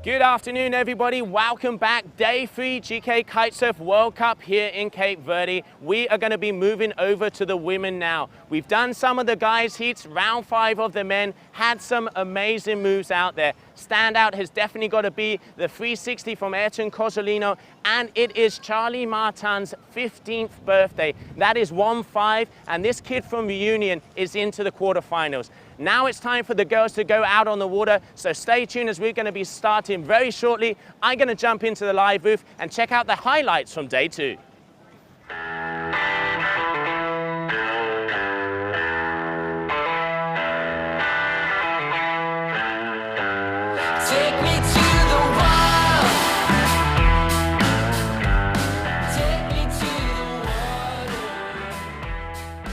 Good afternoon, everybody. Welcome back. Day 3 GKA Kite-Surf World Cup here in Cape Verde. We are going to be moving over to the women now. We've done some of the guys' heats. Round 5 of the men had some amazing moves out there. Standout has definitely got to be the 360 from Ayrton Cozzolino, and it is Charlie Martin's 15th birthday. That is 1-5, and this kid from Reunion is into the quarterfinals. Now it's time for the girls to go out on the water, so stay tuned as we're going to be starting very shortly. I'm going to jump into the live booth and check out the highlights from day 2.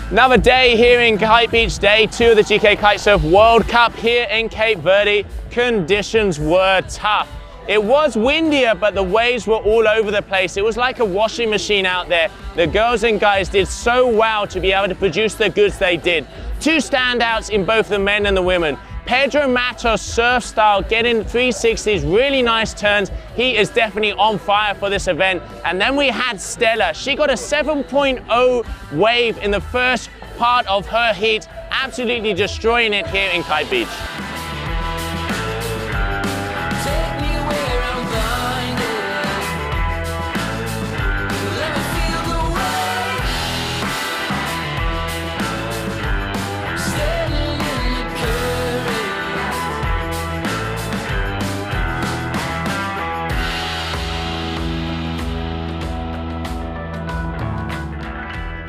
Another day here in Kite Beach, day 2 of the GKA Kite-Surf World Cup here in Cape Verde. Conditions were tough. It was windier, but the waves were all over the place. It was like a washing machine out there. The girls and guys did so well to be able to produce the goods they did. 2 standouts in both the men and the women. Pedro Matos surf style, getting 360s, really nice turns. He is definitely on fire for this event. And then we had Stella. She got a 7.0 wave in the first part of her heat, absolutely destroying it here in Kite Beach.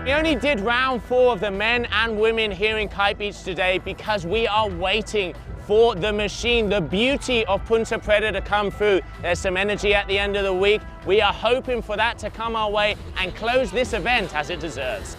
We only did round 4 of the men and women here in Kite Beach today because we are waiting for the machine, the beauty of Punta Preta to come through. There's some energy at the end of the week. We are hoping for that to come our way and close this event as it deserves.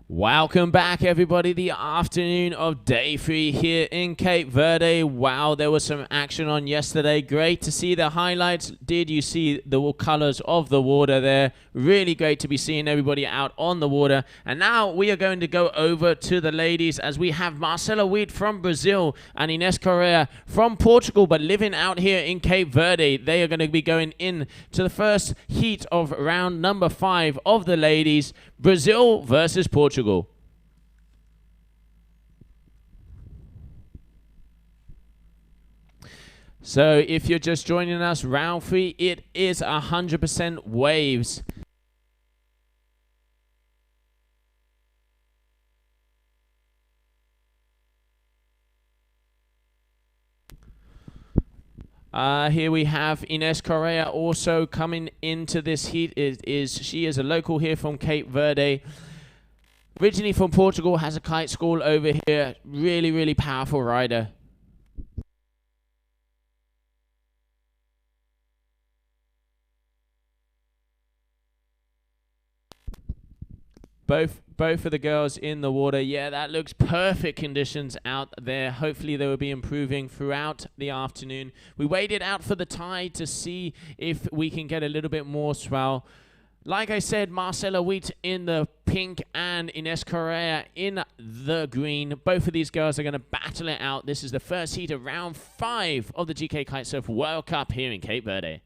Welcome back, everybody. The afternoon of day 3 here in Cape Verde. Wow, there was some action on yesterday. Great to see the highlights. Did you see the colors of the water there? Really great to be seeing everybody out on the water. And now we are going to go over to the ladies as we have Marcela from Brazil and Ines Correa from Portugal, but living out here in Cape Verde. They are going to be going in to the first heat of round number 5 of the ladies. Brazil versus Portugal. So if you're just joining us, round 3, it is 100% waves. Here we have Ines Correa also coming into this heat. She is a local here from Cape Verde. Originally from Portugal, has a kite school over here. Really, really powerful rider. Both of the girls in the water. Yeah, that looks perfect conditions out there. Hopefully they will be improving throughout the afternoon. We waited out for the tide to see if we can get a little bit more swell. Like I said, Marcela in the pink and Ines Correa in the green. Both of these girls are going to battle it out. This is the first heat of round 5 of the GKA Kite-Surf World Cup here in Cape Verde.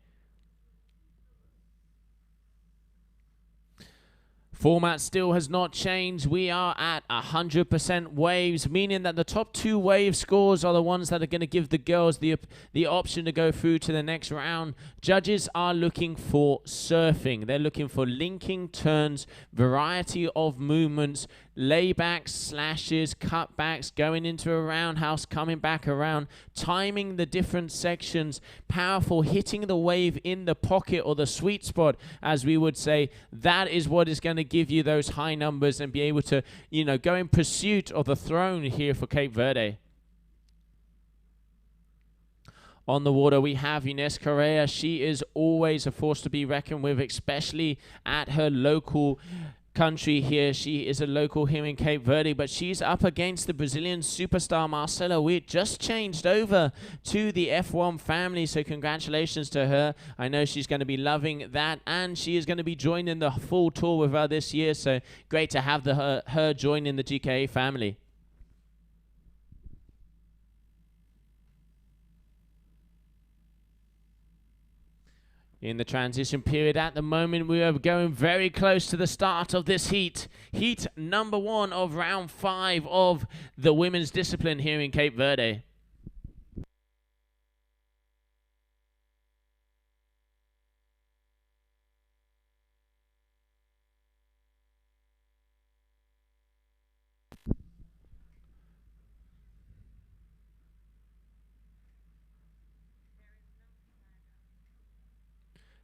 Format still has not changed. We are at 100% waves, meaning that the top 2 wave scores are the ones that are going to give the girls the option to go through to the next round. Judges are looking for surfing. They're looking for linking turns, variety of movements, laybacks, slashes, cutbacks, going into a roundhouse, coming back around, timing the different sections, powerful, hitting the wave in the pocket or the sweet spot, as we would say. That is what is going to give you those high numbers and be able to, you know, go in pursuit of the throne here for Cape Verde. On the water, we have Ines Correa. She is always a force to be reckoned with, especially at her local country here. She is a local here in Cape Verde, but she's up against the Brazilian superstar Marcela. We just changed over to the F1 family, so congratulations to her. I know she's going to be loving that, and she is going to be joining the full tour with her this year, so great to have her join in the GKA family. In the transition period at the moment, we are going very close to the start of this heat. Heat number 1 of round 5 of the women's discipline here in Cape Verde.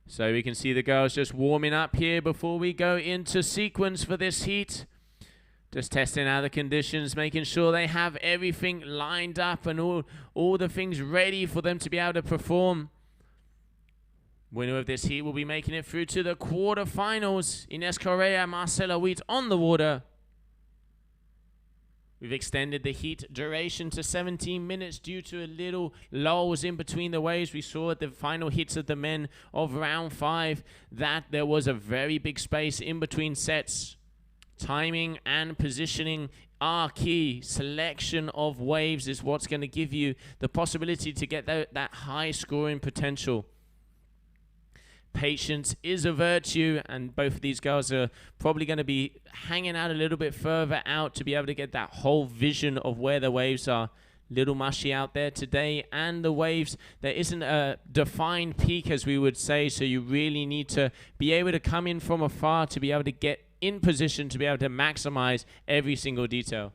So we can see the girls just warming up here before we go into sequence for this heat. Just testing out the conditions, making sure they have everything lined up and all the things ready for them to be able to perform. Winner of this heat will be making it through to the quarterfinals. Ines Correa, Marcela Wheat on the water. We've extended the heat duration to 17 minutes due to a little lulls in between the waves. We saw at the final hits of the men of round 5 that there was a very big space in between sets. Timing and positioning are key. Selection of waves is what's going to give you the possibility to get that high scoring potential. Patience is a virtue, and both of these girls are probably going to be hanging out a little bit further out to be able to get that whole vision of where the waves are. Little mushy out there today, and the waves, there isn't a defined peak, as we would say, so you really need to be able to come in from afar to be able to get in position to be able to maximize every single detail.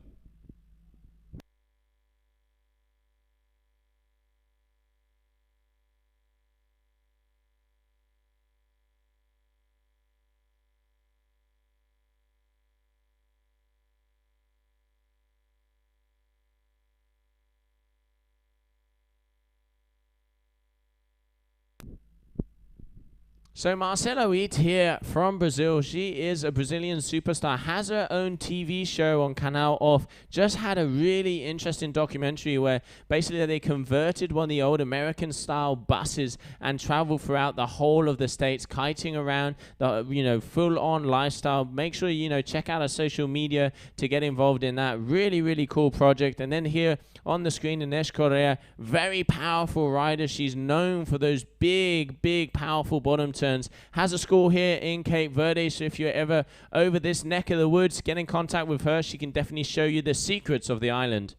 So Marcela Wheat here from Brazil. She is a Brazilian superstar, has her own TV show on Canal Off. Just had a really interesting documentary where basically they converted one of the old American style buses and traveled throughout the whole of the states, kiting around the, you know, full on lifestyle. Make sure, you know, check out our social media to get involved in that. Really, really cool project. And then here on the screen, Ines Correa, very powerful rider. She's known for those big, powerful bottom turns. Has a school here in Cape Verde, so if you're ever over this neck of the woods, get in contact with her. She can definitely show you the secrets of the island.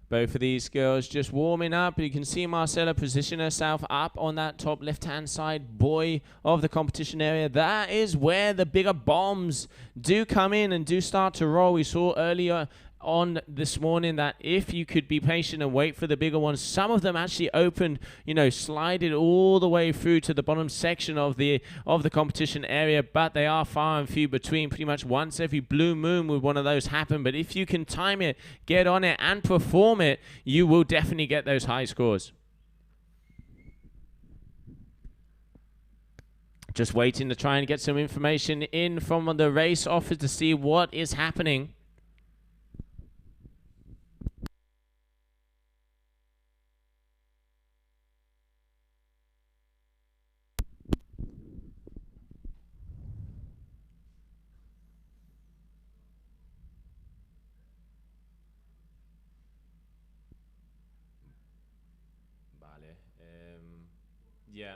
Both of these girls just warming up. You can see Marcela position herself up on that top left-hand side buoy of the competition area. That is where the bigger bombs do come in and do start to roll. We saw earlier on this morning that if you could be patient and wait for the bigger ones, some of them actually opened, you know, slided all the way through to the bottom section of the competition area, but they are far and few between. Pretty much once every blue moon would one of those happen, but if you can time it, get on it and perform it, you will definitely get those high scores. Just waiting to try and get some information in from the race office to see what is happening. Yeah.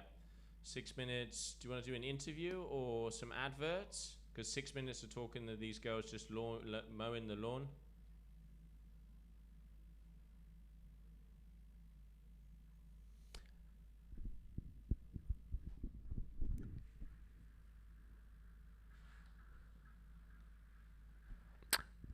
6 minutes. Do you want to do an interview or some adverts? Because 6 minutes of talking to these girls just mowing the lawn.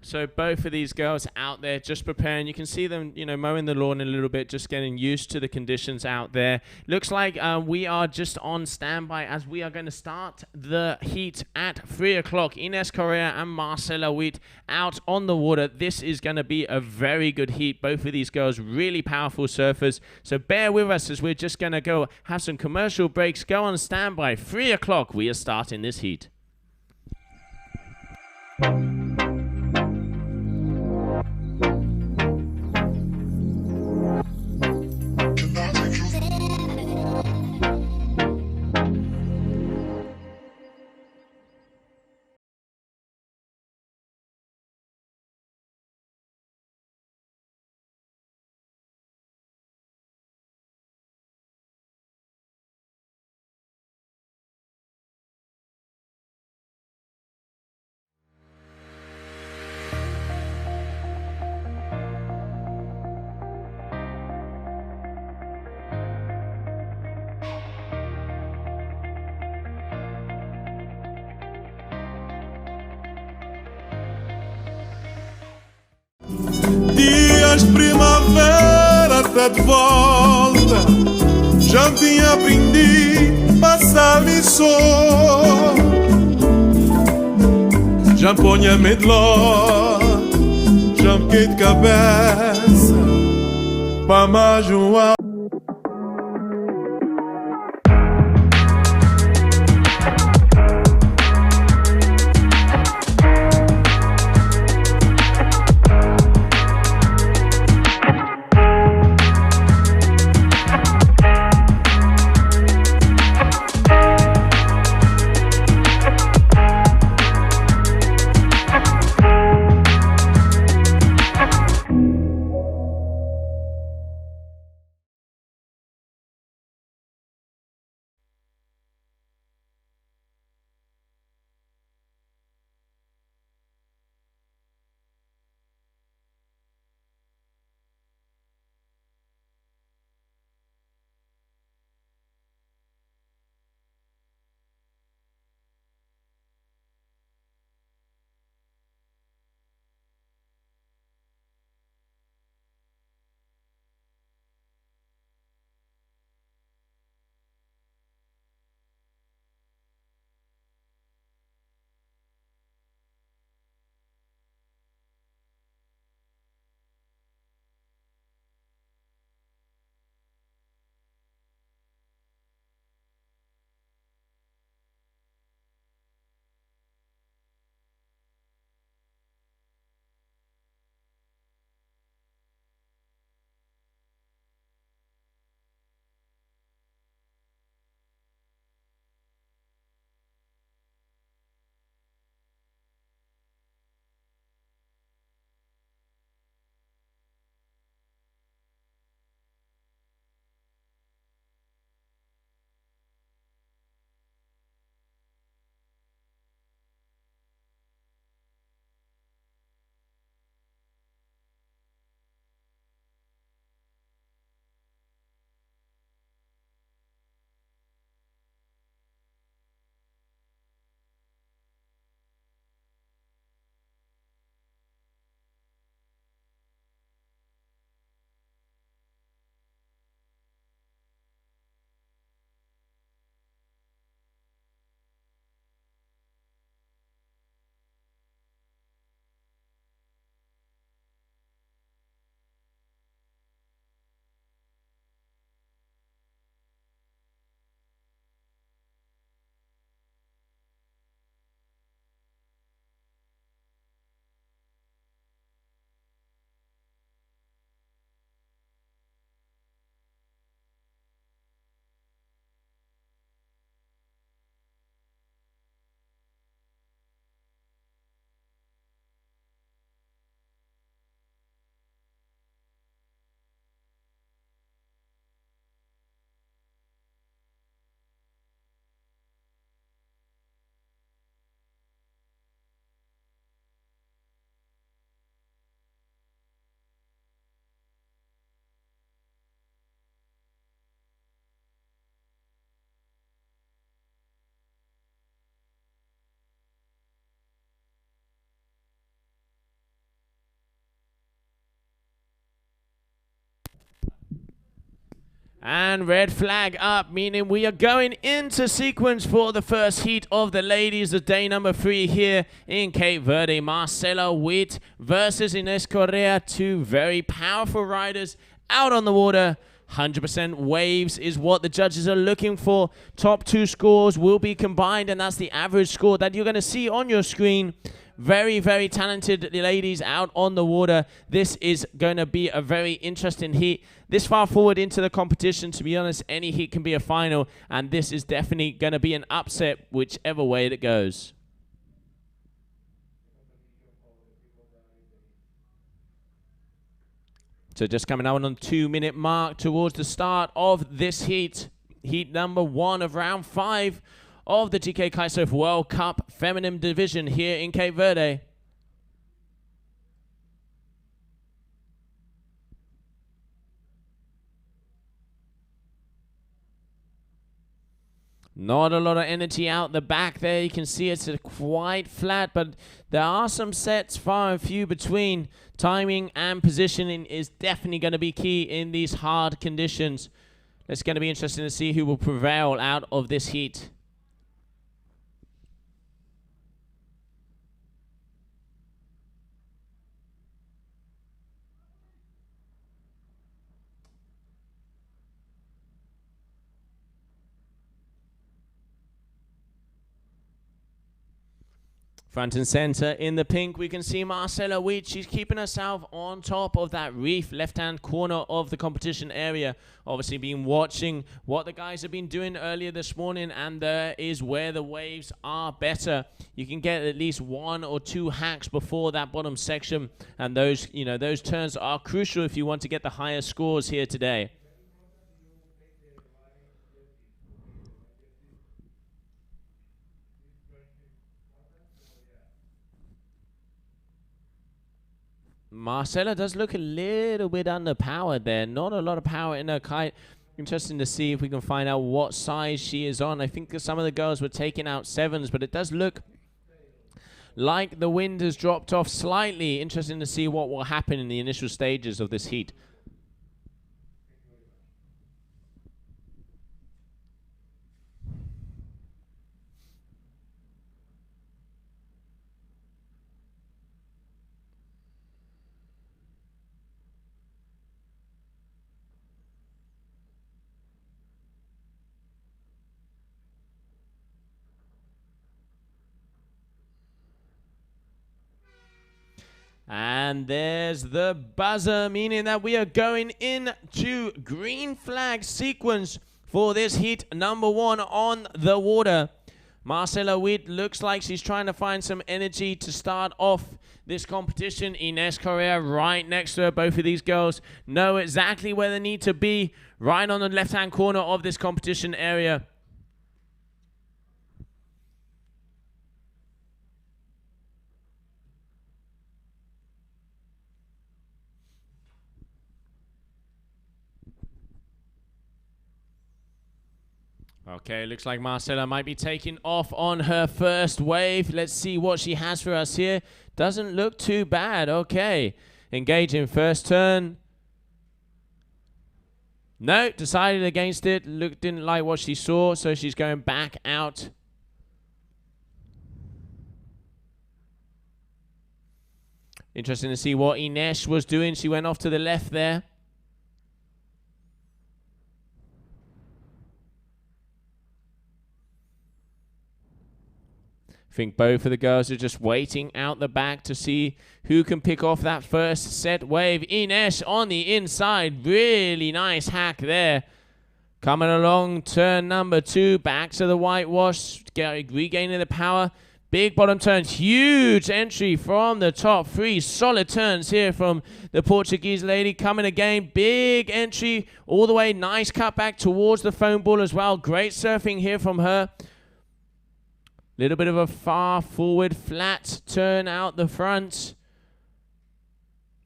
So both of these girls out there just preparing. You can see them, you know, mowing the lawn a little bit, just getting used to the conditions out there. Looks like we are just on standby as we are going to start the heat at 3 o'clock. Ines Correa and Marcela Wheat out on the water. This is going to be a very good heat. Both of these girls really powerful surfers. So bear with us as we're just going to go have some commercial breaks. Go on standby. 3 o'clock. We are starting this heat. Dias de primavera tá de volta. Já tinha aprendido passar lição. Já ponha medló, já me de cabeça para mais um And red flag up, meaning we are going into sequence for the first heat of the ladies of day number 3 here in Cape Verde. Marcela Witt versus Ines Correa, two very powerful riders out on the water. 100% waves is what the judges are looking for. Top two scores will be combined, and that's the average score that you're going to see on your screen. Very, very talented ladies out on the water. This is going to be a very interesting heat. This far forward into the competition, to be honest, any heat can be a final, and this is definitely going to be an upset whichever way it goes. So just coming out on the 2-minute mark towards the start of this heat. Heat number 1 of round 5 of the GKA Kite-Surf World Cup Feminine Division here in Cape Verde. Not a lot of energy out the back there. You can see it's quite flat, but there are some sets far and few between. Timing and positioning is definitely going to be key in these hard conditions. It's going to be interesting to see who will prevail out of this heat. Front and center in the pink, we can see Marcela Witt. She's keeping herself on top of that reef, left-hand corner of the competition area. Obviously been watching what the guys have been doing earlier this morning, and there is where the waves are better. You can get at least 1 or 2 hacks before that bottom section, and those, those turns are crucial if you want to get the higher scores here today. Marcela does look a little bit underpowered there. Not a lot of power in her kite. Interesting to see if we can find out what size she is on. I think that some of the girls were taking out 7s, but it does look like the wind has dropped off slightly. Interesting to see what will happen in the initial stages of this heat. And there's the buzzer, meaning that we are going into green flag sequence for this heat number 1 on the water. Marcela Witt looks like she's trying to find some energy to start off this competition. Ines Correa right next to her. Both of these girls know exactly where they need to be, right on the left-hand corner of this competition area. Okay, looks like Marcela might be taking off on her first wave. Let's see what she has for us here. Doesn't look too bad. Okay, engaging first turn. No, decided against it. Didn't like what she saw, so she's going back out. Interesting to see what Ines was doing. She went off to the left there. I think both of the girls are just waiting out the back to see who can pick off that first set wave. Ines on the inside. Really nice hack there. Coming along, turn number 2. Back to the whitewash. Regaining the power. Big bottom turn. Huge entry from the top 3. Solid turns here from the Portuguese lady. Coming again. Big entry all the way. Nice cut back towards the foam ball as well. Great surfing here from her. Little bit of a far forward flat turn out the front.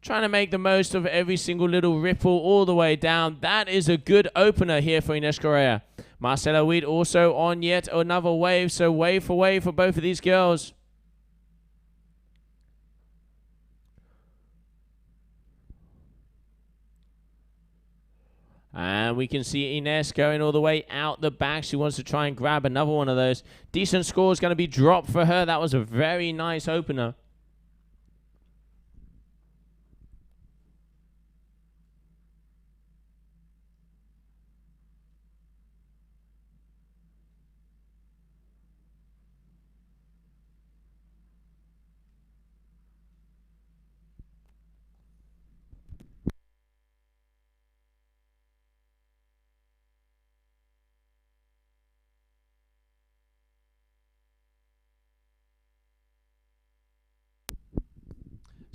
Trying to make the most of every single little ripple all the way down. That is a good opener here for Ines Correa. Marcela Witt also on yet another wave. So wave for both of these girls. And we can see Ines going all the way out the back. She wants to try and grab another one of those. Decent score is going to be dropped for her. That was a very nice opener.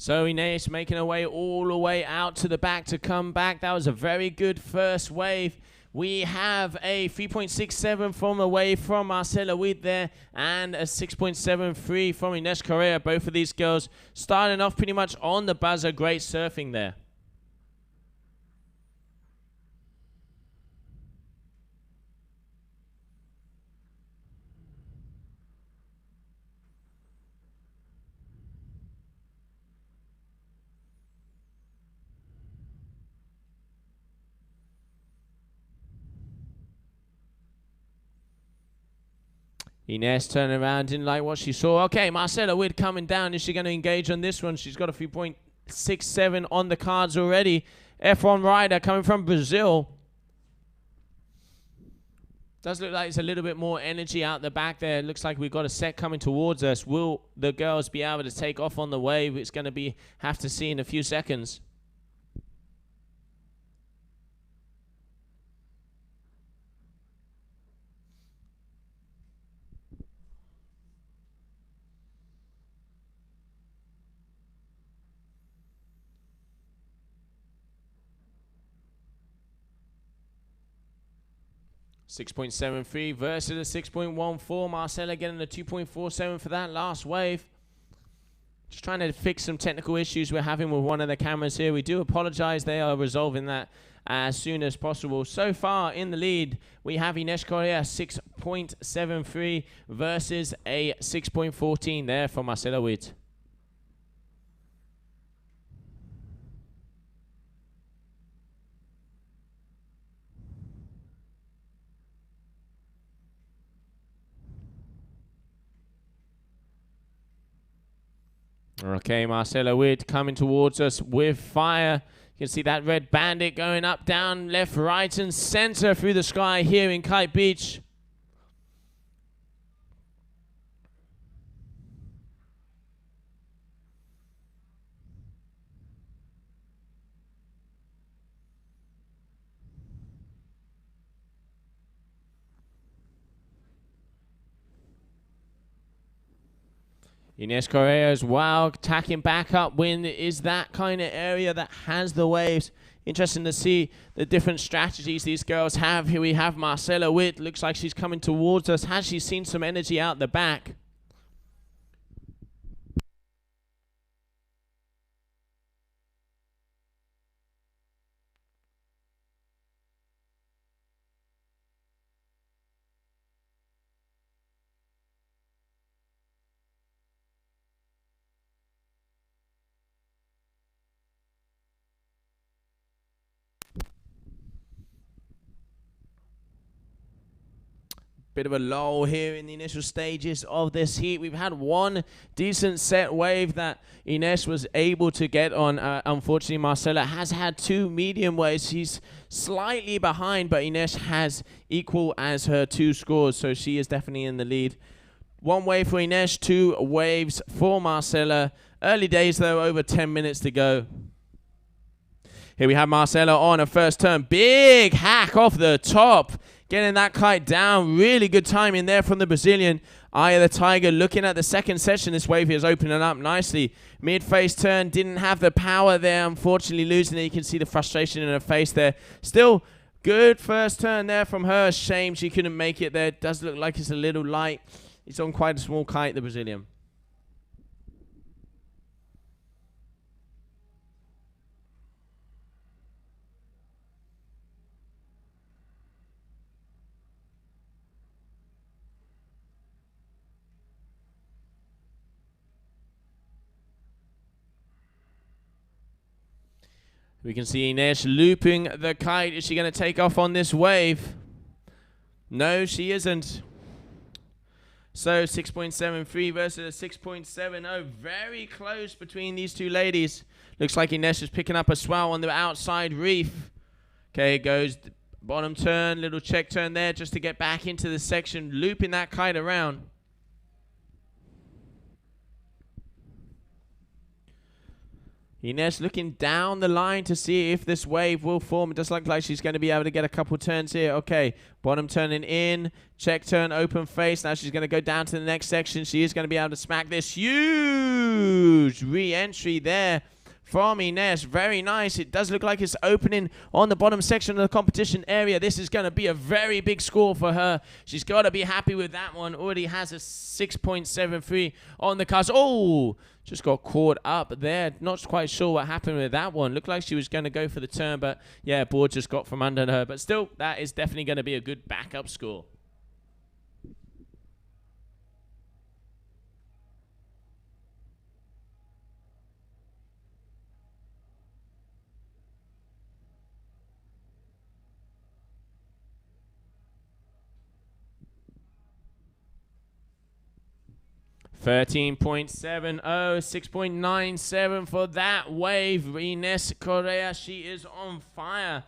So Ines making her way all the way out to the back to come back. That was a very good first wave. We have a 3.67 from the wave from Marcela Witt there and a 6.73 from Ines Correa. Both of these girls starting off pretty much on the buzzer. Great surfing there. Ines turning around, didn't like what she saw. Okay, Marcela Witt coming down. Is she going to engage on this one? She's got a 3.67 on the cards already. F1 rider coming from Brazil. Does look like it's a little bit more energy out the back there. Looks like we've got a set coming towards us. Will the girls be able to take off on the wave? It's going to have to see in a few seconds. 6.73 versus a 6.14. Marcela getting a 2.47 for that last wave. Just trying to fix some technical issues we're having with one of the cameras here. We do apologize. They are resolving that as soon as possible. So far in the lead, we have Ines Correa 6.73 versus a 6.14 there for Marcela Witt. Okay, Marcela Witt coming towards us with fire. You can see that red bandit going up, down, left, right, and center through the sky here in Kite Beach. Ines Correa as well, tacking back up wind. Is that kind of area that has the waves. Interesting to see the different strategies these girls have. Here we have Marcela Witt. Looks like she's coming towards us. Has she seen some energy out the back? Bit of a lull here in the initial stages of this heat. We've had one decent set wave that Ines was able to get on. Unfortunately, Marcela has had two medium waves. She's slightly behind, but Ines has equal as her two scores, so she is definitely in the lead. One wave for Ines, two waves for Marcela. Early days, though, over 10 minutes to go. Here we have Marcela on her first turn. Big hack off the top. Getting that kite down. Really good timing there from the Brazilian. Eye of the Tiger looking at the second session. This wave here is opening up nicely. Mid-face turn. Didn't have the power there. Unfortunately losing it. You can see the frustration in her face there. Still good first turn there from her. Shame she couldn't make it there. Does look like it's a little light. It's on quite a small kite, the Brazilian. We can see Ines looping the kite. Is she going to take off on this wave? No, she isn't. So 6.73 versus a 6.70. Very close between these two ladies. Looks like Ines is picking up a swell on the outside reef. Okay, it goes bottom turn, little check turn there just to get back into the section, looping that kite around. Ines looking down the line to see if this wave will form. It does look like she's going to be able to get a couple turns here. Okay, bottom turning in, check turn, open face. Now she's going to go down to the next section. She is going to be able to smack this huge re-entry there from Ines. Very nice. It does look like it's opening on the bottom section of the competition area. This is going to be a very big score for her. She's got to be happy with that one. Already has a 6.73 on the cusp. Oh, just got caught up there. Not quite sure what happened with that one. Looked like she was going to go for the turn, but yeah, board just got from under her. But still, that is definitely going to be a good backup score. $13.70, 6.97 for that wave. Ines Correa, she is on fire.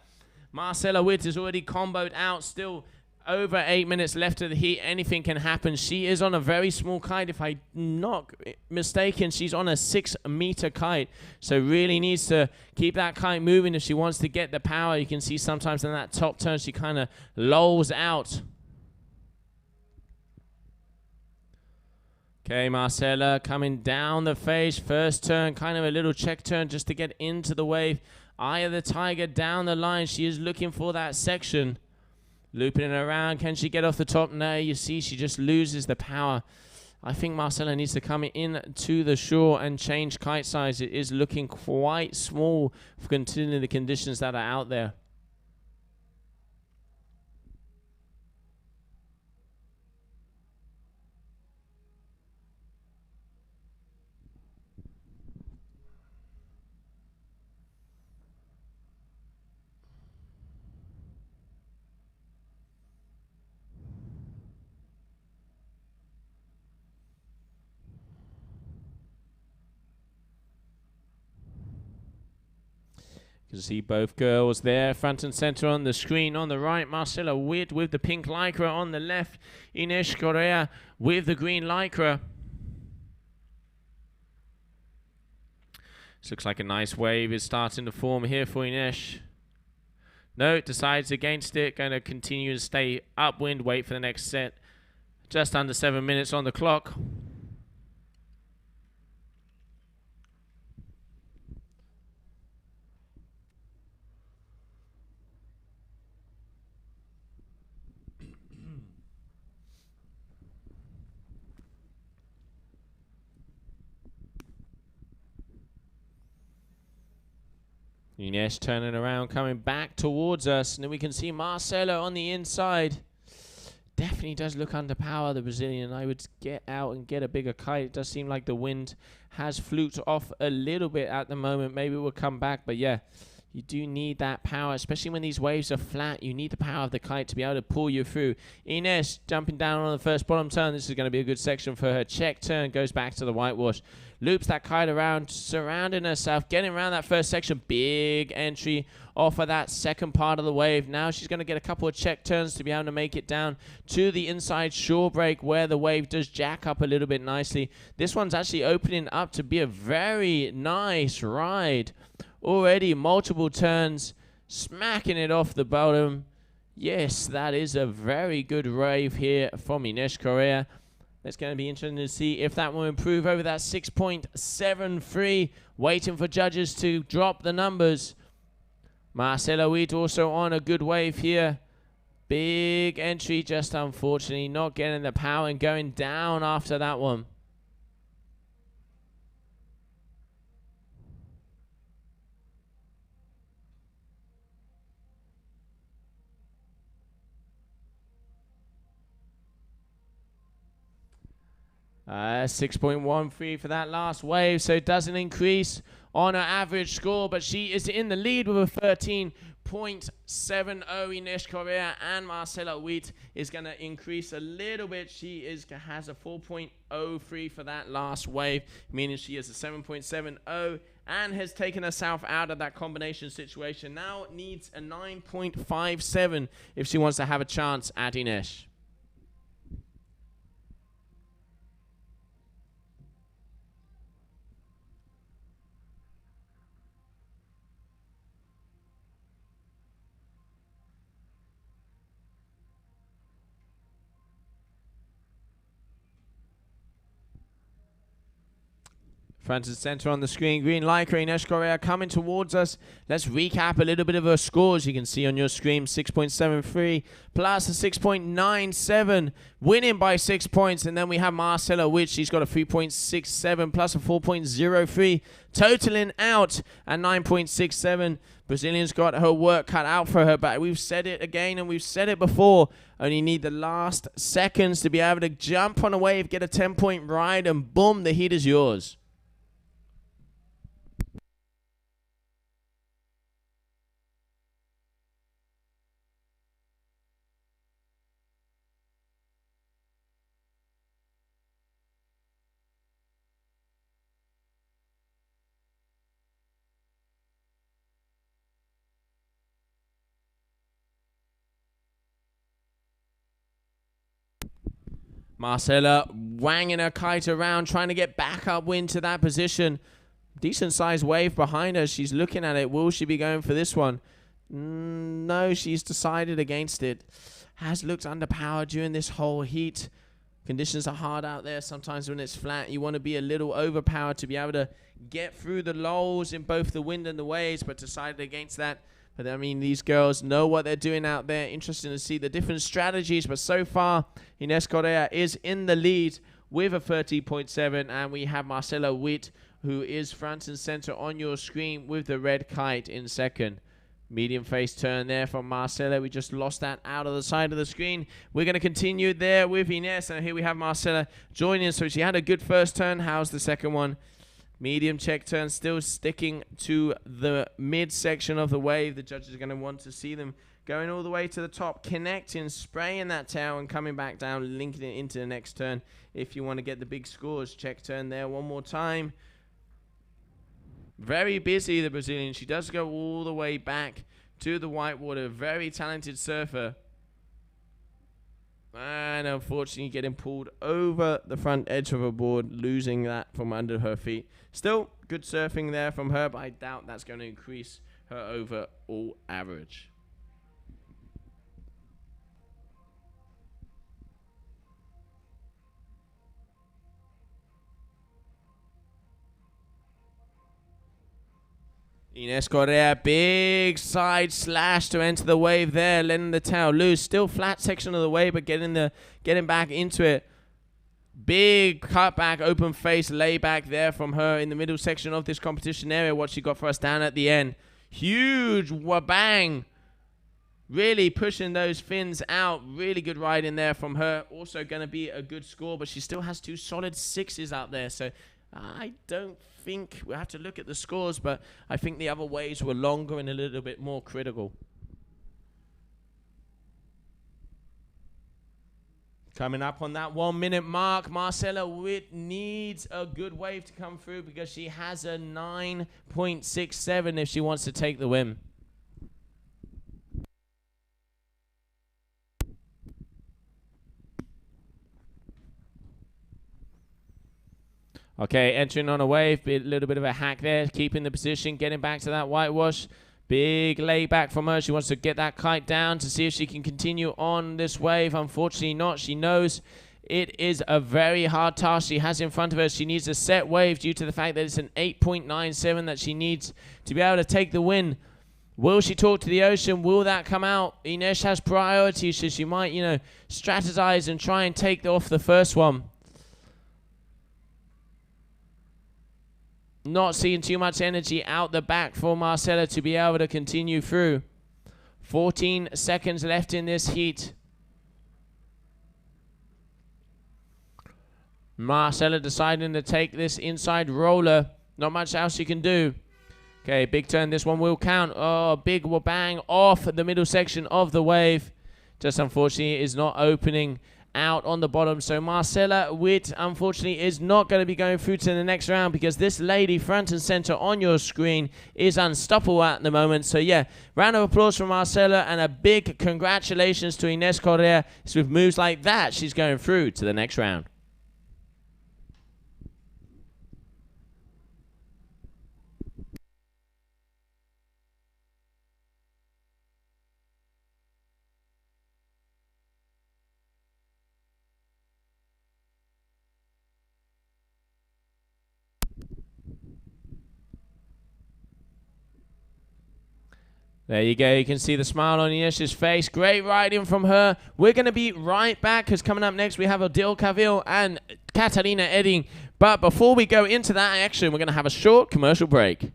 Marcela Witt is already comboed out. Still over 8 minutes left of the heat. Anything can happen. She is on a very small kite. If I'm not mistaken, she's on a 6-meter kite. So really needs to keep that kite moving if she wants to get the power. You can see sometimes in that top turn, she kind of lolls out. Okay, Marcela coming down the face. First turn, kind of a little check turn just to get into the wave. Eye of the tiger down the line. She is looking for that section. Looping it around. Can she get off the top? No, you see she just loses the power. I think Marcela needs to come in to the shore and change kite size. It is looking quite small considering the conditions that are out there. You can see both girls there, front and center on the screen. On the right, Marcela Witt with the pink lycra. On the left, Ines Correa with the green lycra. This looks like a nice wave is starting to form here for Ines. No, it decides against it. Going to continue to stay upwind, wait for the next set. Just under 7 minutes on the clock. Ines turning around, coming back towards us. And then we can see Marcela on the inside. Definitely does look under power, the Brazilian. I would get out and get a bigger kite. It does seem like the wind has fluked off a little bit at the moment. Maybe it will come back. But yeah, you do need that power, especially when these waves are flat. You need the power of the kite to be able to pull you through. Ines jumping down on the first bottom turn. This is going to be a good section for her. Check turn, goes back to the whitewash. Loops that kite around, surrounding herself, getting around that first section. Big entry off of that second part of the wave. Now she's going to get a couple of check turns to be able to make it down to the inside shore break where the wave does jack up a little bit nicely. This one's actually opening up to be a very nice ride. Already multiple turns, smacking it off the bottom. Yes, that is a very good wave here from Ines Correa. It's going to be interesting to see if that will improve over that 6.73. Waiting for judges to drop the numbers. Marcela Witt also on a good wave here. Big entry, just unfortunately not getting the power and going down after that one. Uh, 6.13 for that last wave, so it doesn't increase on her average score, but she is in the lead with a 13.70. Ines Correa and Marcela Wheat is going to increase a little bit. She has a 4.03 for that last wave, meaning she is a 7.70 and has taken herself out of that combination situation. Now needs a 9.57 if she wants to have a chance at Ines. Front and center on the screen. Green Lycra, Ines Correa coming towards us. Let's recap a little bit of her scores. You can see on your screen 6.73 plus a 6.97, winning by 6 points. And then we have Marcela, which she's got a 3.67 plus a 4.03, totaling out at 9.67. Brazilian's got her work cut out for her, but we've said it again and we've said it before. Only need the last seconds to be able to jump on a wave, get a 10-point ride, and boom, the heat is yours. Marcela wanging her kite around, trying to get back upwind to that position. Decent sized wave behind her. She's looking at it. Will she be going for this one? No, she's decided against it. Has looked underpowered during this whole heat. Conditions are hard out there. Sometimes when it's flat, you want to be a little overpowered to be able to get through the lows in both the wind and the waves, but decided against that. But I mean, these girls know what they're doing out there. Interesting to see the different strategies. But so far, Ines Correa is in the lead with a 30.7. And we have Marcela Witt, who is front and center on your screen with the red kite in second. Medium face turn there from Marcela. We just lost that out of the side of the screen. We're going to continue there with Ines. And here we have Marcela joining. So she had a good first turn. How's the second one? Medium check turn, still sticking to the mid section of the wave. The judges are going to want to see them going all the way to the top, connecting, spraying that tail and coming back down, linking it into the next turn. If you want to get the big scores, check turn there one more time. Very busy, the Brazilian. She does go all the way back to the whitewater. Very talented surfer. And unfortunately getting pulled over the front edge of her board, losing that from under her feet. Still good surfing there from her, but I doubt that's going to increase her overall average. Ines Correa, big side slash to enter the wave there, letting the tail loose. Still flat section of the wave, but getting back into it. Big cutback, open face, layback there from her in the middle section of this competition area. What she got for us down at the end. Huge wabang. Really pushing those fins out. Really good ride in there from her. Also going to be a good score, but she still has two solid sixes out there. So I don't think we'll have to look at the scores, but I think the other waves were longer and a little bit more critical. Coming up on that 1 minute mark, Marcela Witt needs a good wave to come through because she has a 9.67 if she wants to take the win. Okay, entering on a wave, a little bit of a hack there, keeping the position, getting back to that whitewash. Big layback from her. She wants to get that kite down to see if she can continue on this wave. Unfortunately not. She knows it is a very hard task she has in front of her. She needs a set wave due to the fact that it's an 8.97 that she needs to be able to take the win. Will she talk to the ocean? Will that come out? Ines has priorities, so she might, strategize and try and take off the first one. Not seeing too much energy out the back for Marcela to be able to continue through. 14 seconds left in this heat. Marcela deciding to take this inside roller. Not much else you can do. Okay, big turn. This one will count. Oh, big bang off the middle section of the wave. Just unfortunately is not opening out on the bottom. So Marcela Witt, unfortunately, is not going to be going through to the next round because this lady front and center on your screen is unstoppable at the moment. So yeah, round of applause for Marcela and a big congratulations to Ines Correa. So with moves like that, she's going through to the next round. There you go. You can see the smile on Ines's face. Great riding from her. We're going to be right back because coming up next we have Odile Cavil and Catalina Edding. But before we go into that action, we're going to have a short commercial break.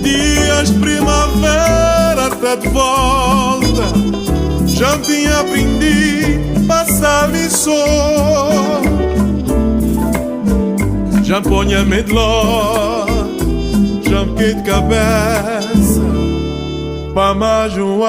Dias primavera tá de volta. Já tinha aprendido passar lição. Já ponha medló. Já me quei de cabeça. Pra mais um.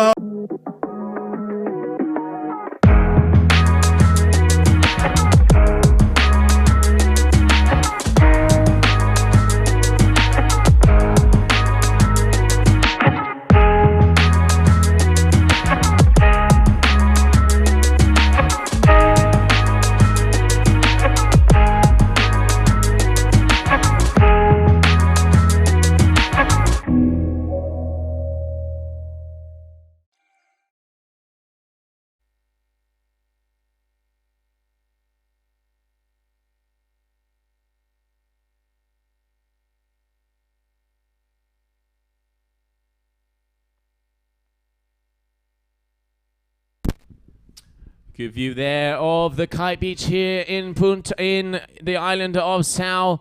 Good view there of the kite beach here in the island of Sao.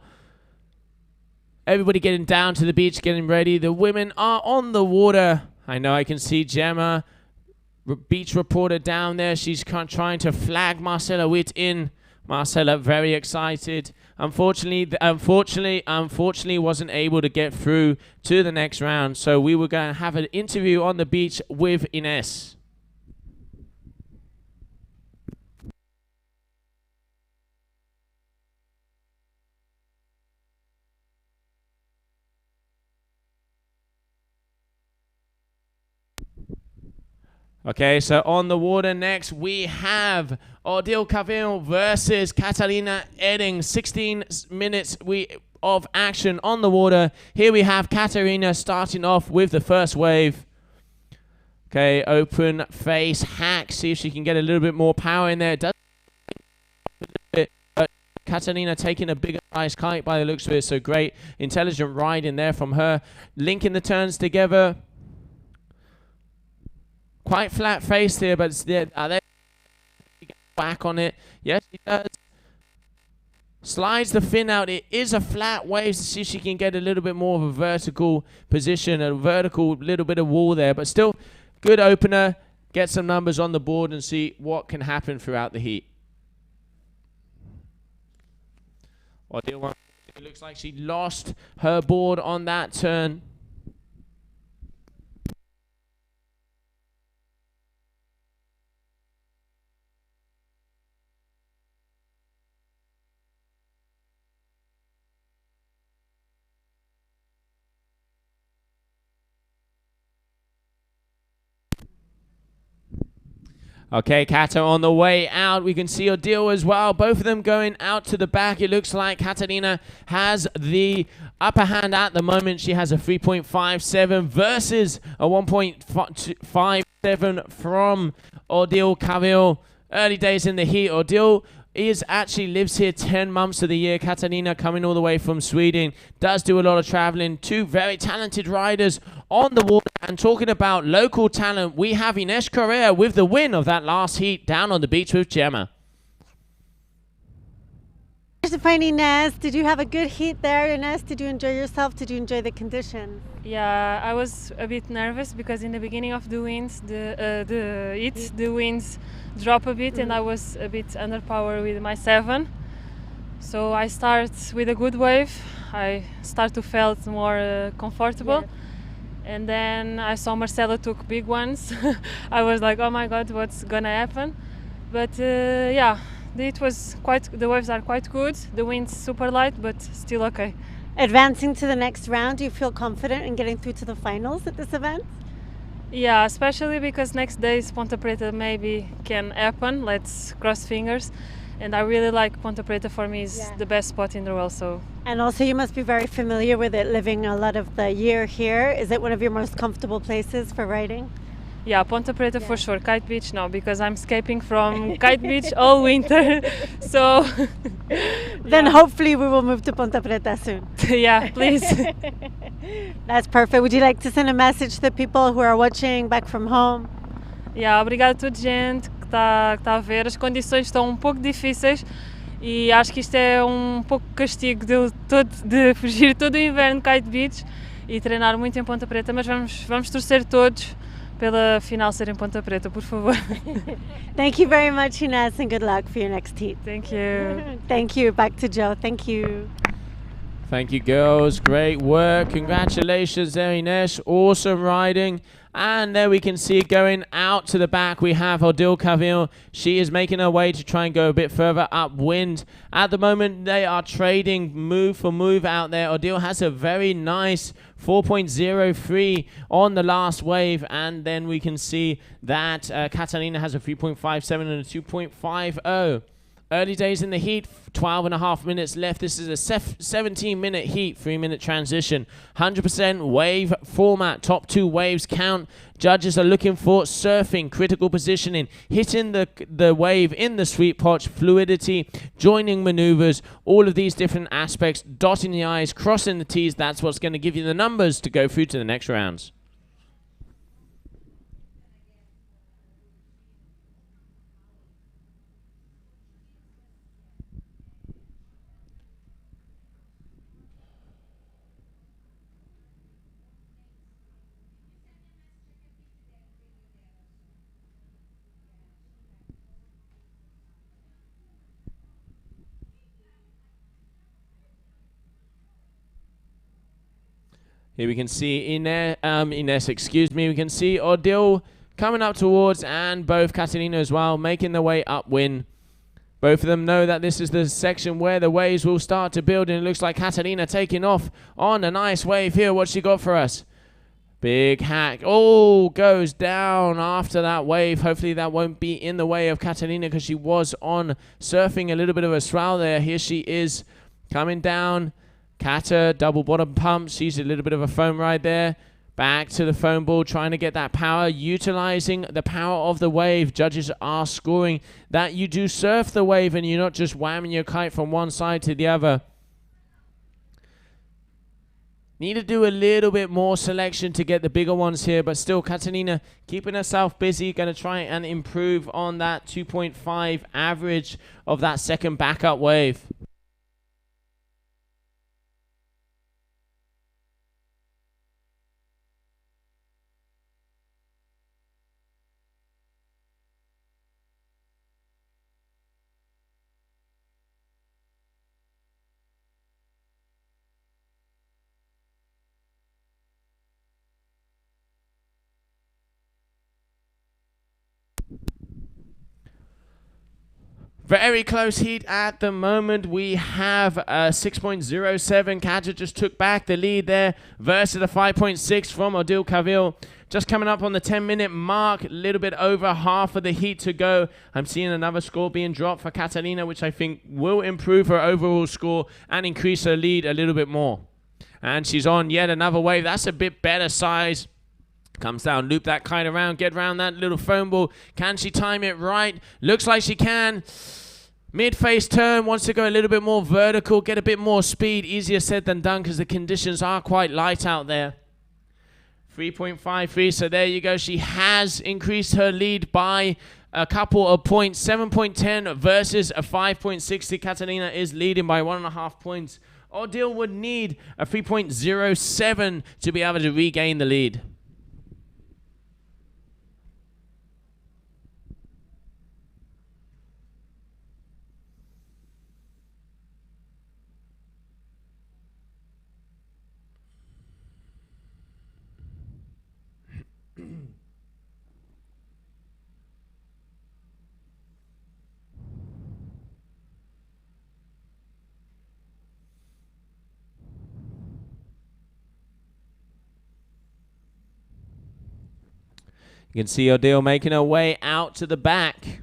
Everybody getting down to the beach, getting ready. The women are on the water. I know I can see Gemma, beach reporter down there. She's trying to flag Marcela Witt in. Marcela very excited. Unfortunately, wasn't able to get through to the next round. So we were going to have an interview on the beach with Ines. Okay, so on the water next, we have Odile Cavil versus Catalina Edding. 16 minutes of action on the water. Here we have Catalina starting off with the first wave. Okay, open face hack. See if she can get a little bit more power in there. It does a little bit, but Catalina taking a bigger size kite by the looks of it. So great, intelligent ride in there from her. Linking the turns together. Quite flat face here, but are they back on it? Yes, she does. Slides the fin out. It is a flat wave to see if she can get a little bit more of a vertical position, a vertical little bit of wall there. But still, good opener. Get some numbers on the board and see what can happen throughout the heat. Odile, it looks like she lost her board on that turn. Okay, Kata on the way out. We can see Odile as well. Both of them going out to the back. It looks like Catalina has the upper hand at the moment. She has a 3.57 versus a 1.57 from Odile Cavil. Early days in the heat. Odile actually lives here 10 months of the year. Catalina coming all the way from Sweden, does do a lot of traveling. Two very talented riders on the water. And talking about local talent, we have Ines Correa with the win of that last heat down on the beach with Gemma. Nice to find Ines. Did you have a good heat there, Ines? Did you enjoy yourself? Did you enjoy the conditions? Yeah, I was a bit nervous because in the beginning of the winds, the winds drop a bit, and I was a bit underpowered with my 7. So I start with a good wave. I start to felt more comfortable. Yeah. And then I saw Marcela took big ones. I was like, oh my God, what's gonna happen? But yeah, the waves are quite good. The wind's super light, but still okay. Advancing to the next round, do you feel confident in getting through to the finals at this event? Yeah, especially because next day Ponta Preta maybe can happen. Let's cross fingers. And I really like Ponta Preta. For me is the best spot in the world. So. And also you must be very familiar with it, living a lot of the year here. Is it one of your most comfortable places for riding? Yeah, Ponta Preta for sure. Kite Beach, no, because I'm escaping from Kite Beach all winter. So then hopefully we will move to Ponta Preta soon. Yeah, please. That's perfect. Would you like to send a message to the people who are watching back from home? Yeah, obrigada a toda a gente que está a ver. As condições estão um pouco difíceis e acho que isto é pouco castigo de fugir todo o inverno de Kite Beach e treinar muito em Ponta Preta, mas vamos torcer todos pela final ser em Ponta Preta, por favor. Thank you very much, Ines, and good luck for your next heat. Thank you. Thank you. Back to Joe. Thank you. Thank you, girls. Great work. Congratulations there, Ines. Awesome riding. And there we can see going out to the back, we have Odile Cavil. She is making her way to try and go a bit further upwind. At the moment, they are trading move for move out there. Odile has a very nice 4.03 on the last wave. And then we can see that Catalina has a 3.57 and a 2.50. Early days in the heat, 12.5 minutes left. This is a 17-minute heat, 3-minute transition. 100% wave format. Top 2 waves count. Judges are looking for surfing, critical positioning, hitting the wave in the sweet spot, fluidity, joining maneuvers, all of these different aspects, dotting the I's, crossing the T's. That's what's going to give you the numbers to go through to the next rounds. Here we can see Ines, excuse me. We can see Odile coming up towards, and both Catalina as well, making their way upwind. Both of them know that this is the section where the waves will start to build, and it looks like Catalina taking off on a nice wave here. What's she got for us? Big hack. Oh, goes down after that wave. Hopefully that won't be in the way of Catalina because she was on surfing a little bit of a swell there. Here she is coming down. Kata, double bottom pump. She's a little bit of a foam ride there. Back to the foam ball, trying to get that power, utilizing the power of the wave. Judges are scoring that you do surf the wave and you're not just whamming your kite from one side to the other. Need to do a little bit more selection to get the bigger ones here, but still Catalina keeping herself busy, going to try and improve on that 2.5 average of that second backup wave. Very close heat at the moment. We have 6.07. Kaja just took back the lead there versus a 5.6 from Odile Cavil. Just coming up on the 10-minute mark, a little bit over half of the heat to go. I'm seeing another score being dropped for Catalina, which I think will improve her overall score and increase her lead a little bit more. And she's on yet another wave. That's a bit better size. Comes down, loop that kite around, get around that little foam ball. Can she time it right? Looks like she can. Mid-face turn, wants to go a little bit more vertical, get a bit more speed. Easier said than done because the conditions are quite light out there. 3.53, so there you go. She has increased her lead by a couple of points. 7.10 versus a 5.60. Catalina is leading by 1.5 points. Odile would need a 3.07 to be able to regain the lead. You can see Odile making her way out to the back.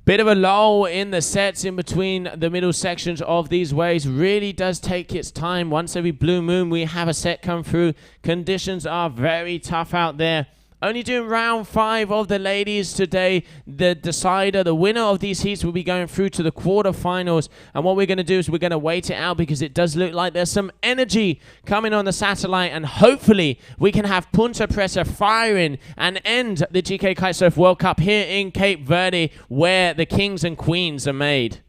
Bit of a lull in the sets in between the middle sections of these waves. Really does take its time. Once every blue moon, we have a set come through. Conditions are very tough out there. Only doing round 5 of the ladies today. The decider, the winner of these heats will be going through to the quarterfinals. And what we're going to do is we're going to wait it out because it does look like there's some energy coming on the satellite. And hopefully we can have Punta Preta firing and end the GKA Kite-Surf World Cup here in Cape Verde where the kings and queens are made.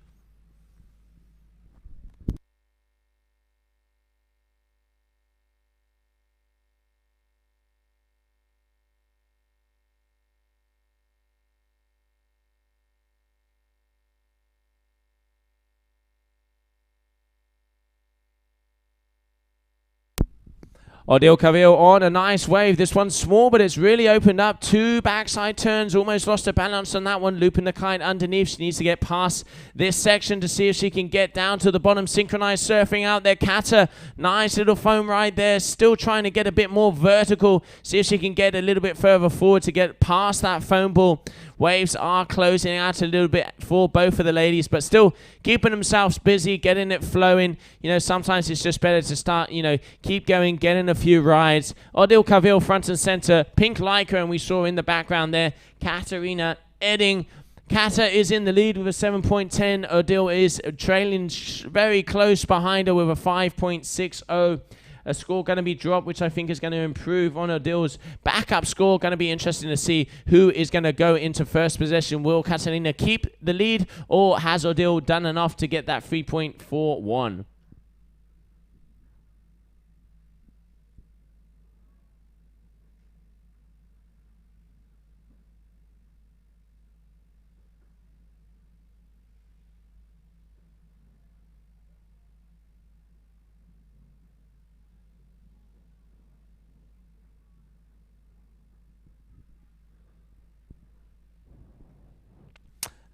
Odile Cavil on a nice wave. This one's small, but it's really opened up. 2 backside turns. Almost lost her balance on that one. Looping the kite underneath. She needs to get past this section to see if she can get down to the bottom. Synchronized surfing out there. Kata, nice little foam ride there. Still trying to get a bit more vertical. See if she can get a little bit further forward to get past that foam ball. Waves are closing out a little bit for both of the ladies, but still keeping themselves busy, getting it flowing. You know, sometimes it's just better to start, you know, keep going, getting a few rides. Odile Cavil front and center, pink lycra, and we saw in the background there, Katarina Edding. Kata is in the lead with a 7.10. Odile is trailing very close behind her with a 5.60. A score going to be dropped, which I think is going to improve on Odile's backup score. Going to be interesting to see who is going to go into first possession. Will Catalina keep the lead, or has Odile done enough to get that 3.41?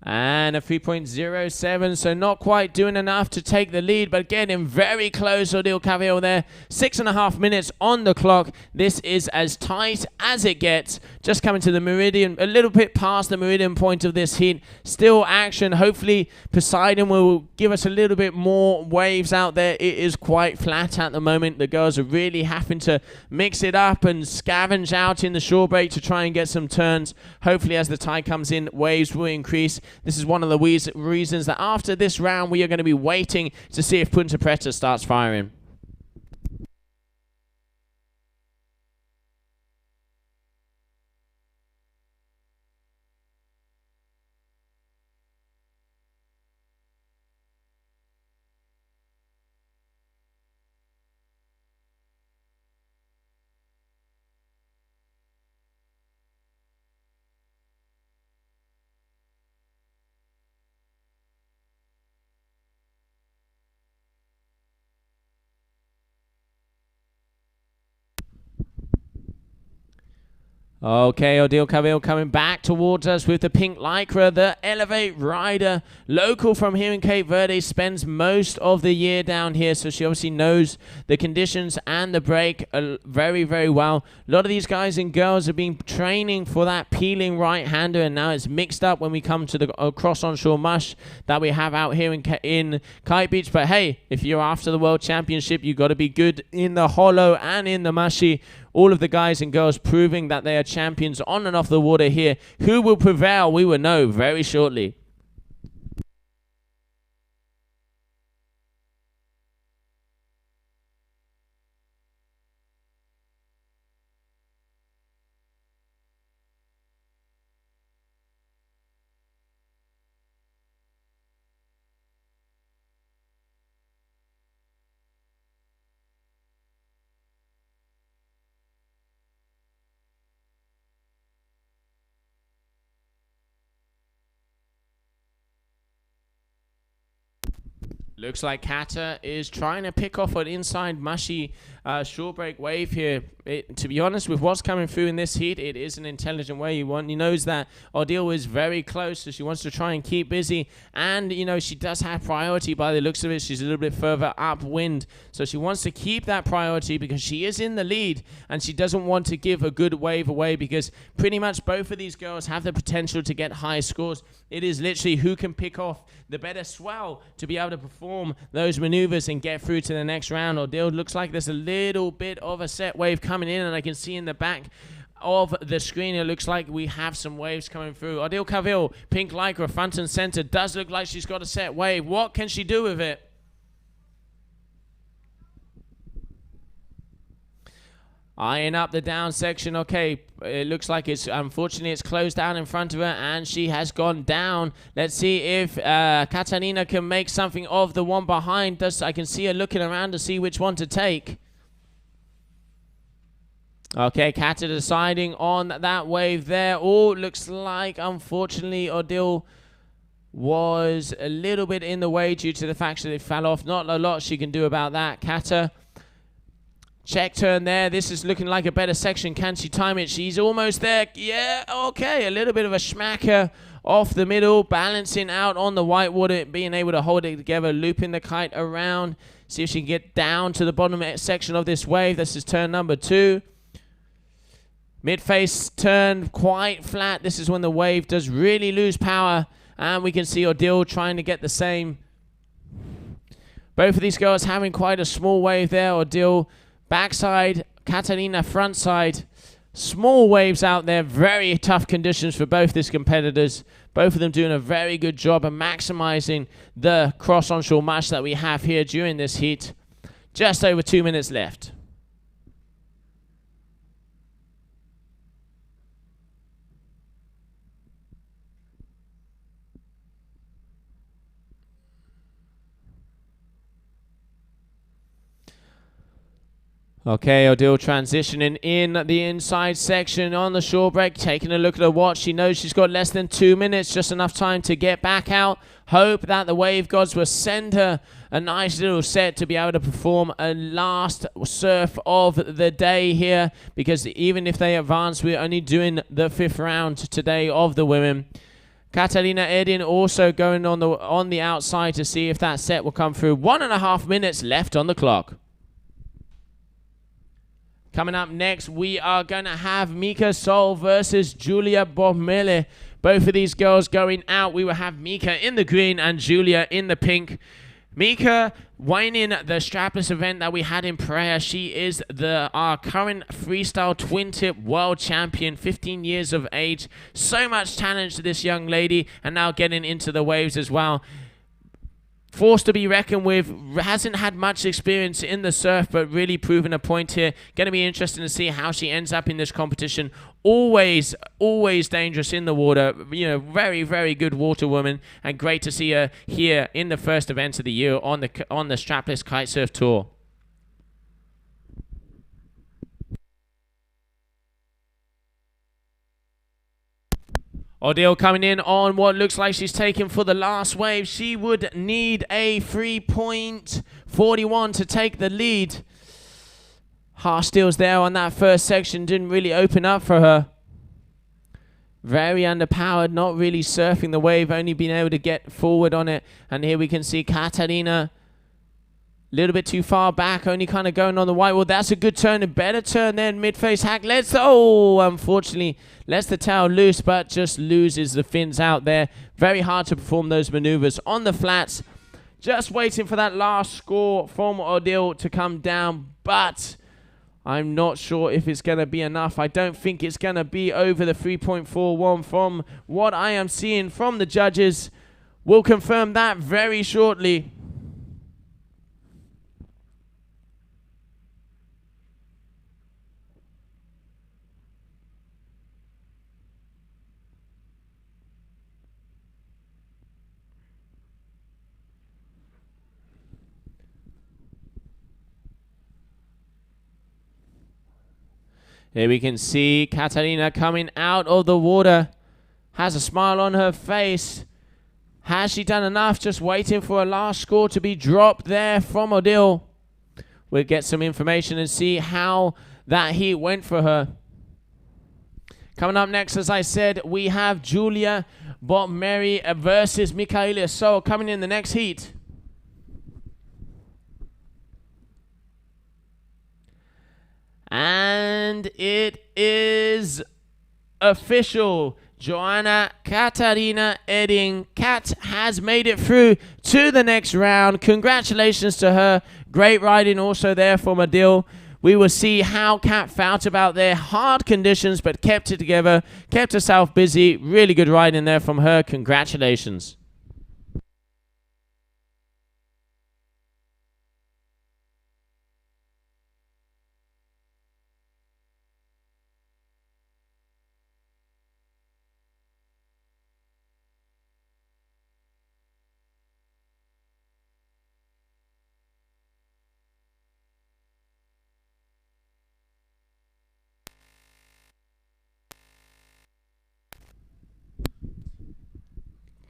And a 3.07, so not quite doing enough to take the lead, but getting very close. Odile Cavil there. 6.5 minutes on the clock. This is as tight as it gets. Just coming to the meridian, a little bit past the meridian point of this heat. Still action. Hopefully Poseidon will give us a little bit more waves out there. It is quite flat at the moment. The girls are really having to mix it up and scavenge out in the shore break to try and get some turns. Hopefully as the tide comes in, waves will increase. This is one of the reasons that after this round, we are going to be waiting to see if Punta Preta starts firing. Okay, Odile Cavill coming back towards us with the pink lycra, the Elevate rider, local from here in Cape Verde, spends most of the year down here, so she obviously knows the conditions and the break very, very well. A lot of these guys and girls have been training for that peeling right-hander, and now it's mixed up when we come to the cross-onshore mush that we have out here in Kite Beach. But hey, if you're after the World Championship, you've got to be good in the hollow and in the mushy. All of the guys and girls proving that they are champions on and off the water here. Who will prevail? We will know very shortly. Looks like Kata is trying to pick off an inside mushy short break wave here. To be honest, with what's coming through in this heat, it is an intelligent wave. He knows that Odile is very close, so she wants to try and keep busy. And, you know, she does have priority by the looks of it. She's a little bit further upwind, so she wants to keep that priority because she is in the lead, and she doesn't want to give a good wave away because pretty much both of these girls have the potential to get high scores. It is literally who can pick off the better swell to be able to perform those maneuvers and get through to the next round. Odile looks like there's a little bit of a set wave coming in, and I can see in the back of the screen it looks like we have some waves coming through. Odile Cavill, pink lycra, front and center, does look like she's got a set wave. What can she do with it? Eyeing up the down section. Okay, it looks like unfortunately it's closed down in front of her and she has gone down. Let's see if Catalina can make something of the one behind us. I can see her looking around to see which one to take. Okay, Kata deciding on that wave there. Oh, looks like unfortunately Odile was a little bit in the way due to the fact that it fell off. Not a lot she can do about that. Kata, check turn there. This is looking like a better section. Can she time it? She's almost there. Yeah, okay. A little bit of a schmacker off the middle. Balancing out on the white water. Being able to hold it together. Looping the kite around. See if she can get down to the bottom section of this wave. This is turn number 2. Mid-face turn quite flat. This is when the wave does really lose power. And we can see Odile trying to get the same. Both of these girls having quite a small wave there. Odile backside, Catalina front side. Small waves out there. Very tough conditions for both these competitors. Both of them doing a very good job of maximizing the cross-onshore match that we have here during this heat. Just over 2 minutes left. Okay, Odile transitioning in the inside section on the shore break, taking a look at her watch. She knows she's got less than 2 minutes, just enough time to get back out. Hope that the wave gods will send her a nice little set to be able to perform a last surf of the day here, because even if they advance, we're only doing the 5th round today of the women. Catalina Edin also going on the outside to see if that set will come through. 1.5 minutes left on the clock. Coming up next, we are going to have Mika Sol versus Julia Bormele. Both of these girls going out. We will have Mika in the green and Julia in the pink. Mika winning the strapless event that we had in Praia. She is our current freestyle twin tip world champion, 15 years of age. So much talent to this young lady, and now getting into the waves as well. Force to be reckoned with, hasn't had much experience in the surf, but really proving a point here. Going to be interesting to see how she ends up in this competition. Always dangerous in the water. You know, very, very good water woman, and great to see her here in the first event of the year on the strapless kitesurf tour. Odile coming in on what looks like she's taken for the last wave. She would need a 3.41 to take the lead. Half steals there on that first section. Didn't really open up for her. Very underpowered, not really surfing the wave, only being able to get forward on it. And here we can see Catalina a little bit too far back, only kind of going on the white wall. That's a good turn, a better turn then. Mid-face hack. Unfortunately, lets the tail loose, but just loses the fins out there. Very hard to perform those maneuvers on the flats. Just waiting for that last score from Odile to come down, but I'm not sure if it's going to be enough. I don't think it's going to be over the 3.41 from what I am seeing from the judges. We'll confirm that very shortly. Here we can see Catalina coming out of the water. Has a smile on her face. Has she done enough? Just waiting for a last score to be dropped there from Odile. We'll get some information and see how that heat went for her. Coming up next, as I said, we have Julia Botmeri versus Michaela So coming in the next heat. And it is official. Joanna Katarina Edding. Kat has made it through to the next round. Congratulations to her. Great riding also there from Odile. We will see how Kat felt about their hard conditions, but kept it together, kept herself busy. Really good riding there from her. Congratulations.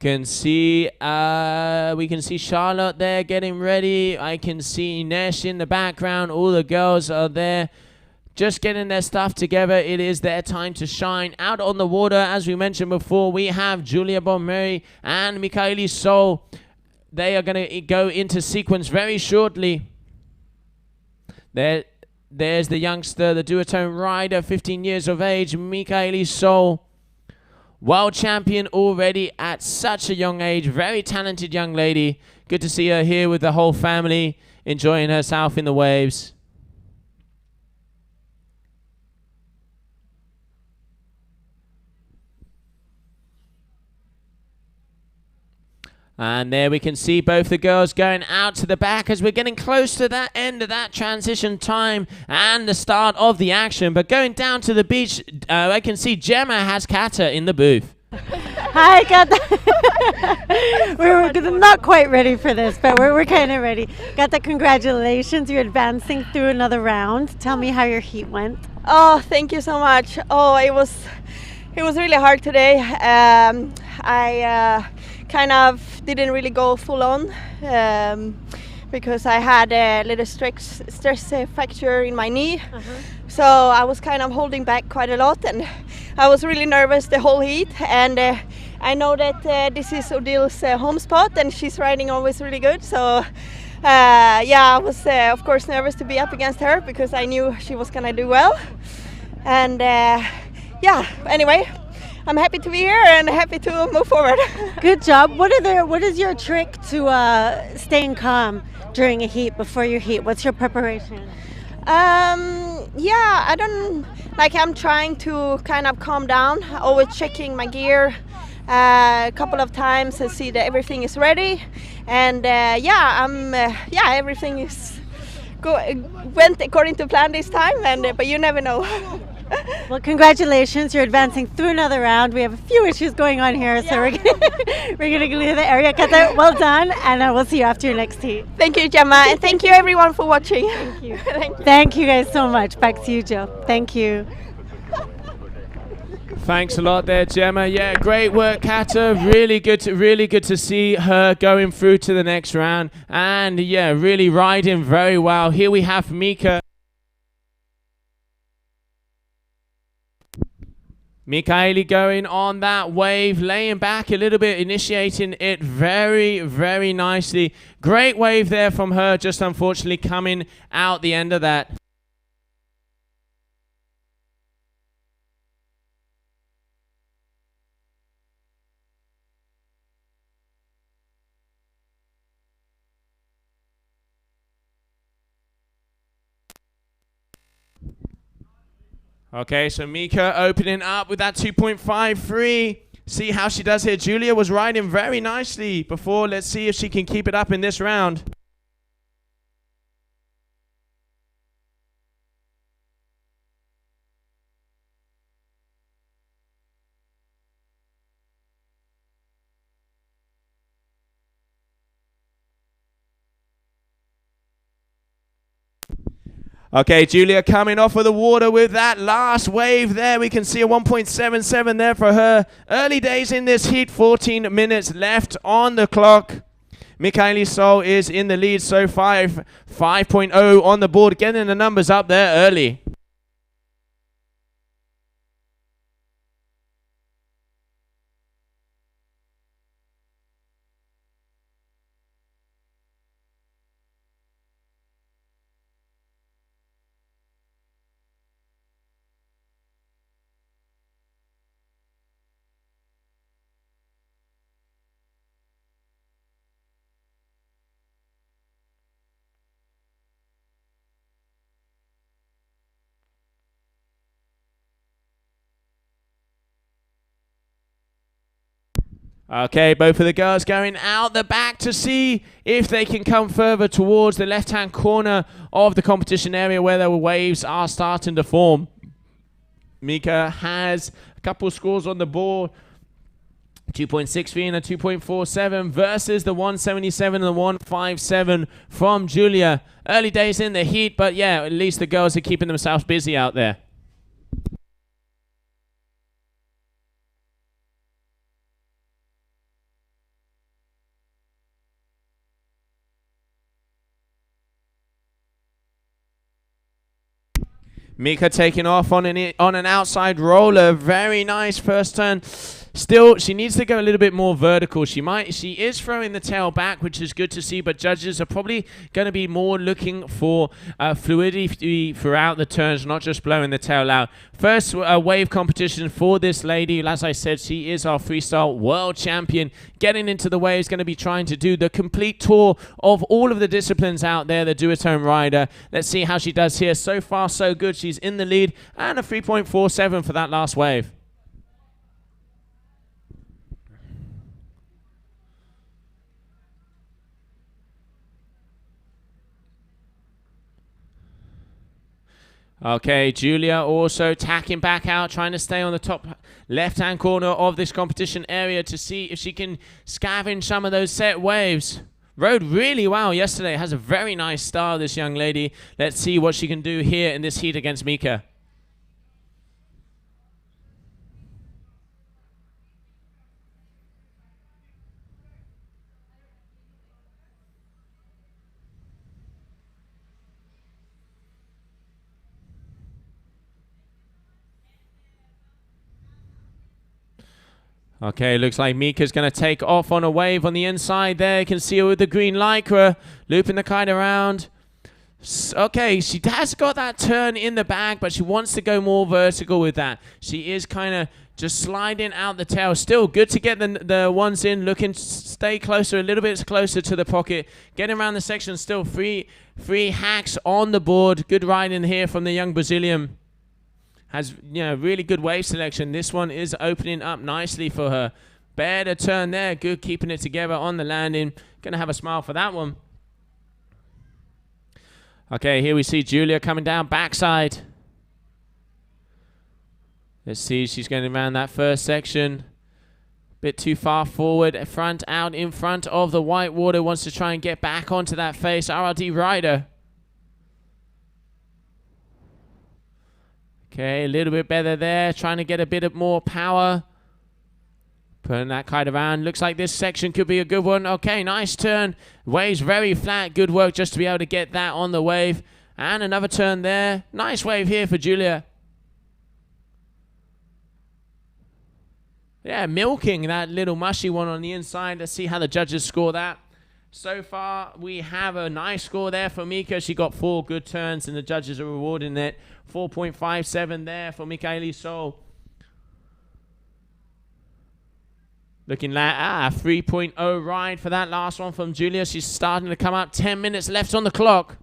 We can see Charlotte there getting ready. I can see Ines in the background. All the girls are there just getting their stuff together. It is their time to shine. Out on the water, as we mentioned before, we have Julia Bonmeri and Michaeli So. They are going to go into sequence very shortly. There's the youngster, the duotone rider, 15 years of age, Michaeli So. World champion already at such a young age. Very talented young lady. Good to see her here with the whole family, enjoying herself in the waves. And there we can see both the girls going out to the back as we're getting close to that end of that transition time and the start of the action. But going down to the beach, I can see Gemma has Kata in the booth. Hi, Kata. we're not quite ready for this, but we're kind of ready. Kata, congratulations. You're advancing through another round. Tell me how your heat went. Oh, thank you so much. Oh, it was really hard today. I kind of didn't really go full on because I had a little stress fracture in my knee. So I was kind of holding back quite a lot, and I was really nervous the whole heat. And I know that this is Odile's home spot, and she's riding always really good. So I was of course nervous to be up against her because I knew she was gonna do well. And anyway, I'm happy to be here and happy to move forward. Good job. What is your trick to staying calm during a heat, before your heat? What's your preparation? I'm trying to kind of calm down, always checking my gear a couple of times and see that everything is ready. And everything is went according to plan this time, but you never know. Well, congratulations. You're advancing through another round. We have a few issues going on here, so we're going to clear the area. Kata, well done, and we'll see you after your next heat. Thank you, Gemma, and thank you everyone for watching. Thank you. Thank you guys so much. Back to you, Jill. Thank you. Thanks a lot there, Gemma. Yeah, great work, Kata. Really good to see her going through to the next round. And yeah, really riding very well. Here we have Mika. Mikaeli going on that wave, laying back a little bit, initiating it very, very nicely. Great wave there from her, just unfortunately coming out the end of that. Okay, so Mika opening up with that 2.53. See how she does here. Julia was riding very nicely before. Let's see if she can keep it up in this round. Okay, Julia coming off of the water with that last wave there. We can see a 1.77 there for her. Early days in this heat, 14 minutes left on the clock. Mikaeli Sol is in the lead so far, 5.0 on the board, getting the numbers up there early. Okay, both of the girls going out the back to see if they can come further towards the left-hand corner of the competition area where the waves are starting to form. Mika has a couple scores on the board, 2.63 and a 2.47 versus the 177 and the 157 from Julia. Early days in the heat, but yeah, at least the girls are keeping themselves busy out there. Mika taking off on an outside roller. Very nice first turn. Still, she needs to go a little bit more vertical. She is throwing the tail back, which is good to see, but judges are probably going to be more looking for fluidity throughout the turns, not just blowing the tail out. First wave competition for this lady. As I said, she is our freestyle world champion. Getting into the waves, going to be trying to do the complete tour of all of the disciplines out there, the duotone rider. Let's see how she does here. So far, so good. She's in the lead, and a 3.47 for that last wave. Okay, Julia also tacking back out, trying to stay on the top left-hand corner of this competition area to see if she can scavenge some of those set waves. Rode really well yesterday. Has a very nice style, this young lady. Let's see what she can do here in this heat against Mika. Okay, looks like Mika's going to take off on a wave on the inside there. You can see her with the green lycra, looping the kite around. Okay, she has got that turn in the back, but she wants to go more vertical with that. She is kind of just sliding out the tail. Still good to get the ones in, looking to stay closer, a little bit closer to the pocket. Getting around the section, still three hacks on the board. Good riding here from the young Brazilian. Has, you know, really good wave selection. This one is opening up nicely for her. Better turn there. Good keeping it together on the landing. Going to have a smile for that one. Okay, here we see Julia coming down backside. Let's see, she's going around that first section. Bit too far forward. Front out in front of the white water. Wants to try and get back onto that face. RRD rider. Okay, a little bit better there. Trying to get a bit of more power. Putting that kite around. Looks like this section could be a good one. Okay, nice turn. Wave's very flat. Good work just to be able to get that on the wave. And another turn there. Nice wave here for Julia. Yeah, milking that little mushy one on the inside. Let's see how the judges score that. So far, we have a nice score there for Mika. She got 4 good turns, and the judges are rewarding it. 4.57 there for Michaeli Sol. Looking like 3.0 ride for that last one from Julia. She's starting to come up. 10 minutes left on the clock.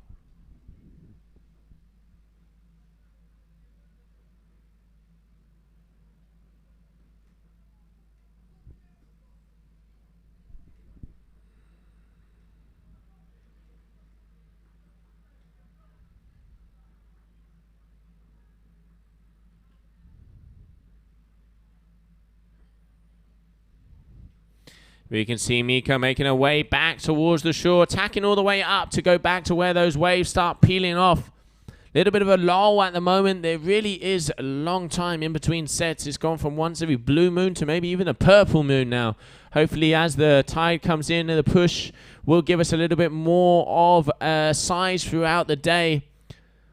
We can see Mika making her way back towards the shore, attacking all the way up to go back to where those waves start peeling off. Little bit of a lull at the moment. There really is a long time in between sets. It's gone from once every blue moon to maybe even a purple moon now. Hopefully as the tide comes in and the push will give us a little bit more of size throughout the day.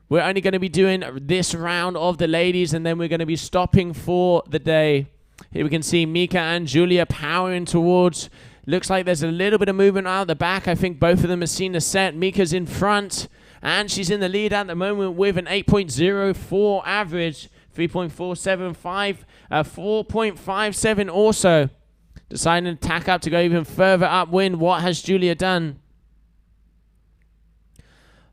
We're only going to be doing this round of the ladies, and then we're going to be stopping for the day. Here we can see Mika and Julia powering towards. Looks like there's a little bit of movement out the back. I think both of them have seen the set. Mika's in front, and she's in the lead at the moment with an 8.04 average. 3.475, 4.57 also. Deciding to tack up to go even further upwind. What has Julia done?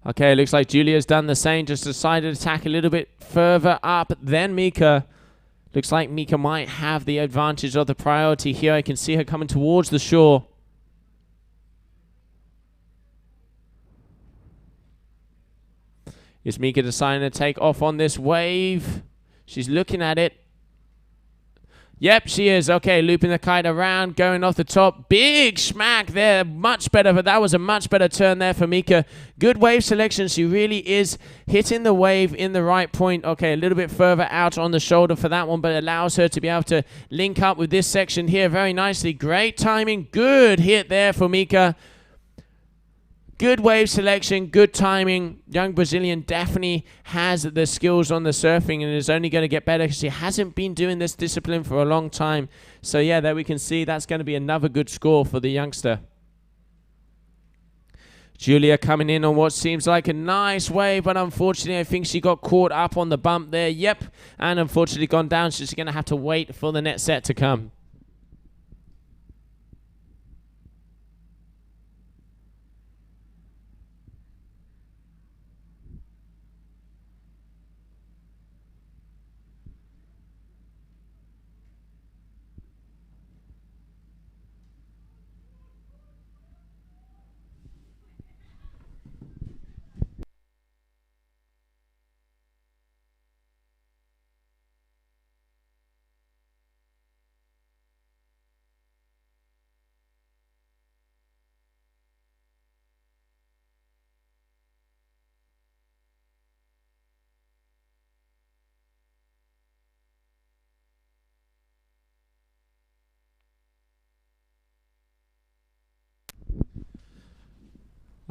Okay, looks like Julia's done the same. Just decided to tack a little bit further up than Mika. Looks like Mika might have the advantage of the priority here. I can see her coming towards the shore. Is Mika deciding to take off on this wave? She's looking at it. Yep, she is. Okay, looping the kite around, going off the top. Big smack there. Much better, but that was a much better turn there for Mika. Good wave selection. She really is hitting the wave in the right point. Okay, a little bit further out on the shoulder for that one, but allows her to be able to link up with this section here very nicely. Great timing. Good hit there for Mika. Good wave selection, good timing. Young Brazilian definitely has the skills on the surfing and is only going to get better because she hasn't been doing this discipline for a long time. So yeah, there we can see that's going to be another good score for the youngster. Julia coming in on what seems like a nice wave, but unfortunately I think she got caught up on the bump there. Yep, and unfortunately gone down. She's going to have to wait for the net set to come.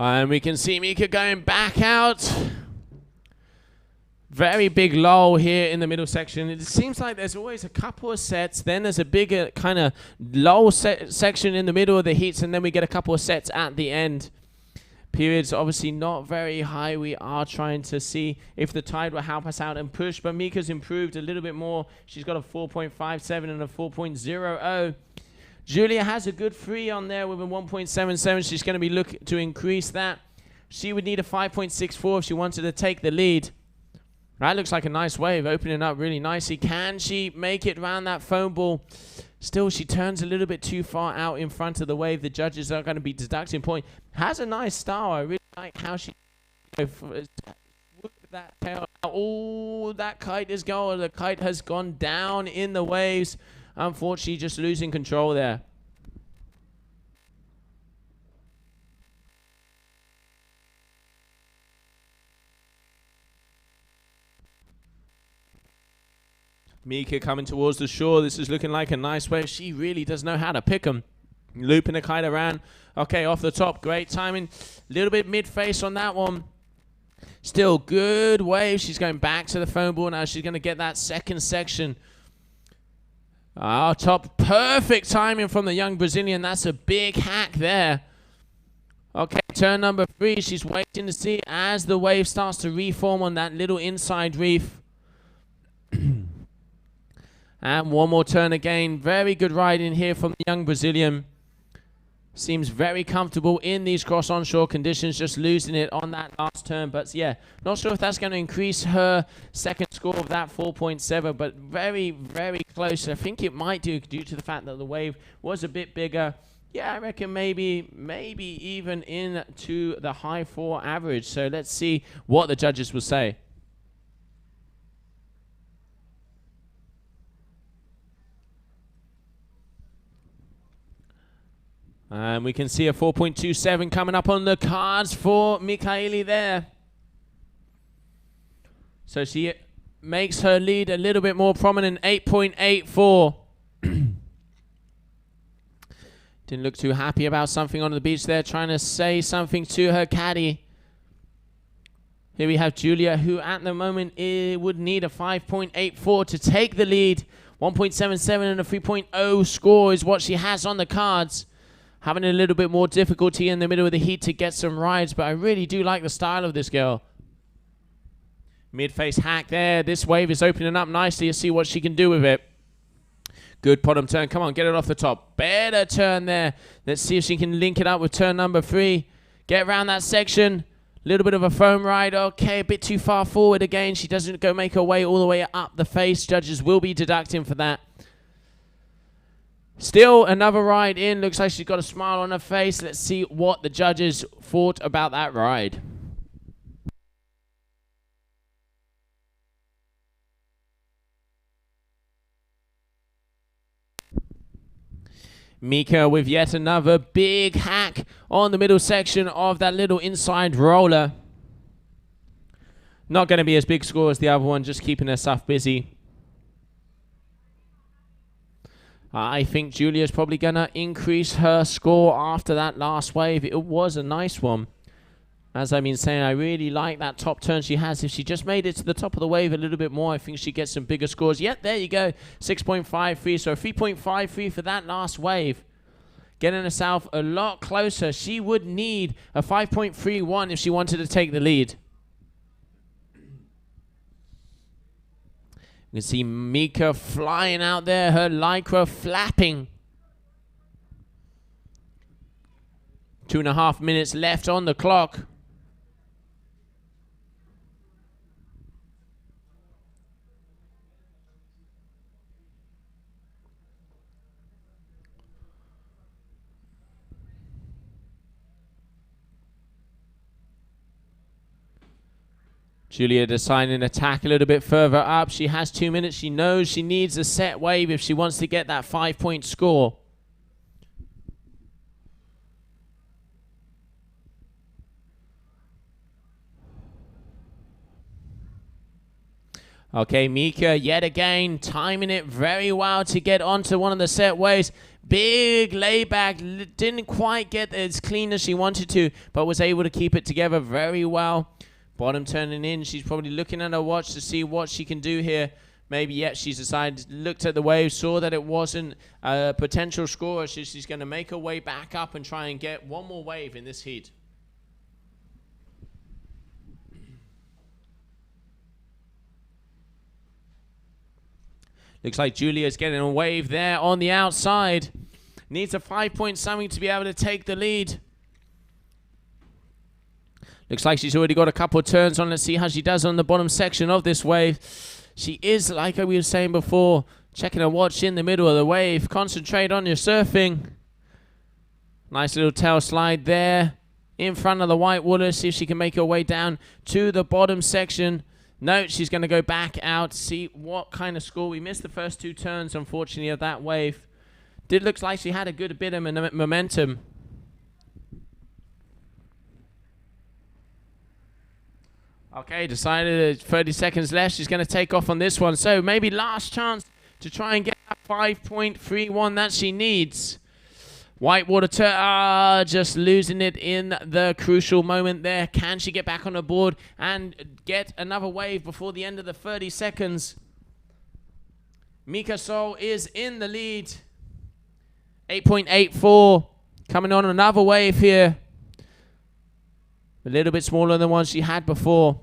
And we can see Mika going back out. Very big lull here in the middle section. It seems like there's always a couple of sets. Then there's a bigger kind of lull section in the middle of the heats. And then we get a couple of sets at the end. Periods obviously not very high. We are trying to see if the tide will help us out and push. But Mika's improved a little bit more. She's got a 4.57 and a 4.00. Julia has a good 3 on there with a 1.77. She's going to be looking to increase that. She would need a 5.64 if she wanted to take the lead. That looks like a nice wave, opening up really nicely. Can she make it around that foam ball? Still, she turns a little bit too far out in front of the wave. The judges are going to be deducting point. Has a nice style. I really like how she... that tail. Oh, that kite is going. The kite has gone down in the waves. Unfortunately, just losing control there. Mika coming towards the shore. This is looking like a nice wave. She really does know how to pick them. Looping the kite around. Okay, off the top. Great timing. A little bit mid-face on that one. Still good wave. She's going back to the foam ball now. She's going to get that second section. Oh, top. Perfect timing from the young Brazilian. That's a big hack there. Okay, turn number 3. She's waiting to see as the wave starts to reform on that little inside reef. And one more turn again. Very good ride in here from the young Brazilian. Seems very comfortable in these cross onshore conditions, just losing it on that last turn. But yeah, not sure if that's going to increase her second score of that 4.7, but very, very close. I think it might do due to the fact that the wave was a bit bigger. Yeah, I reckon maybe even into the high 4 average. So let's see what the judges will say. And we can see a 4.27 coming up on the cards for Mikaeli there. So she makes her lead a little bit more prominent, 8.84. Didn't look too happy about something on the beach there, trying to say something to her caddy. Here we have Julia, who at the moment would need a 5.84 to take the lead. 1.77 and a 3.0 score is what she has on the cards. Having a little bit more difficulty in the middle of the heat to get some rides, but I really do like the style of this girl. Mid-face hack there. This wave is opening up nicely to see what she can do with it. Good bottom turn. Come on, get it off the top. Better turn there. Let's see if she can link it up with turn number 3. Get around that section. Little bit of a foam ride. Okay, a bit too far forward again. She doesn't go make her way all the way up the face. Judges will be deducting for that. Still another ride in. Looks like she's got a smile on her face. Let's see what the judges thought about that ride. Mika with yet another big hack on the middle section of that little inside roller. Not going to be as big score as the other one, just keeping herself busy. I think Julia's probably going to increase her score after that last wave. It was a nice one. As I've been saying, I really like that top turn she has. If she just made it to the top of the wave a little bit more, I think she gets some bigger scores. Yep, there you go. 6.53. So 3.53 for that last wave. Getting herself a lot closer. She would need a 5.31 if she wanted to take the lead. You can see Mika flying out there, her lycra flapping. 2.5 minutes left on the clock. Julia deciding to attack a little bit further up. She has 2 minutes. She knows she needs a set wave if she wants to get that 5-point score. Okay, Mika yet again timing it very well to get onto one of the set waves. Big layback. Didn't quite get as clean as she wanted to, but was able to keep it together very well. Bottom turning in. She's probably looking at her watch to see what she can do here. Maybe yet she's decided, looked at the wave, saw that it wasn't a potential score. So she's going to make her way back up and try and get one more wave in this heat. Looks like Julia's getting a wave there on the outside. Needs a 5-point something to be able to take the lead. Looks like she's already got a couple of turns on. Let's see how she does on the bottom section of this wave. She is, like we were saying before, checking her watch in the middle of the wave. Concentrate on your surfing. Nice little tail slide there in front of the white water. See if she can make her way down to the bottom section. No, she's going to go back out. See what kind of score. We missed the first 2 turns, unfortunately, of that wave. Did look like she had a good bit of momentum. Okay, decided 30 seconds left. She's going to take off on this one. So maybe last chance to try and get that 5.31 that she needs. Whitewater just losing it in the crucial moment there. Can she get back on the board and get another wave before the end of the 30 seconds? Mika Sol is in the lead. 8.84. Coming on another wave here. A little bit smaller than the one she had before.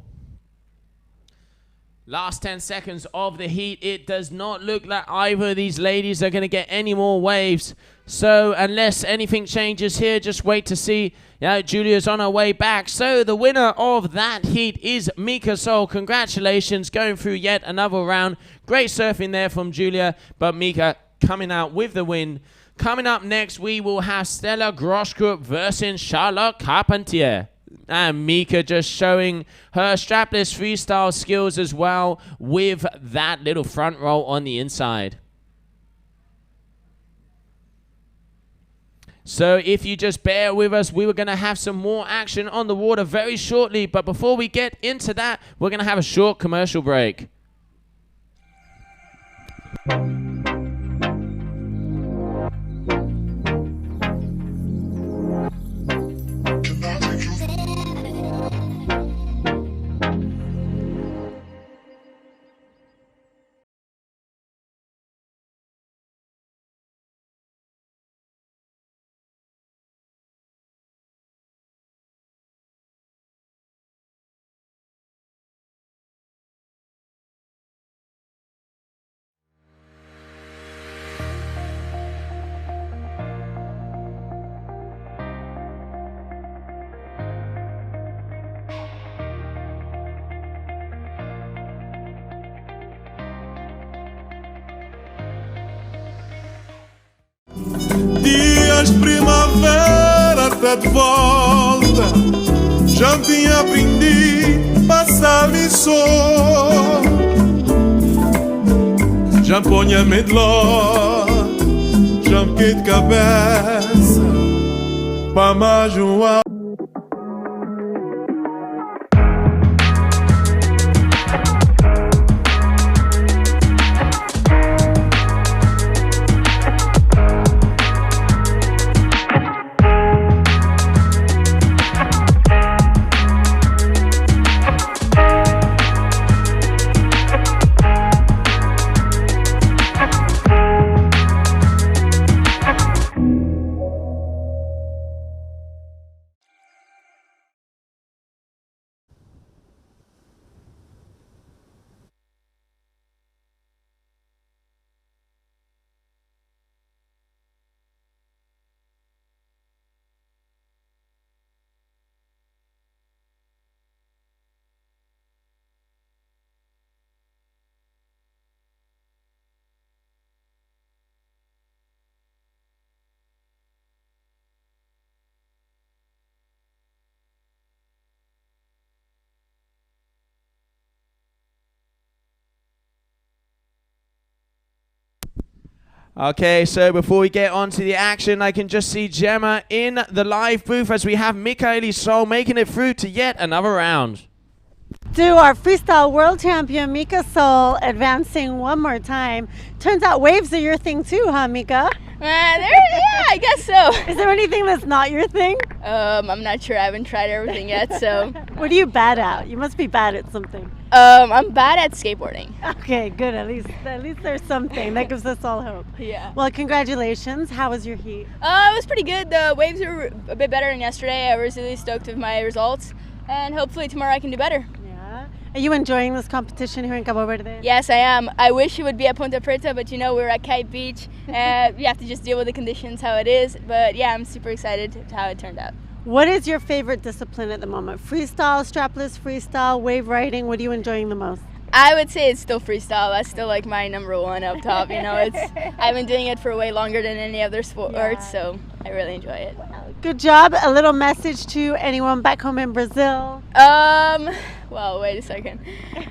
Last 10 seconds of the heat. It does not look like either of these ladies are going to get any more waves. So unless anything changes here, just wait to see. Yeah, Julia's on her way back. So the winner of that heat is Mika Sol. Congratulations, going through yet another round. Great surfing there from Julia, but Mika coming out with the win. Coming up next, we will have Stella Groschkrupp versus Charlotte Carpentier. And Mika just showing her strapless freestyle skills as well with that little front roll on the inside. So if you just bear with us, we were going to have some more action on the water very shortly. But before we get into that, we're going to have a short commercial break. Dias primavera até de volta. Já tinha aprendido passar lição. Já ponha medló. Já me de cabeça. Pra mais uma. Okay, so before we get on to the action, I can just see Gemma in the live booth as we have Mika Sol making it through to yet another round. To our freestyle world champion, Mika Sol, advancing one more time. Turns out waves are your thing too, huh, Mika? Yeah, I guess so. Is there anything that's not your thing? I'm not sure. I haven't tried everything yet, so. What are you bad at? You must be bad at something. I'm bad at skateboarding. Okay, good. At least there's something that gives us all hope. Yeah. Well, congratulations. How was your heat? It was pretty good. The waves were a bit better than yesterday. I was really stoked with my results, and hopefully tomorrow I can do better. Yeah. Are you enjoying this competition here in Cabo Verde? Yes, I am. I wish it would be at Punta Preta, but you know we're at Kite Beach. You have to just deal with the conditions how it is. But yeah, I'm super excited to how it turned out. What is your favorite discipline at the moment? Freestyle, strapless freestyle, wave riding? What are you enjoying the most? I would say it's still freestyle. That's still like my number one up top. You know, I've been doing it for way longer than any other sport, so I really enjoy it. Good job. A little message to anyone back home in Brazil. Well, wait a second.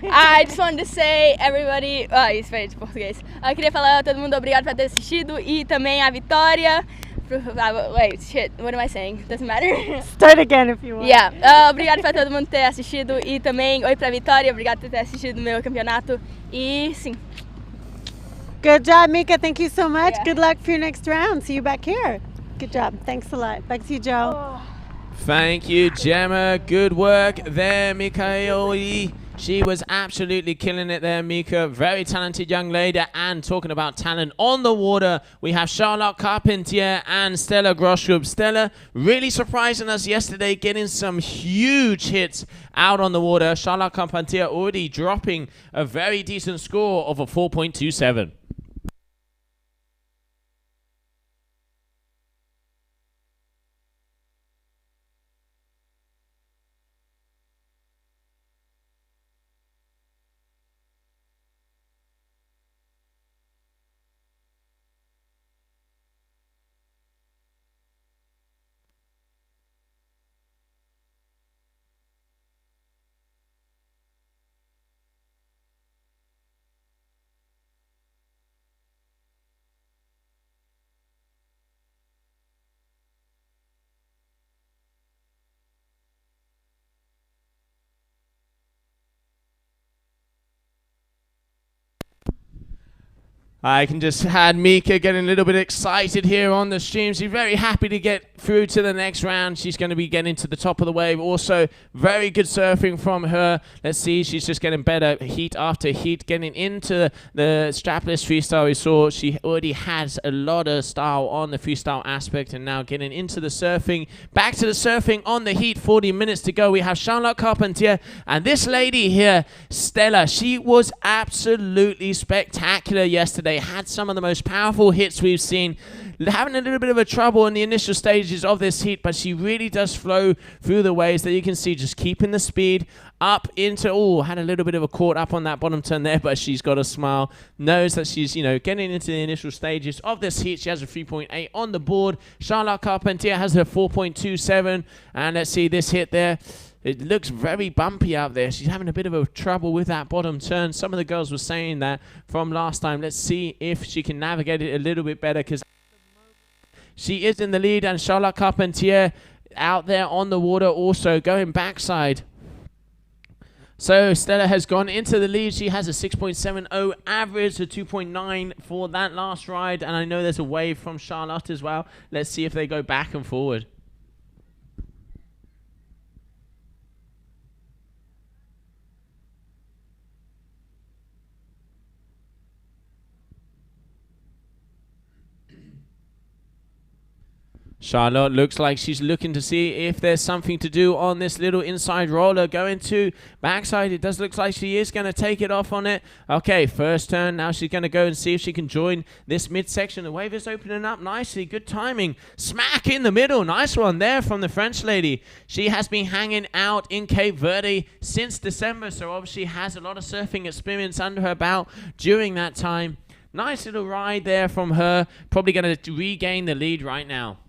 I just wanted to say, everybody... isso foi de português. Eu queria falar a todo mundo obrigado por ter assistido e também a vitória. Wait, shit, what am I saying? Doesn't matter. Start again if you want. Yeah, obrigado para todo mundo ter assistido e também oi pra Vitória, obrigado por ter assistido o meu campeonato e sim. Good job, Mika. Thank you so much. Yeah. Good luck for your next round. See you back here. Good job. Thanks a lot. Back to you, Joe. Thank you, Gemma. Good work there, Mika. She was absolutely killing it there, Mika. Very talented young lady. And talking about talent on the water, we have Charlotte Carpentier and Stella Groschub. Stella really surprising us yesterday, getting some huge hits out on the water. Charlotte Carpentier already dropping a very decent score of a 4.27. I can just had Mika getting a little bit excited here on the stream. She's very happy to get through to the next round. She's going to be getting to the top of the wave. Also, very good surfing from her. Let's see, she's just getting better heat after heat. Getting into the strapless freestyle we saw, she already has a lot of style on the freestyle aspect, and now getting into the surfing. Back to the surfing on the heat, 40 minutes to go. We have Charlotte Carpentier, and this lady here, Stella, she was absolutely spectacular yesterday. Had some of the most powerful hits we've seen. Having a little bit of a trouble in the initial stages of this heat, but she really does flow through the waves that you can see, just keeping the speed up into, had a little bit of a caught up on that bottom turn there, but she's got a smile, knows that she's, getting into the initial stages of this heat. She has a 3.8 on the board. Charlotte Carpentier has her 4.27, and let's see this hit there. It looks very bumpy out there. She's having a bit of a trouble with that bottom turn. Some of the girls were saying that from last time. Let's see if she can navigate it a little bit better, because she is in the lead, and Charlotte Carpentier out there on the water also going backside. So Stella has gone into the lead. She has a 6.70 average, a 2.9 for that last ride. And I know there's a wave from Charlotte as well. Let's see if they go back and forward. Charlotte looks like she's looking to see if there's something to do on this little inside roller. Going to backside. It does look like she is going to take it off on it. Okay, first turn. Now she's going to go and see if she can join this midsection. The wave is opening up nicely. Good timing. Smack in the middle. Nice one there from the French lady. She has been hanging out in Cape Verde since December, so obviously has a lot of surfing experience under her belt during that time. Nice little ride there from her. Probably going to regain the lead right now.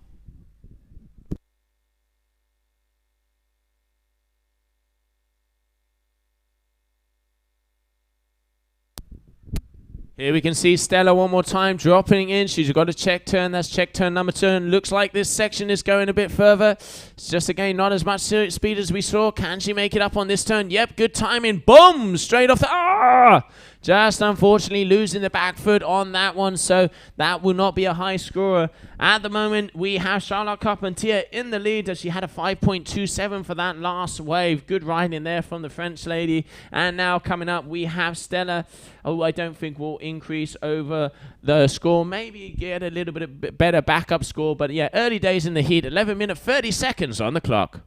Here we can see Stella one more time dropping in. She's got a check turn. That's check turn number 2. Looks like this section is going a bit further. It's just, again, not as much speed as we saw. Can she make it up on this turn? Yep, good timing. Boom! Straight off the... Just unfortunately losing the back foot on that one, so that will not be a high scorer. At the moment, we have Charlotte Carpentier in the lead as she had a 5.27 for that last wave. Good riding there from the French lady. And now coming up, we have Stella, who I don't think will increase over the score. Maybe get a little bit better backup score, but yeah, early days in the heat. 11 minutes, 30 seconds on the clock.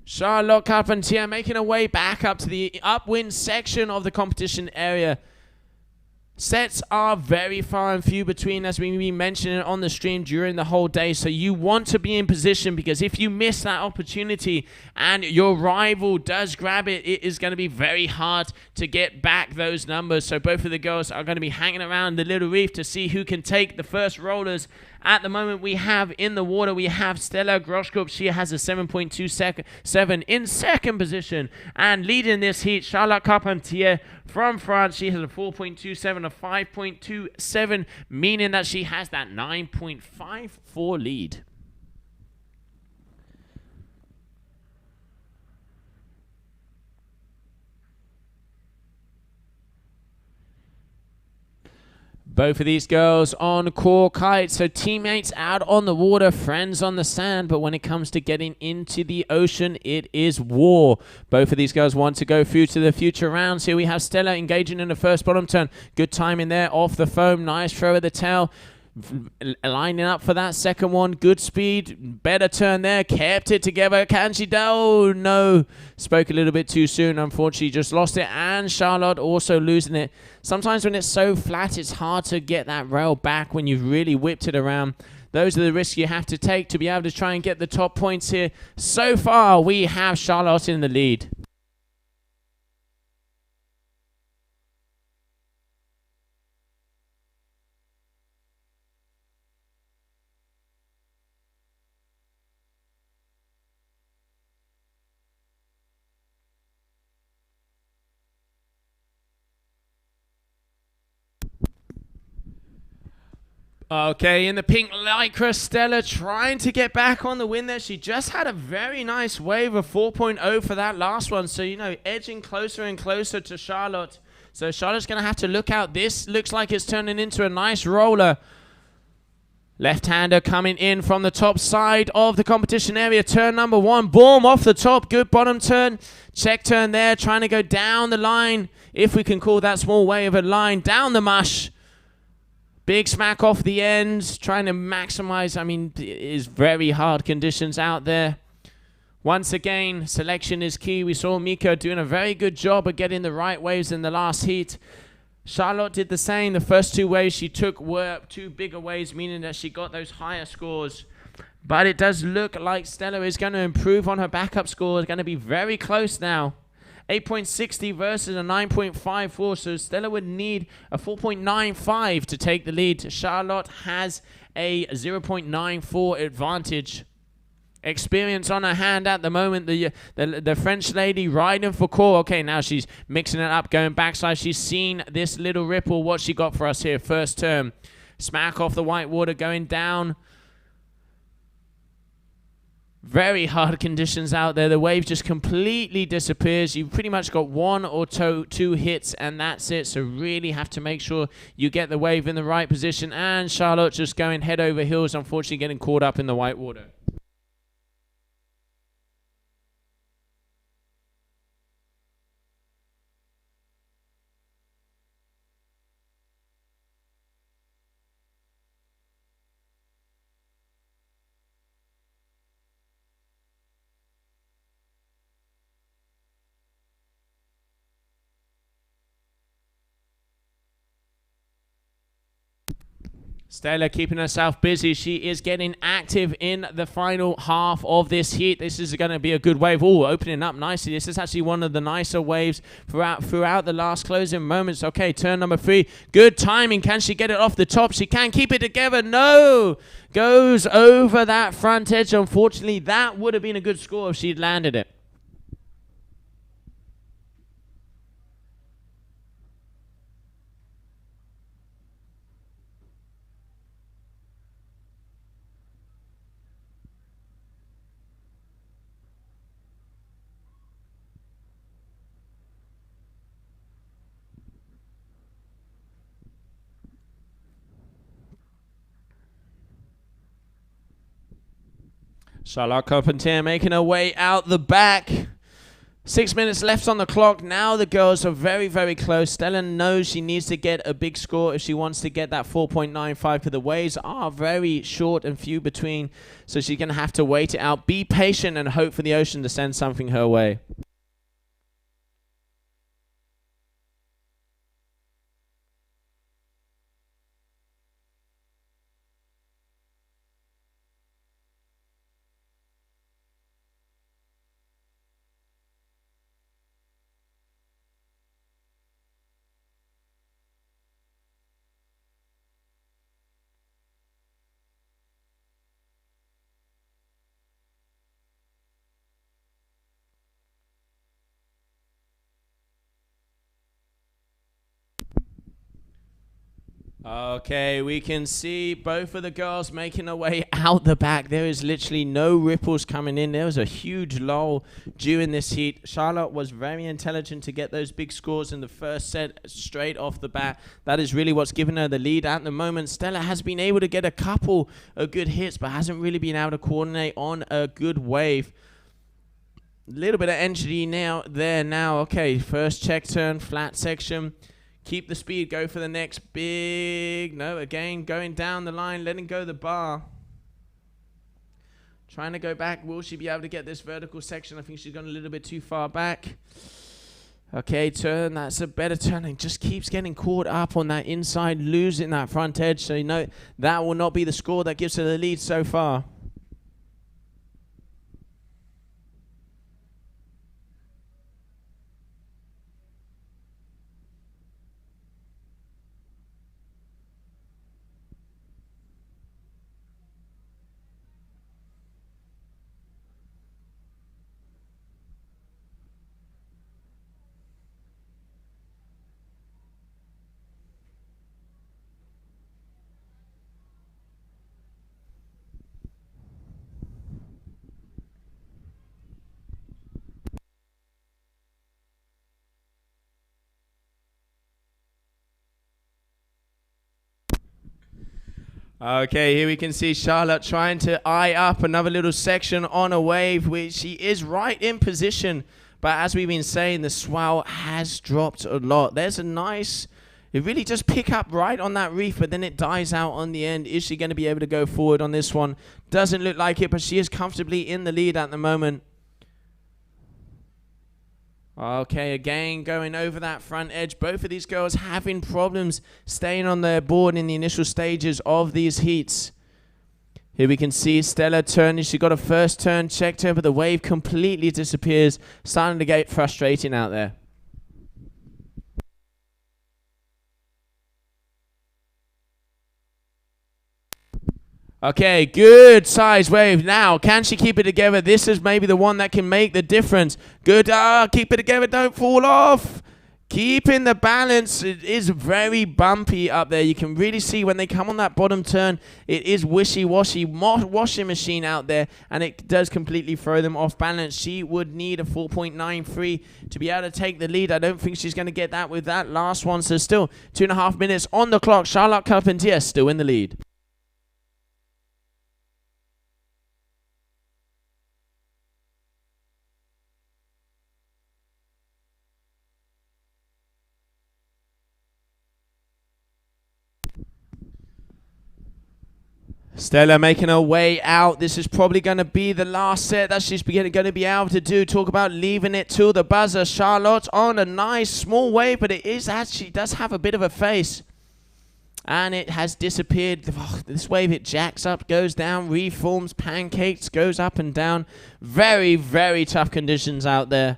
Charlotte Carpentier making her way back up to the upwind section of the competition area. Sets are very far and few between, as we've been mentioning on the stream during the whole day. So you want to be in position, because if you miss that opportunity and your rival does grab it, it is going to be very hard to get back those numbers. So both of the girls are going to be hanging around the little reef to see who can take the first rollers At the moment, we have in the water, we have Stella Groschkup. She has a 7.27 in second position. And leading this heat, Charlotte Carpentier from France. She has a 4.27, a 5.27, meaning that she has that 9.54 lead. Both of these girls on core kites, so teammates out on the water, friends on the sand, but when it comes to getting into the ocean, it is war. Both of these girls want to go through to the future rounds. Here we have Stella engaging in the first bottom turn. Good timing there off the foam, nice throw of the tail. Lining up for that second one. Good speed. Better turn there. Kept it together. Can she do? Oh, no. Spoke a little bit too soon. Unfortunately, just lost it. And Charlotte also losing it. Sometimes when it's so flat, it's hard to get that rail back when you've really whipped it around. Those are the risks you have to take to be able to try and get the top points here. So far, we have Charlotte in the lead. Okay, in the pink lycra, Stella trying to get back on the win there. She just had a very nice wave of 4.0 for that last one. So, you know, edging closer and closer to Charlotte. So Charlotte's going to have to look out. This looks like it's turning into a nice roller. Left-hander coming in from the top side of the competition area. Turn number one. Boom, off the top. Good bottom turn. Check turn there. Trying to go down the line, if we can call that small wave a line. Down the mush. Big smack off the ends, trying to maximize. I mean, it is very hard conditions out there. Once again, selection is key. We saw Mika doing a very good job of getting the right waves in the last heat. Charlotte did the same. The first two waves she took were two bigger waves, meaning that she got those higher scores. But it does look like Stella is going to improve on her backup score. It's going to be very close now. 8.60 versus a 9.54, so Stella would need a 4.95 to take the lead. Charlotte has a 0.94 advantage. Experience on her hand at the moment. The French lady riding for core. Okay, now she's mixing it up, going backside. She's seen this little ripple. What she got for us here? First turn. Smack off the white water, going down. Very hard conditions out there. The wave just completely disappears. You've pretty much got one or two hits, and that's it. So really have to make sure you get the wave in the right position. And Charlotte just going head over heels, unfortunately getting caught up in the white water. Stella keeping herself busy. She is getting active in the final half of this heat. This is going to be a good wave. Oh, opening up nicely. This is actually one of the nicer waves throughout the last closing moments. Okay, turn number 3. Good timing. Can she get it off the top? She can keep it together. No! Goes over that front edge. Unfortunately, that would have been a good score if she'd landed it. Charlotte Carpentier making her way out the back. 6 minutes left on the clock. Now the girls are very, very close. Stella knows she needs to get a big score if she wants to get that 4.95, but the waves are very short and few between, so she's going to have to wait it out. Be patient and hope for the ocean to send something her way. Okay, we can see both of the girls making their way out the back. There is literally no ripples coming in. There was a huge lull during this heat. Charlotte was very intelligent to get those big scores in the first set straight off the bat. That is really what's given her the lead at the moment. Stella has been able to get a couple of good hits, but hasn't really been able to coordinate on a good wave. A little bit of energy now. Okay, first check turn, flat section. Keep the speed, go for the next big, no, again, going down the line, letting go the bar. Trying to go back, will she be able to get this vertical section? I think she's gone a little bit too far back. Okay, turn, that's a better turn, and just keeps getting caught up on that inside, losing that front edge, so you know that will not be the score that gives her the lead so far. Okay, here we can see Charlotte trying to eye up another little section on a wave, which she is right in position. But as we've been saying, the swell has dropped a lot. There's a nice, it really just pick up right on that reef, but then it dies out on the end. Is she going to be able to go forward on this one? Doesn't look like it, but she is comfortably in the lead at the moment. Okay, again, going over that front edge. Both of these girls having problems staying on their board in the initial stages of these heats. Here we can see Stella turning. She got a first turn checked her, but the wave completely disappears. Starting to get frustrating out there. Okay, good size wave. Now, can she keep it together? This is maybe the one that can make the difference. Good. Keep it together. Don't fall off. Keeping the balance. It is very bumpy up there. You can really see when they come on that bottom turn, it is wishy-washy. Washing machine out there, and it does completely throw them off balance. She would need a 4.93 to be able to take the lead. I don't think she's going to get that with that last one. So still 2.5 minutes on the clock. Charlotte Carpentier still in the lead. Stella making her way out. This is probably going to be the last set that she's going to be able to do. Talk about leaving it to the buzzer. Charlotte on a nice small wave, but it is actually does have a bit of a face. And it has disappeared. Oh, this wave, it jacks up, goes down, reforms, pancakes, goes up and down. Very, very tough conditions out there.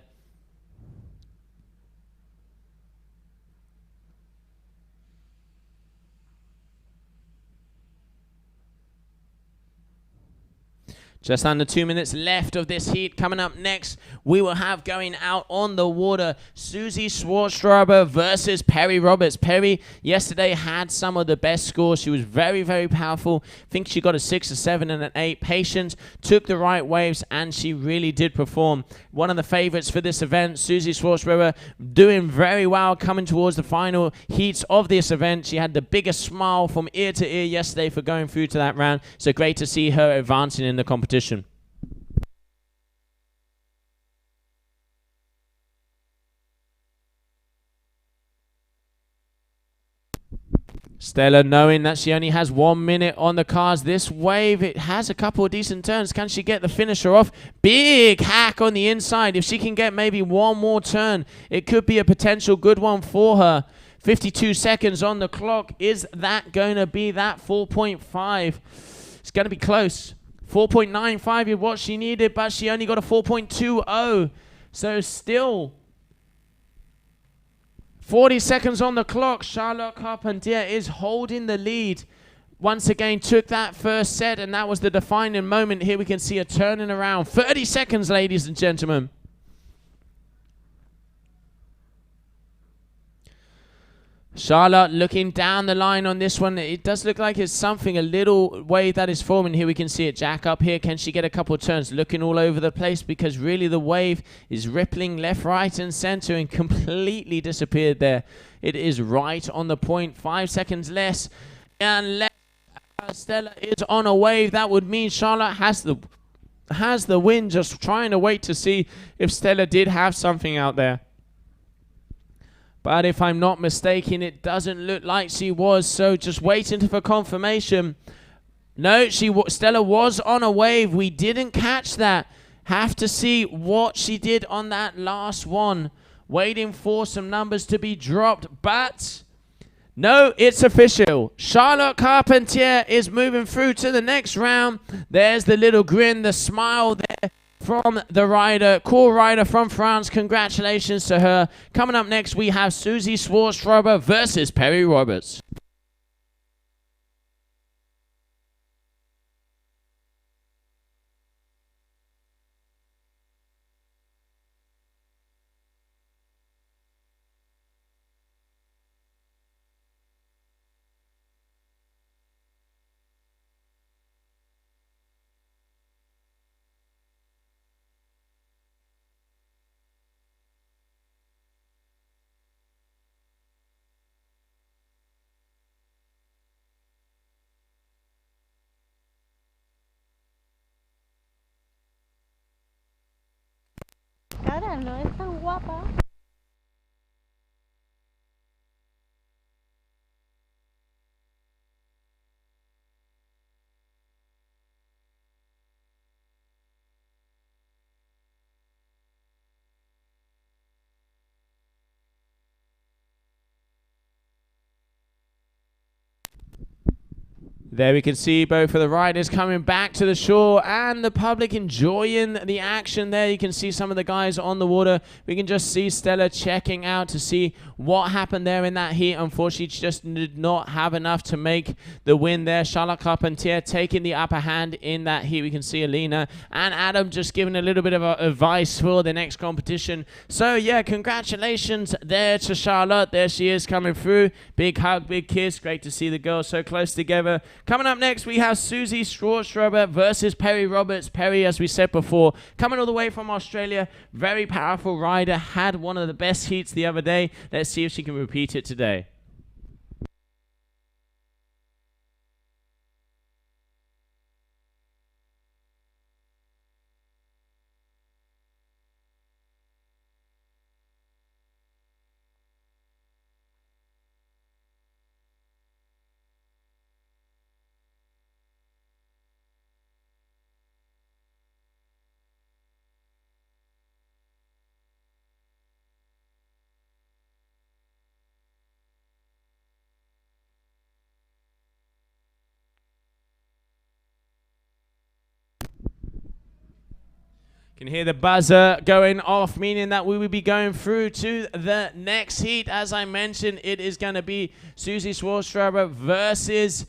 Just under 2 minutes left of this heat. Coming up next, we will have going out on the water, Susie Schwartzstraber versus Perry Roberts. Perry yesterday had some of the best scores. She was very, very powerful. I think she got a 6, a 7, and an 8. Patient, took the right waves, and she really did perform. One of the favorites for this event, Susie Schwartzstraber, doing very well, coming towards the final heats of this event. She had the biggest smile from ear to ear yesterday for going through to that round. So great to see her advancing in the competition. Stella knowing that she only has 1 minute on the cards. This wave, it has a couple of decent turns. Can she get the finisher off? Big hack on the inside. If she can get maybe one more turn, it could be a potential good one for her. 52 seconds on the clock. Is that going to be that 4.5? It's going to be close. 4.95 is what she needed, but she only got a 4.20. So still 40 seconds on the clock. Charlotte Carpentier is holding the lead. Once again, took that first set, and that was the defining moment. Here we can see her turning around. 30 seconds, ladies and gentlemen. Charlotte looking down the line on this one. It does look like it's something, a little wave that is forming. Here we can see it jack up here. Can she get a couple of turns? Looking all over the place because really the wave is rippling left, right, and center and completely disappeared there. It is right on the point. 5 seconds less. And Stella is on a wave. That would mean Charlotte has the win. Just trying to wait to see if Stella did have something out there. But if I'm not mistaken, it doesn't look like she was. So just waiting for confirmation. No, Stella was on a wave. We didn't catch that. Have to see what she did on that last one. Waiting for some numbers to be dropped. But no, it's official. Charlotte Carpentier is moving through to the next round. There's the little grin, the smile there from the rider, cool rider from France. Congratulations to her. Coming up next, we have Susie Schwartzrober versus Perry Roberts. Cara, no es tan guapa. There we can see both of the riders coming back to the shore and the public enjoying the action there. You can see some of the guys on the water. We can just see Stella checking out to see what happened there in that heat. Unfortunately, she just did not have enough to make the win there. Charlotte Carpentier taking the upper hand in that heat. We can see Alina and Adam just giving a little bit of advice for the next competition. So yeah, congratulations there to Charlotte. There she is coming through. Big hug, big kiss. Great to see the girls so close together. Coming up next, we have Susie Schwartzrober versus Perry Roberts. Perry, as we said before, coming all the way from Australia. Very powerful rider. Had one of the best heats the other day. Let's see if she can repeat it today. Can hear the buzzer going off, meaning that we will be going through to the next heat. As I mentioned, it is going to be Susie Schwartzrober versus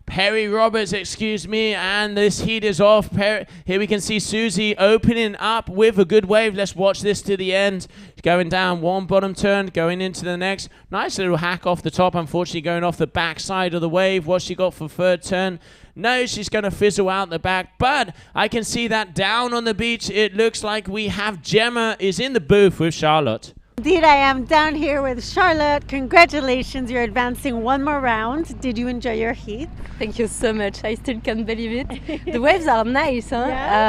Perry Roberts, excuse me, and this heat is off. Here we can see Susie opening up with a good wave. Let's watch this to the end. Going down one bottom turn, going into the next. Nice little hack off the top, unfortunately going off the back side of the wave. What she got for third turn? No, she's going to fizzle out the back, but I can see that down on the beach. It looks like we have Gemma is in the booth with Charlotte. Indeed, I am down here with Charlotte. Congratulations, you're advancing one more round. Did you enjoy your heat? Thank you so much. I still can't believe it. The waves are nice, huh?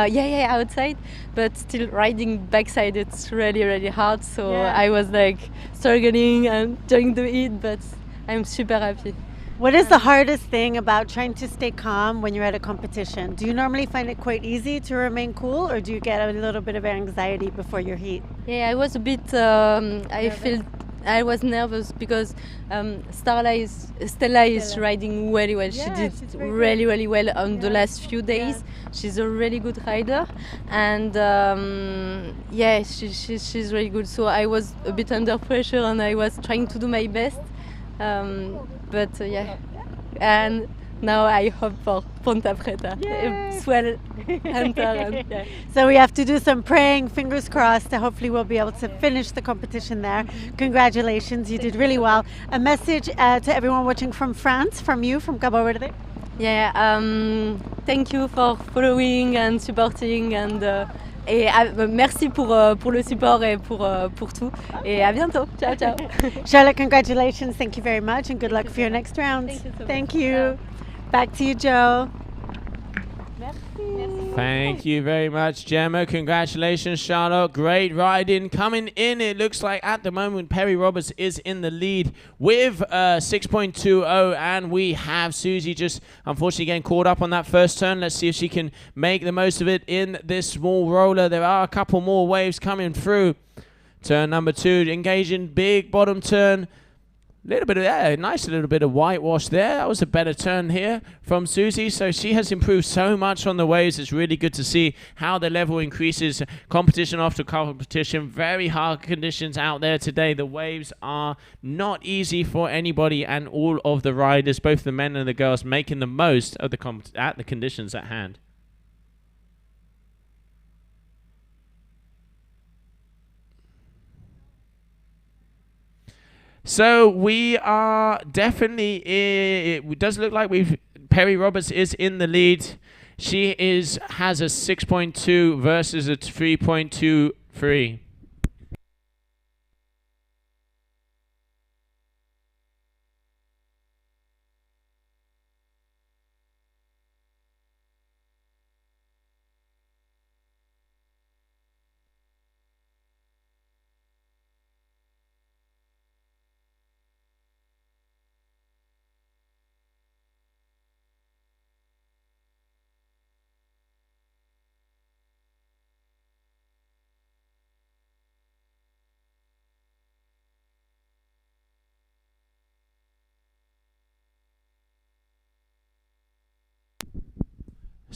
Yeah, outside, but still riding backside, it's really, really hard. So Yeah. I was like struggling and trying to eat, but I'm super happy. What is the hardest thing about trying to stay calm when you're at a competition? Do you normally find it quite easy to remain cool, or do you get a little bit of anxiety before your heat? Yeah, I was a bit. I was nervous because Stella is riding really well. Yeah, she did she's very really, really well on the Yeah. last few days. She's a really good rider, and she's really good. So I was a bit under pressure, and I was trying to do my best. And now I hope for Punta Preta, swell hunter. And, yeah. So we have to do some praying, fingers crossed, that hopefully we'll be able to finish the competition there. Congratulations, you did really well. A message to everyone watching from France, from you, from Cabo Verde? Yeah, thank you for following and supporting merci pour le support et pour tout. Et à bientôt. Ciao, ciao. Charlotte, congratulations. Thank you very much and good luck for your next round. Thank you so much. Thank you. Back to you, Joe. Thank you very much, Gemma. Congratulations, Charlotte. Great riding. Coming in, it looks like at the moment Perry Roberts is in the lead with 6.20, and we have Susie just unfortunately getting caught up on that first turn. Let's see if she can make the most of it in this small roller. There are a couple more waves coming through. Turn number 2, engaging big bottom turn. Little bit of nice little bit of whitewash there. That was a better turn here from Susie. So she has improved so much on the waves. It's really good to see how the level increases competition after competition. Very hard conditions out there today. The waves are not easy for anybody, and all of the riders, both the men and the girls, making the most of the conditions at hand. So we are definitely, it does look like Perry Roberts is in the lead. She has a 6.2 versus a 3.23.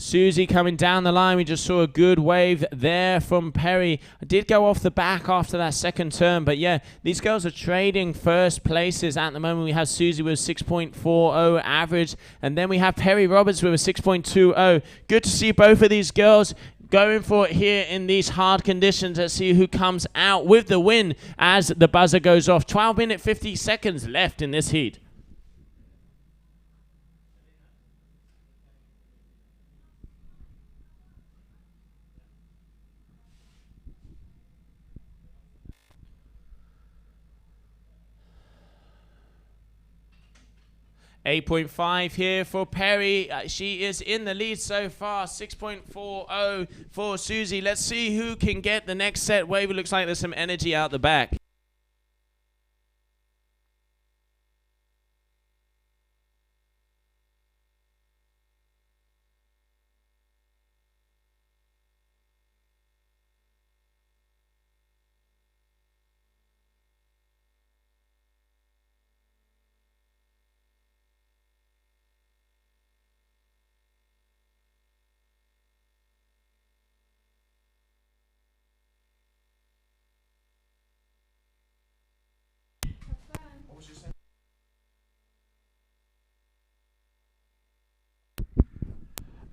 Susie coming down the line. We just saw a good wave there from Perry. I did go off the back after that second turn, but yeah, these girls are trading first places at the moment. We have Susie with 6.40 average, and then we have Perry Roberts with a 6.20. Good to see both of these girls going for it here in these hard conditions. Let's see who comes out with the win as the buzzer goes off. 12 minutes 50 seconds left in this heat. .5 here for Perry. She is in the lead so far. 6.40 for Susie. Let's see who can get the next set wave. It looks like there's some energy out the back.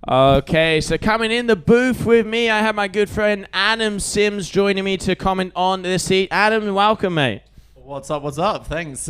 Okay, so coming in the booth with me, I have my good friend Adam Sims joining me to comment on this heat. Adam, welcome, mate. What's up? What's up? Thanks.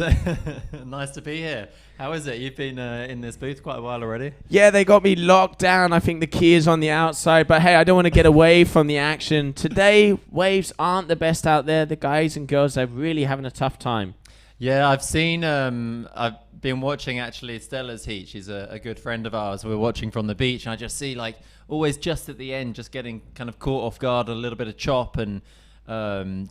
Nice to be here. How is it? You've been in this booth quite a while already. Yeah, they got me locked down. I think the key is on the outside. But hey, I don't want to get away from the action. Today, waves aren't the best out there. The guys and girls are really having a tough time. Yeah, I've seen, I've been watching actually Stella's heat. She's a good friend of ours. We're watching from the beach, and I just see like always just at the end, just getting kind of caught off guard, a little bit of chop, and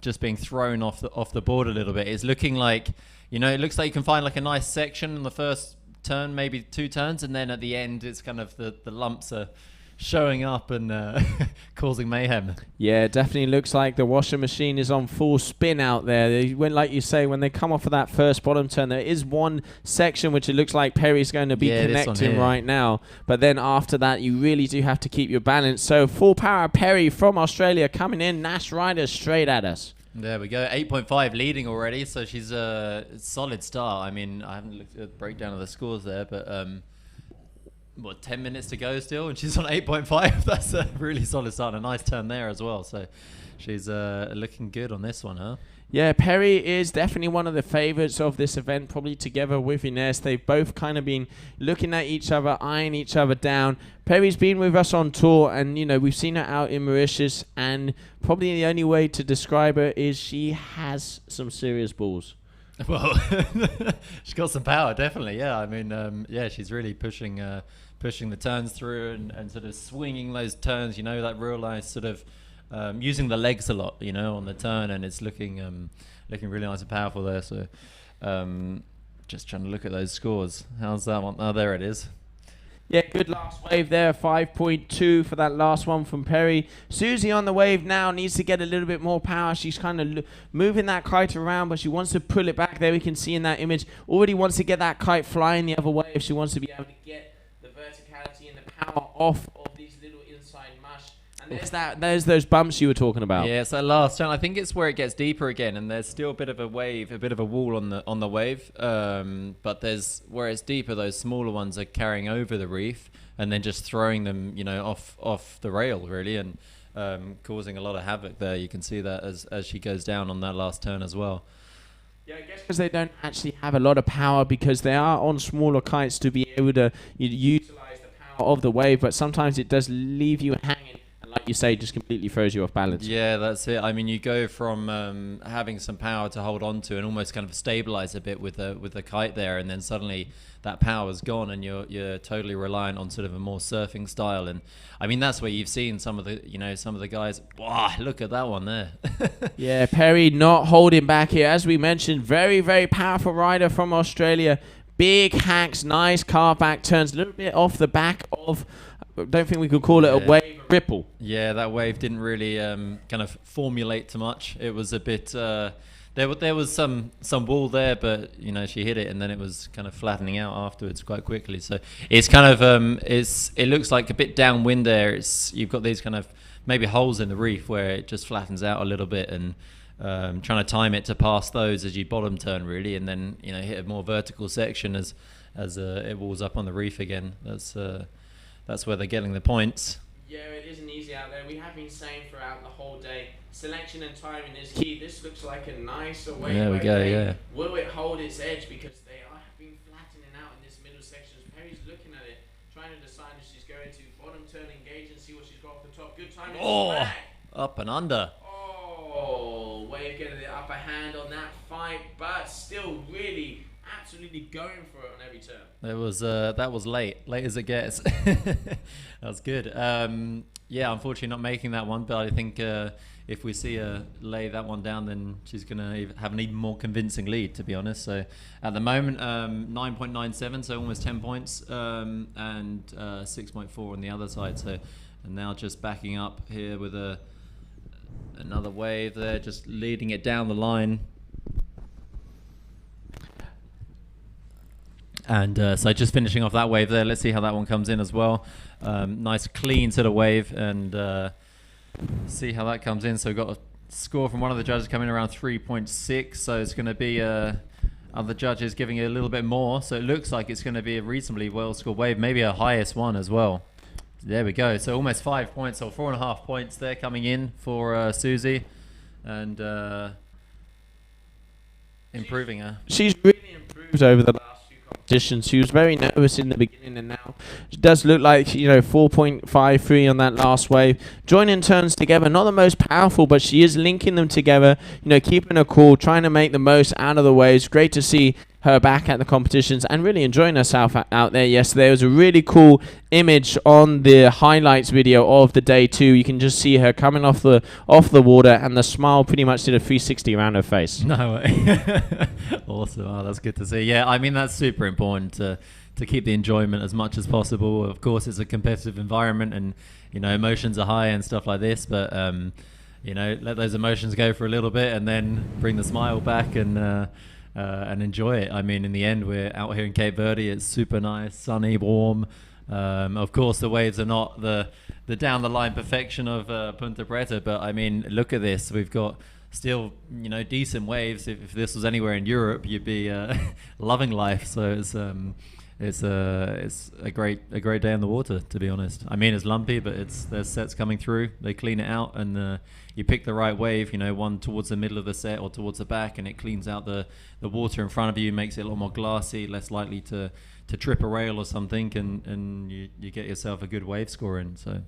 just being thrown off the board a little bit. It's looking like, you know, it looks like you can find like a nice section in the first turn, maybe 2 turns, and then at the end, it's kind of the lumps are showing up and causing mayhem. Yeah, it definitely looks like the washer machine is on full spin out there. When, like you say, when they come off of that first bottom turn, there is one section which it looks like Perry's going to be connecting right now. But then after that, you really do have to keep your balance. So full power Perry from Australia coming in. Nash Riders straight at us. There we go. 8.5 leading already. So she's a solid start. I mean, I haven't looked at the breakdown of the scores there, but what, 10 minutes to go still, and she's on 8.5. That's a really solid start. A nice turn there as well. So she's looking good on this one, huh? Yeah, Perry is definitely one of the favorites of this event, probably together with Ines. They've both kind of been looking at each other, eyeing each other down. Perry's been with us on tour, and, you know, we've seen her out in Mauritius, and probably the only way to describe her is she has some serious balls. Well, she's got some power, definitely. Yeah, I mean, yeah, she's really pushing the turns through and sort of swinging those turns, you know, that real nice sort of using the legs a lot, you know, on the turn, and it's looking really nice and powerful there. So just trying to look at those scores. How's that one? Oh, there it is. Yeah, good last wave there, 5.2 for that last one from Perry. Susie on the wave now needs to get a little bit more power. She's kind of moving that kite around, but she wants to pull it back. There we can see in that image, already wants to get that kite flying the other way if she wants to be able to get the verticality and the power off of these little inside mush. And there's those bumps you were talking about. Yeah, so last turn, I think it's where it gets deeper again, and there's still a bit of a wave, a bit of a wall on the wave. But there's where it's deeper, those smaller ones are carrying over the reef and then just throwing them, you know, off the rail really, and causing a lot of havoc there. You can see that as she goes down on that last turn as well. Yeah, I guess because they don't actually have a lot of power, because they are on smaller kites to be able to utilize the power of the wave, but sometimes it does leave you hanging. Like you say, just completely throws you off balance. Yeah, that's it. I mean, you go from having some power to hold on to and almost kind of stabilize a bit with the kite there, and then suddenly that power is gone, and you're totally reliant on sort of a more surfing style. And I mean, that's where you've seen some of the guys. Wow, look at that one there. Yeah, Perry not holding back here, as we mentioned. Very, very powerful rider from Australia. Big hacks, nice car back turns, a little bit off the back of. Don't think we could call it a wave, a ripple. Yeah, that wave didn't really kind of formulate too much. It was a bit. There was some wall there, but you know, she hit it and then it was kind of flattening out afterwards quite quickly. So it's kind of it looks like a bit downwind there. You've got these kind of maybe holes in the reef where it just flattens out a little bit, and trying to time it to pass those as you bottom turn really, and then, you know, hit a more vertical section as it walls up on the reef again. That's where they're getting the points. Yeah, it isn't easy out there. We have been saying throughout the whole day, selection and timing is key. This looks like a nicer wave. There we go, yeah. Will it hold its edge? Because they have been flattening out in this middle section. Perry's looking at it, trying to decide if she's going to bottom turn, engage, and see what she's got off the top. Good timing. Oh, up and under. Oh, wave getting the upper hand on that fight, but still really absolutely going for it on every turn. That was late as it gets. That was good. Yeah, unfortunately not making that one, but I think if we see her lay that one down, then she's gonna have an even more convincing lead, to be honest. So at the moment, 9.97, so almost 10 points, and 6.4 on the other side. So, and now just backing up here with another wave there, just leading it down the line. And so just finishing off that wave there. Let's see how that one comes in as well. Nice clean sort of wave, and see how that comes in. So we've got a score from one of the judges coming around 3.6. So it's going to be other judges giving it a little bit more. So it looks like it's going to be a reasonably well scored wave, maybe a highest one as well. There we go. So almost 5 points, or 4.5 points there coming in for Susie, and improving her. She's really improved over the last competitions. She was very nervous in the beginning, and now it does look like, you know, 4.53 on that last wave. Joining turns together, not the most powerful, but she is linking them together, you know, keeping her cool, trying to make the most out of the waves. Great to see her back at the competitions and really enjoying herself out there yesterday. It was a really cool image on the highlights video of the day too. You can just see her coming off the water, and the smile pretty much did a 360 around her face. No way. Awesome. Oh, that's good to see. Yeah, I mean, that's super important to keep the enjoyment as much as possible. Of course, it's a competitive environment, and, you know, emotions are high and stuff like this, but you know, let those emotions go for a little bit and then bring the smile back and enjoy it. I mean, in the end, we're out here in Cape Verde. It's super nice, sunny, warm. Of course, the waves are not the down the line perfection of Punta Preta, but I mean, look at this. We've got still, you know, decent waves. If this was anywhere in Europe, you'd be loving life. So it's a great day in the water, to be honest. I mean, it's lumpy, but there's sets coming through. They clean it out, and you pick the right wave, one towards the middle of the set or towards the back, and it cleans out the water in front of you, makes it a lot more glassy, less likely to trip a rail or something, and you get yourself a good wave score in. So.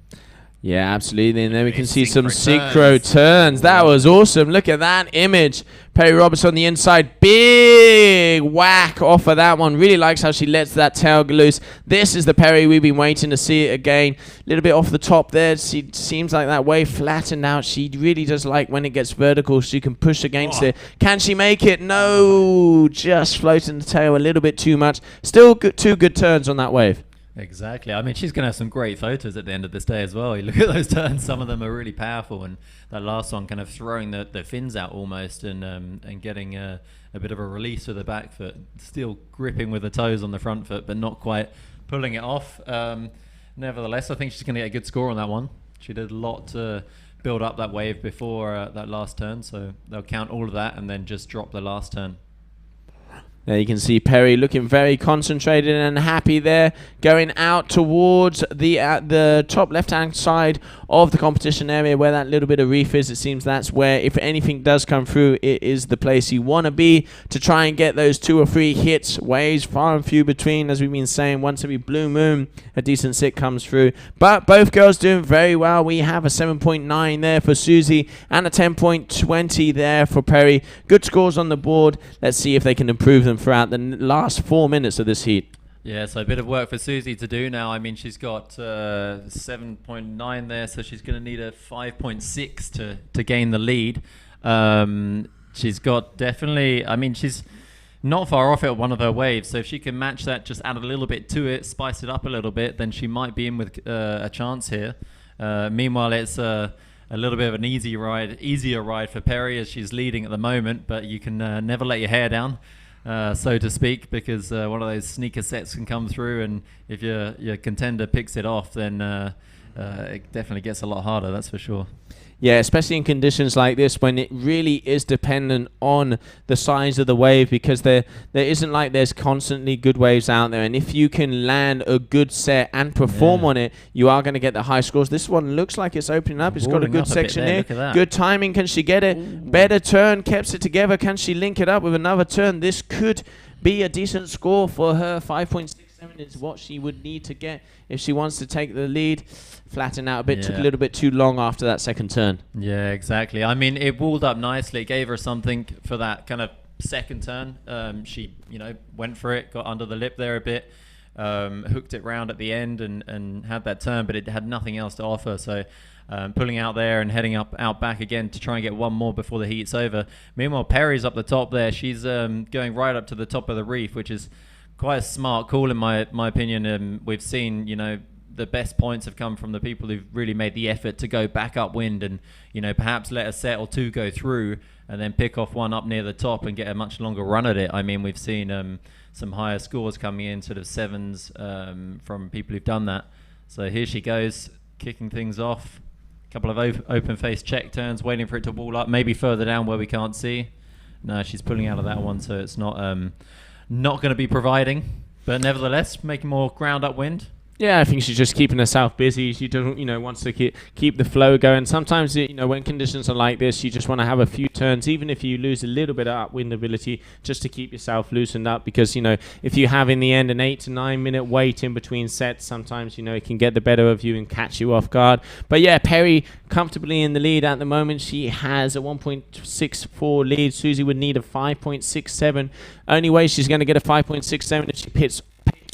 Yeah, absolutely. And then we can see some synchro turns. That was awesome. Look at that image. Perry Roberts on the inside. Big whack off of that one. Really likes how she lets that tail go loose. This is the Perry we've been waiting to see it again. A little bit off the top there. She seems like that wave flattened out. She really does like when it gets vertical. She can push against it. Can she make it? No. Just floating the tail a little bit too much. Still two good turns on that wave. Exactly. I mean, she's going to have some great photos at the end of this day as well. You look at those turns, some of them are really powerful, and that last one kind of throwing the fins out almost and getting a bit of a release with the back foot, still gripping with the toes on the front foot, but not quite pulling it off. Nevertheless, I think she's going to get a good score on that one. She did a lot to build up that wave before that last turn, so they'll count all of that and then just drop the last turn. There you can see Perry looking very concentrated and happy there, going out towards the top left-hand side of the competition area where that little bit of reef is. It seems that's where, if anything does come through, it is the place you want to be to try and get those 2 or 3 hits. Waves far and few between, as we've been saying. Once every blue moon, a decent sit comes through. But both girls doing very well. We have a 7.9 there for Susie and a 10.20 there for Perry. Good scores on the board. Let's see if they can improve them throughout the last 4 minutes of this heat. Yeah, so a bit of work for Susie to do now. I mean, she's got 7.9 there, so she's going to need a 5.6 to gain the lead. She's got definitely, I mean, she's not far off it at one of her waves, so if she can match that, just add a little bit to it, spice it up a little bit, then she might be in with a chance here. Meanwhile, it's a little bit of an easier ride for Perry as she's leading at the moment, but you can never let your hair down. So to speak, because one of those sneaker sets can come through, and if your contender picks it off, then it definitely gets a lot harder, that's for sure. Yeah, especially in conditions like this when it really is dependent on the size of the wave, because there isn't like there's constantly good waves out there, and if you can land a good set and perform on it, you are going to get the high scores. This one looks like it's opening up. It's got a good section here. Good timing. Can she get it? Ooh. Better turn. Kept it together. Can she link it up with another turn? This could be a decent score for her. 5.67 is what she would need to get if she wants to take the lead. Flatten out a bit, took a little bit too long after that second turn. Yeah, exactly. I mean, it walled up nicely. It gave her something for that kind of second turn. She, went for it, got under the lip there a bit, hooked it round at the end and had that turn, but it had nothing else to offer. So pulling out there and heading out back again to try and get one more before the heat's over. Meanwhile, Perry's up the top there. She's going right up to the top of the reef, which is quite a smart call in my opinion. We've seen, the best points have come from the people who've really made the effort to go back upwind and, perhaps let a set or two go through and then pick off one up near the top and get a much longer run at it. I mean, we've seen some higher scores coming in, sort of 7s from people who've done that. So here she goes, kicking things off. A couple of open-face check turns, waiting for it to wall up, maybe further down where we can't see. No, she's pulling out of that one, so it's not going to be providing. But nevertheless, making more ground upwind. Yeah, I think she's just keeping herself busy. She doesn't, wants to keep the flow going. Sometimes, when conditions are like this, you just want to have a few turns, even if you lose a little bit of upwind ability, just to keep yourself loosened up. Because, if you have in the end an 8 to 9 minute wait in between sets, sometimes, it can get the better of you and catch you off guard. But yeah, Perry comfortably in the lead at the moment. She has a 1.64 lead. Susie would need a 5.67. Only way she's going to get a 5.67 if she picks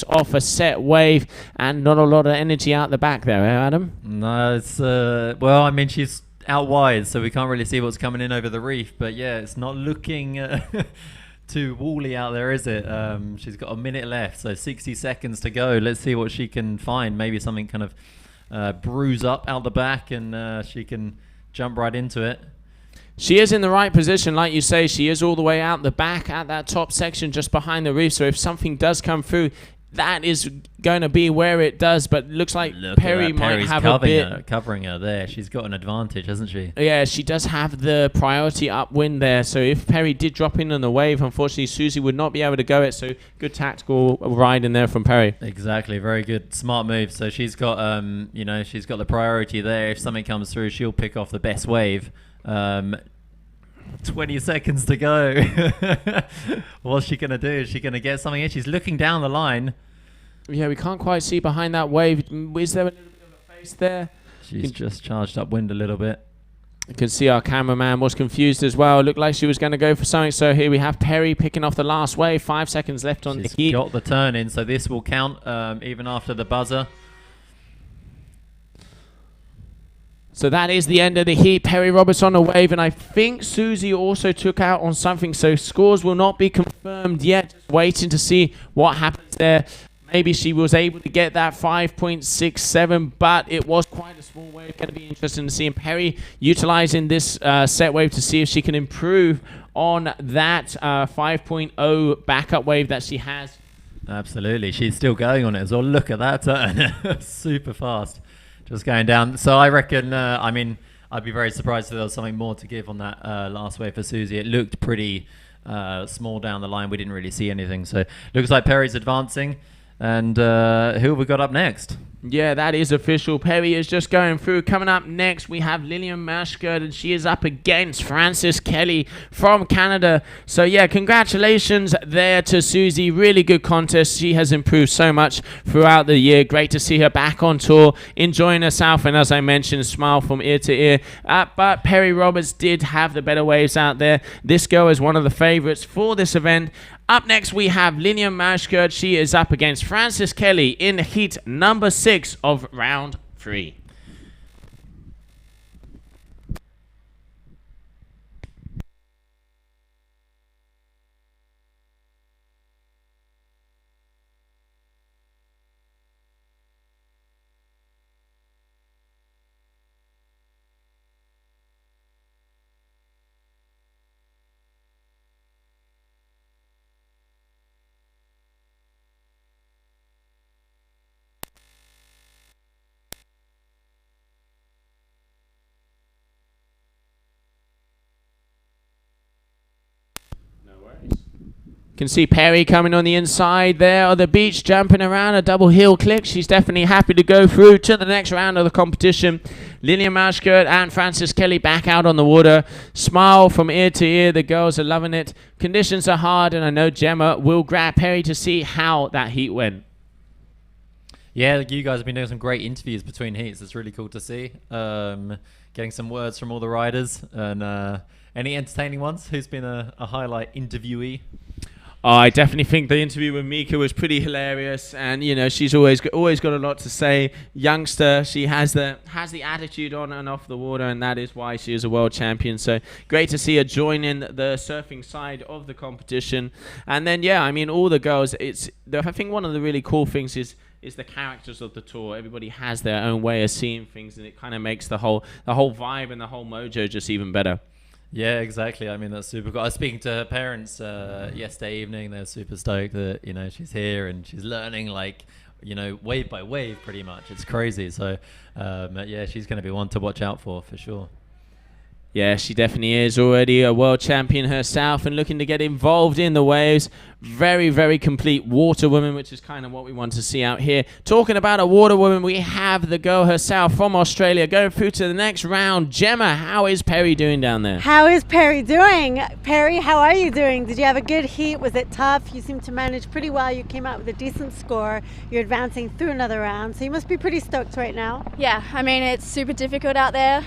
off a set wave, and not a lot of energy out the back there, Adam? No, it's well, I mean, she's out wide, so we can't really see what's coming in over the reef, but yeah, it's not looking too wally out there, is it? She's got a minute left, so 60 seconds to go. Let's see what she can find. Maybe something kind of bruise up out the back, and she can jump right into it. She is in the right position, like you say. She is all the way out the back at that top section just behind the reef, so if something does come through, that is going to be where it does, but looks like Perry might Perry's have a bit... covering her there. She's got an advantage, hasn't she? Yeah, she does have the priority upwind there. So if Perry did drop in on the wave, unfortunately, Susie would not be able to go it. So good tactical ride in there from Perry. Exactly, very good, smart move. So she's got, she's got the priority there. If something comes through, she'll pick off the best wave. 20 seconds to go. What's she going to do? Is she going to get something in? She's looking down the line. Yeah, we can't quite see behind that wave. Is there a little bit of a face there? She's just charged up wind a little bit. You can see our cameraman was confused as well. It looked like she was going to go for something. So here we have Perry picking off the last wave. 5 seconds left on the heat. She's got the turn in, so this will count even after the buzzer. So that is the end of the heat. Perry Roberts on a wave, and I think Susie also took out on something. So scores will not be confirmed yet. Just waiting to see what happens there. Maybe she was able to get that 5.67, but it was quite a small wave. Going to be interesting to see. And Perry utilizing this set wave to see if she can improve on that 5.0 backup wave that she has. Absolutely. She's still going on it as well. Look at that turn. Super fast. Just going down. So I reckon, I'd be very surprised if there was something more to give on that last wave for Susie. It looked pretty small down the line. We didn't really see anything. So looks like Perry's advancing. And who have we got up next? Yeah, that is official. Perry is just going through. Coming up next, we have Lilian Mashkert, and she is up against Frances Kelly from Canada. So, yeah, congratulations there to Susie. Really good contest. She has improved so much throughout the year. Great to see her back on tour, enjoying herself, and as I mentioned, smile from ear to ear. But Perry Roberts did have the better waves out there. This girl is one of the favorites for this event. Up next, we have Lilian Mashkert. She is up against Frances Kelly in heat number 6 of round 3. Can see Perry coming on the inside there on the beach, jumping around a double heel click. She's definitely happy to go through to the next round of the competition. Lilian Mashkert and Frances Kelly back out on the water. Smile from ear to ear. The girls are loving it. Conditions are hard, and I know Gemma will grab Perry to see how that heat went. Yeah, you guys have been doing some great interviews between heats. It's really cool to see. Getting some words from all the riders. And any entertaining ones? Who's been a highlight interviewee? I definitely think the interview with Mika was pretty hilarious, and you know she's always got a lot to say. Youngster, she has the attitude on and off the water, and that is why she is a world champion. So great to see her join in the surfing side of the competition. And then yeah, I mean all the girls. I think one of the really cool things is the characters of the tour. Everybody has their own way of seeing things, and it kind of makes the whole vibe and the whole mojo just even better. Yeah, exactly. I mean, that's super cool. I was speaking to her parents yesterday evening. They're super stoked that, she's here and she's learning, wave by wave, pretty much. It's crazy. So, yeah, she's going to be one to watch out for sure. Yeah, she definitely is already a world champion herself and looking to get involved in the waves. Very, very complete water woman, which is kind of what we want to see out here. Talking about a water woman, we have the girl herself from Australia going through to the next round. Gemma, how is Perry doing down there? How is Perry doing? Perry, how are you doing? Did you have a good heat? Was it tough? You seem to manage pretty well. You came out with a decent score. You're advancing through another round, so you must be pretty stoked right now. Yeah, I mean, it's super difficult out there.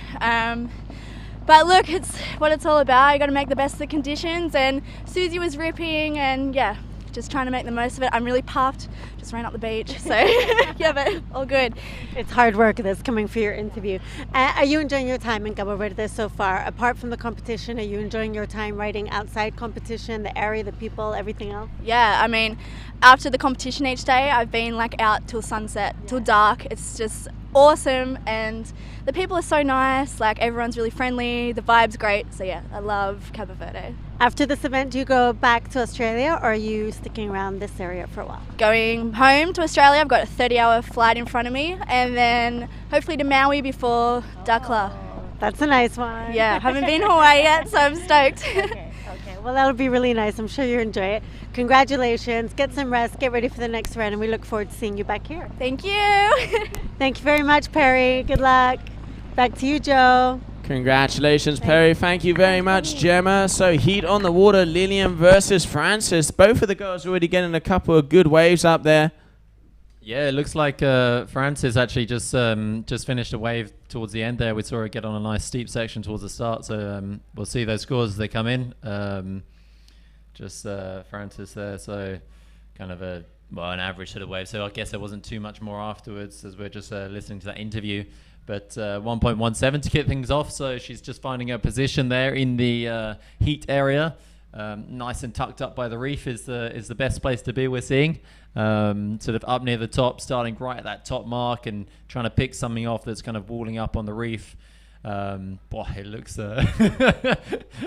But look, it's what it's all about. You got to make the best of the conditions, and Susie was ripping, and yeah, just trying to make the most of it. I'm really puffed, just ran up the beach, so yeah, but all good. It's hard work this coming for your interview. Are you enjoying your time in Cabo Verde so far? Apart from the competition, are you enjoying your time riding outside competition, the area, the people, everything else? Yeah, I mean, after the competition each day, I've been out till sunset, till dark. It's just awesome, and the people are so nice. Everyone's really friendly. The vibe's great. So yeah, I love Cabo Verde. After this event, do you go back to Australia or are you sticking around this area for a while? Going home to Australia, I've got a 30-hour flight in front of me, and then hopefully to Maui before Dakla. That's a nice one. Yeah, haven't been to Hawaii yet, so I'm stoked. Okay, well, that'll be really nice. I'm sure you enjoy it. Congratulations. Get some rest. Get ready for the next round, and we look forward to seeing you back here. Thank you. Thank you very much, Perry. Good luck. Back to you, Joe. Congratulations, Perry. Thank you very much, Gemma. So heat on the water, Lilian versus Francis. Both of the girls already getting a couple of good waves up there. Yeah, it looks like Francis actually just finished a wave towards the end there. We saw her get on a nice steep section towards the start, so we'll see those scores as they come in. Francis there, so kind of an average sort of wave. So I guess there wasn't too much more afterwards as we're just listening to that interview. But 1.17 to kick things off, so she's just finding her position there in the heat area. Nice and tucked up by the reef is the best place to be, we're seeing. Sort of up near the top, starting right at that top mark and trying to pick something off that's kind of walling up on the reef. It looks a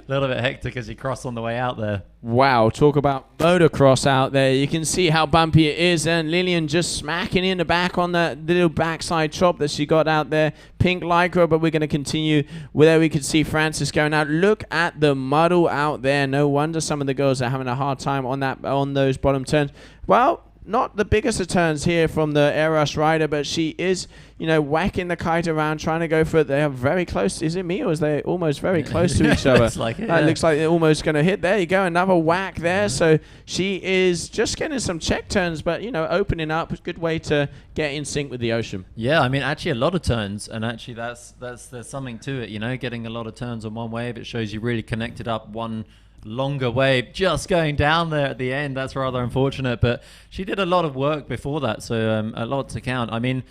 little bit hectic as you cross on the way out there. Wow, talk about motocross out there. You can see how bumpy it is, and Lilian just smacking in the back on that little backside chop that she got out there. Pink lycra, but we're going to continue where we can see Francis going out. Look at the muddle out there. No wonder some of the girls are having a hard time on those bottom turns. Well, not the biggest of turns here from the Air Rush rider, but she is, whacking the kite around, trying to go for it. They are very close. Is it me, or is they almost very close to each other? Looks like it, That looks like they're almost going to hit. There you go, another whack there. So she is just getting some check turns, but, opening up. Good way to get in sync with the ocean. Yeah, I mean, actually a lot of turns, and actually there's something to it, getting a lot of turns on one wave. It shows you really connected up one longer wave just going down there at the end. That's rather unfortunate, but she did a lot of work before that, so a lot to count. I mean,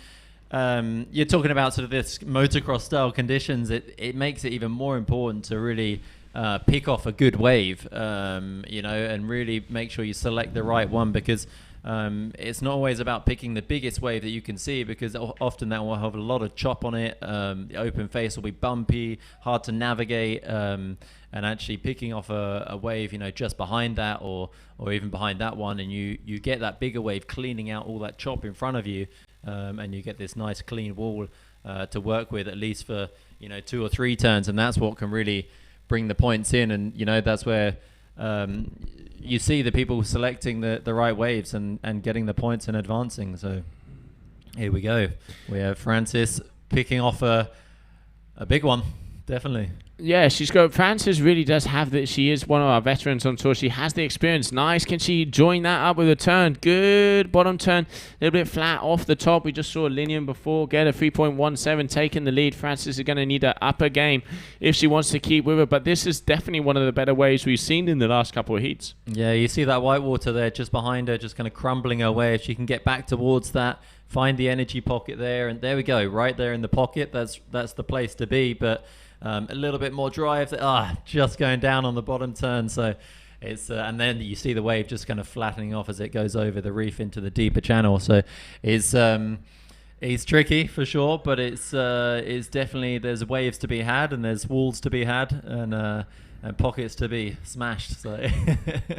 you're talking about sort of this motocross style conditions. It makes it even more important to really pick off a good wave, and really make sure you select the right one, because it's not always about picking the biggest wave that you can see, because often that will have a lot of chop on it. The open face will be bumpy, hard to navigate, and actually picking off a wave, just behind that or even behind that one, and you get that bigger wave cleaning out all that chop in front of you, and you get this nice clean wall to work with, at least for 2 or 3 turns, and that's what can really bring the points in. And that's where you see the people selecting the right waves and getting the points and advancing. So here we go. We have Francis picking off a big one, definitely. Yeah, Francis really does have that. She is one of our veterans on tour. She has the experience. Nice. Can she join that up with a turn? Good bottom turn. A little bit flat off the top. We just saw Lilian before get a 3.17 taking the lead. Francis is going to need an upper game if she wants to keep with her. But this is definitely one of the better waves we've seen in the last couple of heats. Yeah, you see that white water there just behind her, just kind of crumbling her way. If she can get back towards that, find the energy pocket there, and there we go, right there in the pocket. That's the place to be. But a little bit more drive, just going down on the bottom turn. So it's and then you see the wave just kind of flattening off as it goes over the reef into the deeper channel. So it's tricky for sure, but it's definitely, there's waves to be had, and there's walls to be had, and pockets to be smashed. So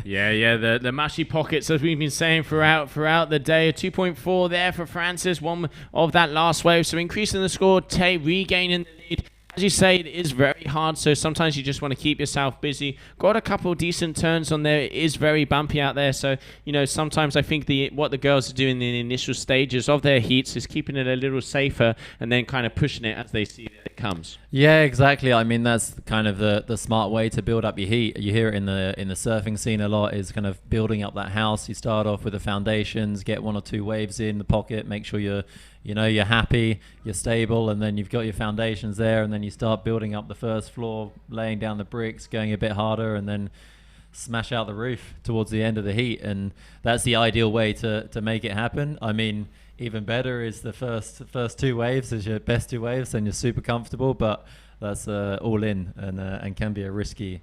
yeah, the mushy pockets, as we've been saying throughout the day. A 2.4 there for Francis, one of that last wave, so increasing the score, regaining the lead. As you say, it is very hard, so sometimes you just want to keep yourself busy. Got a couple of decent turns on there. It is very bumpy out there, so sometimes I think what the girls are doing in the initial stages of their heats is keeping it a little safer and then kind of pushing it as they see that it comes. Yeah, exactly. I mean, that's kind of the smart way to build up your heat. You hear it in the surfing scene a lot, is kind of building up that house. You start off with the foundations, get 1 or 2 waves in the pocket, make sure you're happy, you're stable, and then you've got your foundations there, and then you start building up the first floor, laying down the bricks, going a bit harder, and then smash out the roof towards the end of the heat. And that's the ideal way to make it happen. I mean, even better is the first 2 waves is your best 2 waves, and you're super comfortable, but that's all in, and can be a risky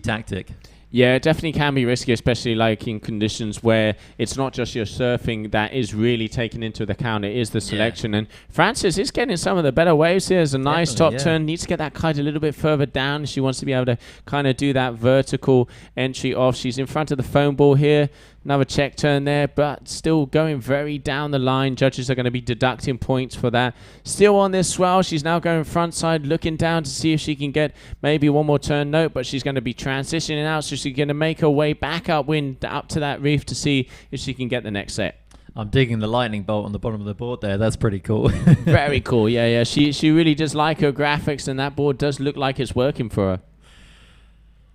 tactic. Yeah, it definitely can be risky, especially like in conditions where it's not just your surfing that is really taken into account. It is the selection. And Frances is getting some of the better waves here. There's a nice top turn. Needs to get that kite a little bit further down. She wants to be able to kind of do that vertical entry off. She's in front of the foam ball here. Another check turn there, but still going very down the line. Judges are going to be deducting points for that. Still on this swell. She's now going front side, looking down to see if she can get maybe one more turn. Nope, but she's going to be transitioning out, so she's going to make her way back upwind up to that reef to see if she can get the next set. I'm digging the lightning bolt on the bottom of the board there. That's pretty cool. Very cool. Yeah. She really does like her graphics, and that board does look like it's working for her.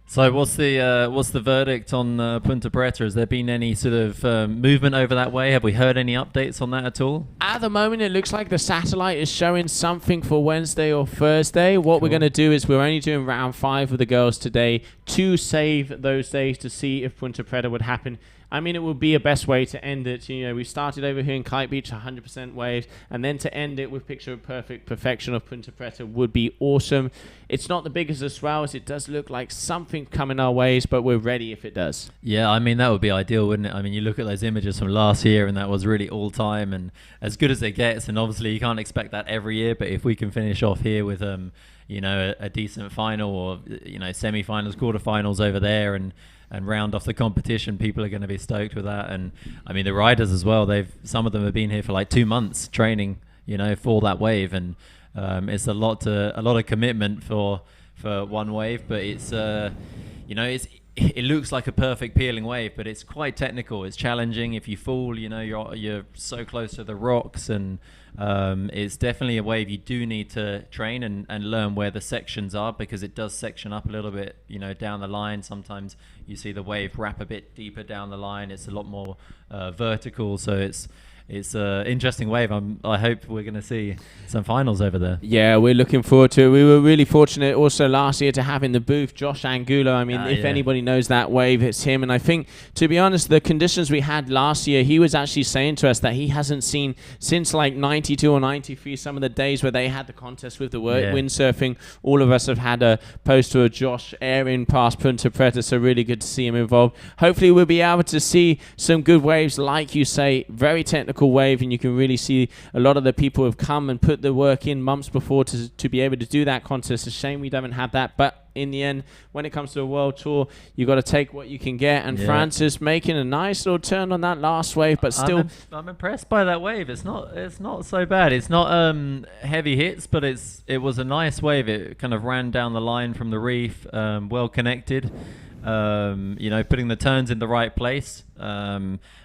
So what's the verdict on Punta Preta? Has there been any sort of movement over that way? Have we heard any updates on that at all? At the moment, it looks like the satellite is showing something for Wednesday or Thursday. What we're going to do is we're only doing round 5 with the girls today to save those days to see if Punta Preta would happen. I mean, it would be a best way to end it. You know, we started over here in Kite Beach, 100% waves, and then to end it with picture perfect perfection of Punta Preta would be awesome. It's not the biggest of swells. It does look like something coming our ways, but we're ready if it does. Yeah, I mean, that would be ideal, wouldn't it? I mean, you look at those images from last year, and that was really all time and as good as it gets. And obviously, you can't expect that every year. But if we can finish off here with, you know, a decent final or, you know, semi-finals, quarterfinals over there, and round off the competition, people are going to be stoked with that. And I mean, the riders as well, some of them have been here for like 2 months training, you know, for that wave. And it's a lot of commitment for one wave, but it's you know, it looks like a perfect peeling wave, but it's quite technical. It's challenging. If you fall, you know, you're so close to the rocks, and it's definitely a wave you do need to train and learn where the sections are, because it does section up a little bit, you know, down the line. Sometimes you see the wave wrap a bit deeper down the line. It's a lot more vertical, so it's an interesting wave. I hope we're going to see some finals over there. Yeah, we're looking forward to it. We were really fortunate also last year to have in the booth Josh Angulo. I mean, if anybody knows that wave, it's him. And I think, to be honest, the conditions we had last year, he was actually saying to us that he hasn't seen since like 92 or 93, some of the days where they had the contest with the windsurfing. All of us have had a poster of Josh airing past Punta Preta, so really good to see him involved. Hopefully we'll be able to see some good waves, like you say, very technical wave, and you can really see a lot of the people have come and put the work in months before to be able to do that contest. It's a shame we don't have that, but in the end, when it comes to a world tour, you got to take what you can get. And Francis making a nice little turn on that last wave, but still, I'm impressed by that wave. It's not so bad. It's not heavy hits, but it was a nice wave. It kind of ran down the line from the reef, well connected. You know, putting the turns in the right place,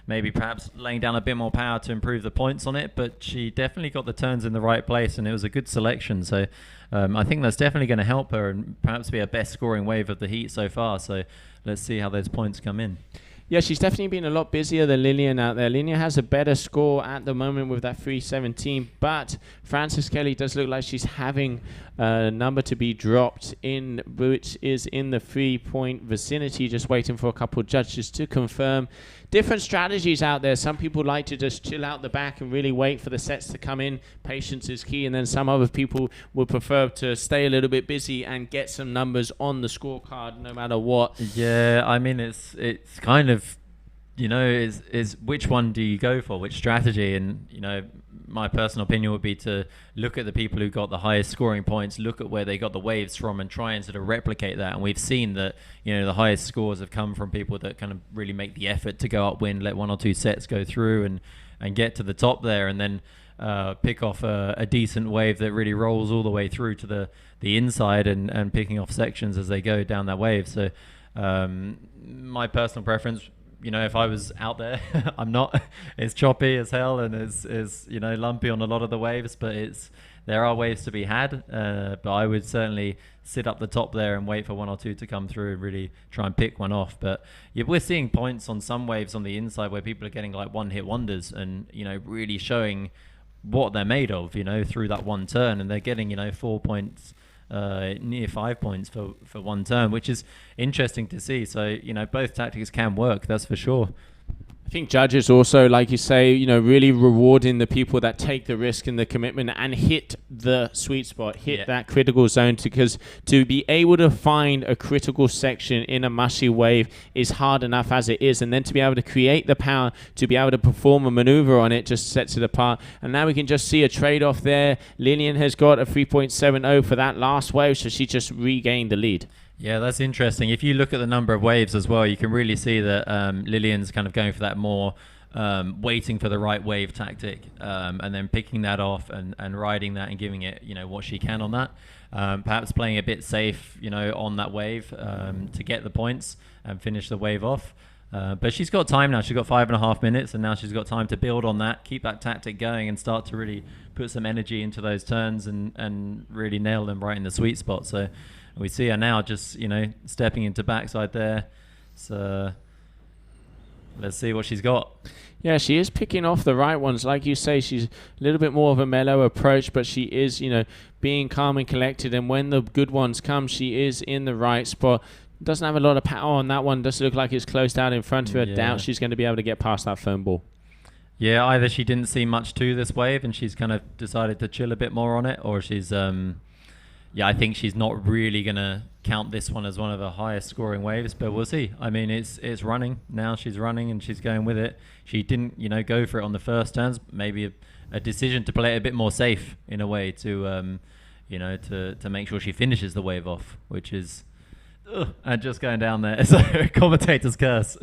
maybe perhaps laying down a bit more power to improve the points on it, but she definitely got the turns in the right place, and it was a good selection. So I think that's definitely going to help her and perhaps be her best scoring wave of the heat so far. So let's see how those points come in. Yeah, she's definitely been a lot busier than Liliana out there. Liliana has a better score at the moment with that 317, but Frances Kelly does look like she's having a number to be dropped in, which is in the 3-point vicinity, just waiting for a couple of judges to confirm. Different strategies out there. Some people like to just chill out the back and really wait for the sets to come in. Patience is key. And then some other people would prefer to stay a little bit busy and get some numbers on the scorecard no matter what. Yeah, I mean, it's kind of, you know, is which one do you go for, which strategy? And, you know, my personal opinion would be to look at the people who got the highest scoring points, look at where they got the waves from, and try and sort of replicate that. And we've seen that, you know, the highest scores have come from people that kind of really make the effort to go upwind, let 1 or 2 sets go through and get to the top there, and then pick off a decent wave that really rolls all the way through to the inside and picking off sections as they go down that wave. So my personal preference, you know, if I was out there, I'm not. It's choppy as hell, and it's you know, lumpy on a lot of the waves, but there are waves to be had. But I would certainly sit up the top there and wait for 1 or 2 to come through and really try and pick one off. But yeah, we're seeing points on some waves on the inside where people are getting like one-hit wonders, and, you know, really showing what they're made of, you know, through that one turn, and they're getting, you know, 4 points. Near 5 points for one turn, which is interesting to see. So, you know, both tactics can work, that's for sure. I think judges also, like you say, really rewarding the people that take the risk and the commitment and hit the sweet spot, hit that critical zone, because to be able to find a critical section in a mushy wave is hard enough as it is. And then to be able to create the power to be able to perform a maneuver on it just sets it apart. And now we can just see a trade-off there. Lilian has got a 3.70 for that last wave, so she just regained the lead. Yeah, that's interesting. If you look at the number of waves as well, you can really see that Lilian's kind of going for that more waiting for the right wave tactic, and then picking that off and riding that and giving it, what she can on that. Perhaps playing a bit safe, on that wave to get the points and finish the wave off. But she's got time now. She's got 5.5 minutes, and now she's got time to build on that, keep that tactic going, and start to really put some energy into those turns and really nail them right in the sweet spot. So we see her now just, stepping into backside there. So let's see what she's got. Yeah, she is picking off the right ones. Like you say, she's a little bit more of a mellow approach, but she is, being calm and collected. And when the good ones come, she is in the right spot. Doesn't have a lot of power on that one. Does look like it's closed out in front of her. Doubt she's going to be able to get past that foam ball. Yeah, either she didn't see much to this wave and she's kind of decided to chill a bit more on it, or she's... I think she's not really going to count this one as one of her highest scoring waves, but we'll see. I mean, it's running. Now she's running and she's going with it. She didn't, go for it on the first turns. Maybe a decision to play it a bit more safe in a way to, to make sure she finishes the wave off, which is... and just going down there. So commentator's curse.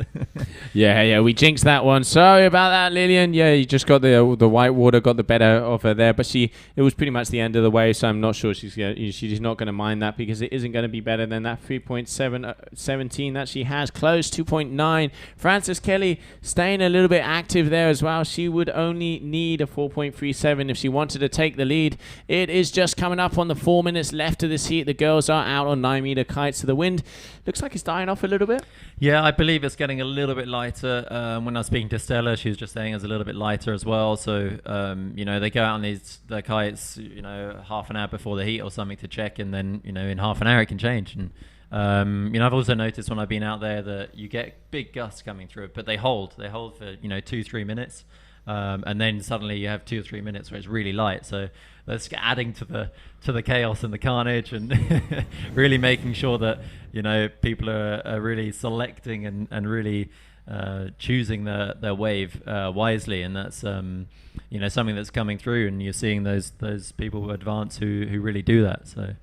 Yeah, we jinxed that one. Sorry about that, Lilian. Yeah, you just got the white water got the better of her there, but it was pretty much the end of the wave, so I'm not sure she's not going to mind that, because it isn't going to be better than that 3.17 that she has. Close 2.9. Frances Kelly staying a little bit active there as well. She would only need a 4.37 if she wanted to take the lead. It is just coming up on the 4 minutes left of this heat. The girls are out on 9-meter kites to the wind. Looks like it's dying off a little bit. Yeah, I believe it's getting a little bit lighter. When I was speaking to Stella, she was just saying it's a little bit lighter as well. So, they go out on the kites, half an hour before the heat or something to check, and then, in half an hour it can change. And, I've also noticed when I've been out there that you get big gusts coming through, but they hold for, 2-3 minutes. And then suddenly you have 2 or 3 minutes where it's really light. So that's adding to the chaos and the carnage, and really making sure that people are really selecting and really choosing their wave wisely. And that's something that's coming through, and you're seeing those people who advance who really do that. So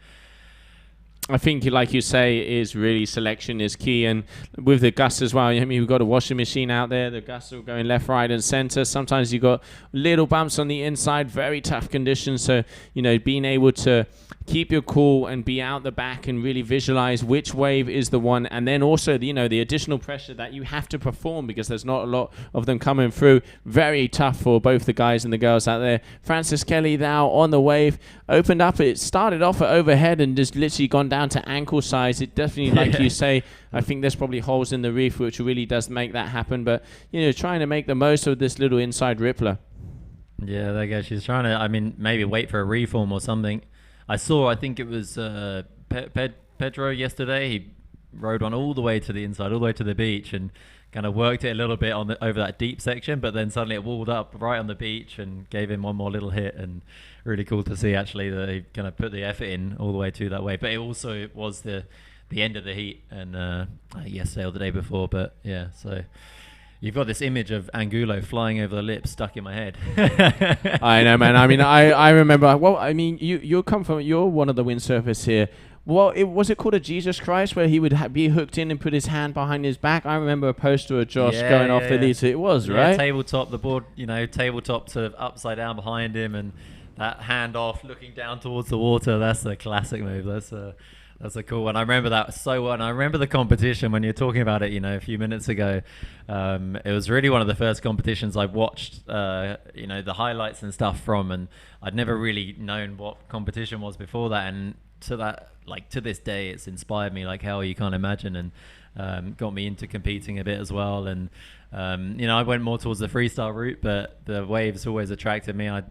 I think, like you say, is really selection is key, and with the gusts as well. I mean, we've got a washing machine out there. The gusts are going left, right, and center. Sometimes you've got little bumps on the inside, very tough conditions. So, being able to keep your cool and be out the back and really visualize which wave is the one, and then also the additional pressure that you have to perform, because there's not a lot of them coming through. Very tough for both the guys and the girls out there. Frances Kelly now on the wave, opened up. It started off at overhead and just literally gone down to ankle size. It definitely, like you say, I think there's probably holes in the reef, which really does make that happen. But trying to make the most of this little inside rippler. Yeah, there you go. She's trying to, maybe wait for a reform or something. I think it was Pedro yesterday. He rode one all the way to the inside, all the way to the beach, and kind of worked it a little bit over that deep section, but then suddenly it walled up right on the beach and gave him one more little hit. And really cool to see, actually, that he kind of put the effort in all the way to that way. But it also was the end of the heat, and yesterday or the day before. But yeah, so you've got this image of Angulo flying over the lips stuck in my head. I know, man. I mean, I remember. Well, I mean, you're one of the windsurfers here. Well, was it called a Jesus Christ, where he would be hooked in and put his hand behind his back? I remember a poster of Josh going off the lead. So it was, right? Tabletop, the board, tabletop sort of upside down behind him, and that hand off, looking down towards the water. That's a classic move. That's a cool one. I remember that so well. And I remember the competition when you're talking about it, a few minutes ago. It was really one of the first competitions I watched, the highlights and stuff from. And I'd never really known what competition was before that. And to this day, it's inspired me like hell, you can't imagine. And got me into competing a bit as well. And, I went more towards the freestyle route, but the waves always attracted me. I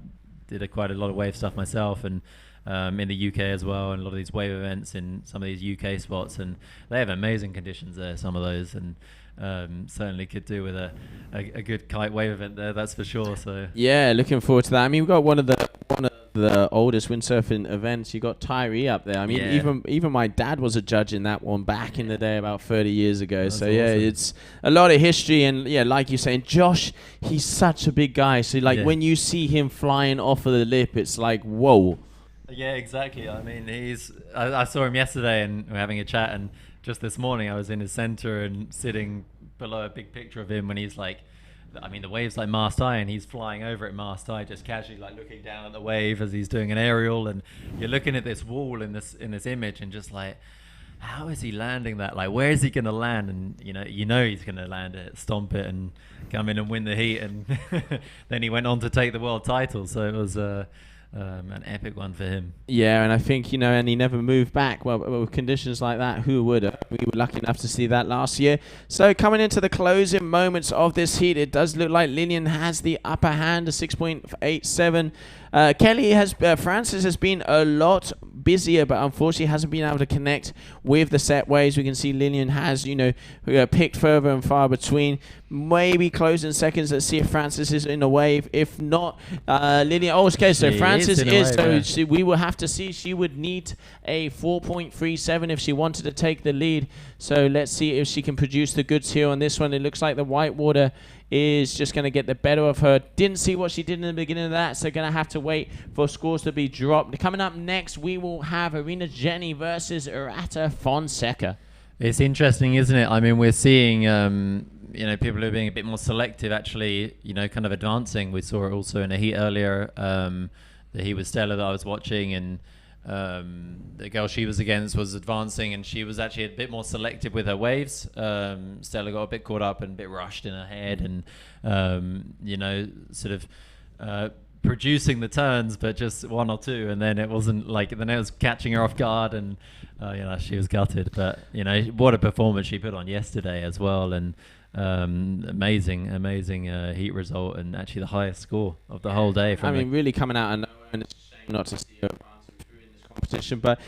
did quite a lot of wave stuff myself, and in the UK as well, and a lot of these wave events in some of these UK spots, and they have amazing conditions there, some of those, and certainly could do with a good kite wave event there, that's for sure. So yeah, looking forward to that. I mean, we've got one of the oldest windsurfing events. You got Tyree up there. I mean, even my dad was a judge in that one back in the day, about 30 years ago. That's so awesome. yeah, it's a lot of history, and yeah, like you're saying, Josh, he's such a big guy. So like when you see him flying off of the lip, it's like whoa. Yeah, exactly. I mean, I saw him yesterday, and we're having a chat, and just this morning I was in his center and sitting below a big picture of him when he's like, I mean, the wave's like mast high, and he's flying over at mast high, just casually like looking down at the wave as he's doing an aerial, and you're looking at this wall in this image, and just like, how is he landing that? Like, where is he going to land? And you know he's going to land it, stomp it, and come in and win the heat, and then he went on to take the world title. So it was an epic one for him. Yeah, and I think, and he never moved back. Well, with conditions like that, who would? We were lucky enough to see that last year. So coming into the closing moments of this heat, it does look like Lilian has the upper hand, a 6.87. Francis has been a lot busier, but unfortunately hasn't been able to connect with the set waves. We can see Lilian has, picked further and far between. Maybe closing seconds. Let's see if Francis is in a wave. If not, Lilian. Oh, okay. So Francis is. We will have to see. She would need a 4.37 if she wanted to take the lead. So let's see if she can produce the goods here on this one. It looks like the whitewater is just going to get the better of her. Didn't see what she did in the beginning of that, so going to have to wait for scores to be dropped. Coming up next, we will have Arena Jenny versus Arata Fonseca. It's interesting, isn't it? I mean, we're seeing, people who are being a bit more selective, actually, kind of advancing. We saw it also in a heat earlier, the heat with Stella that I was watching, and the girl she was against was advancing, and she was actually a bit more selective with her waves. Stella got a bit caught up and a bit rushed in her head, and sort of producing the turns, but just one or two, and then it wasn't like, then it was catching her off guard, and she was gutted. But what a performance she put on yesterday as well, and amazing heat result, and actually the highest score of the whole day. Really coming out of nowhere, and it's a shame not to see her competition, but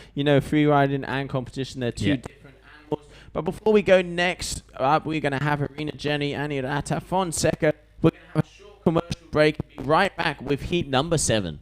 free riding and competition, they're two different animals. But before we go next up, we're going to have Arena Jenny and Arata Fonseca. We're going to have a short commercial break. Be right back with heat number 7.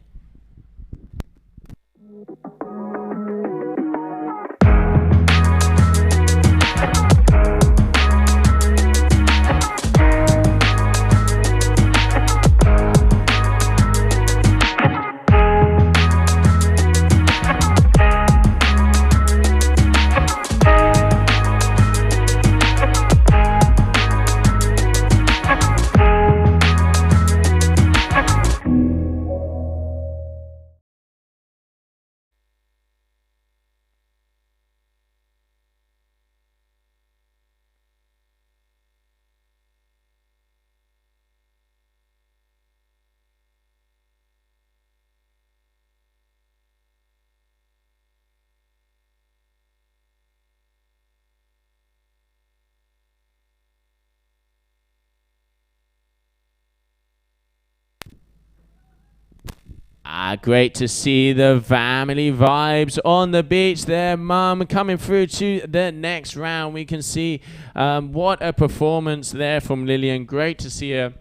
Great to see the family vibes on the beach there. Mum coming through to the next round. We can see what a performance there from Lilian. Great to see her.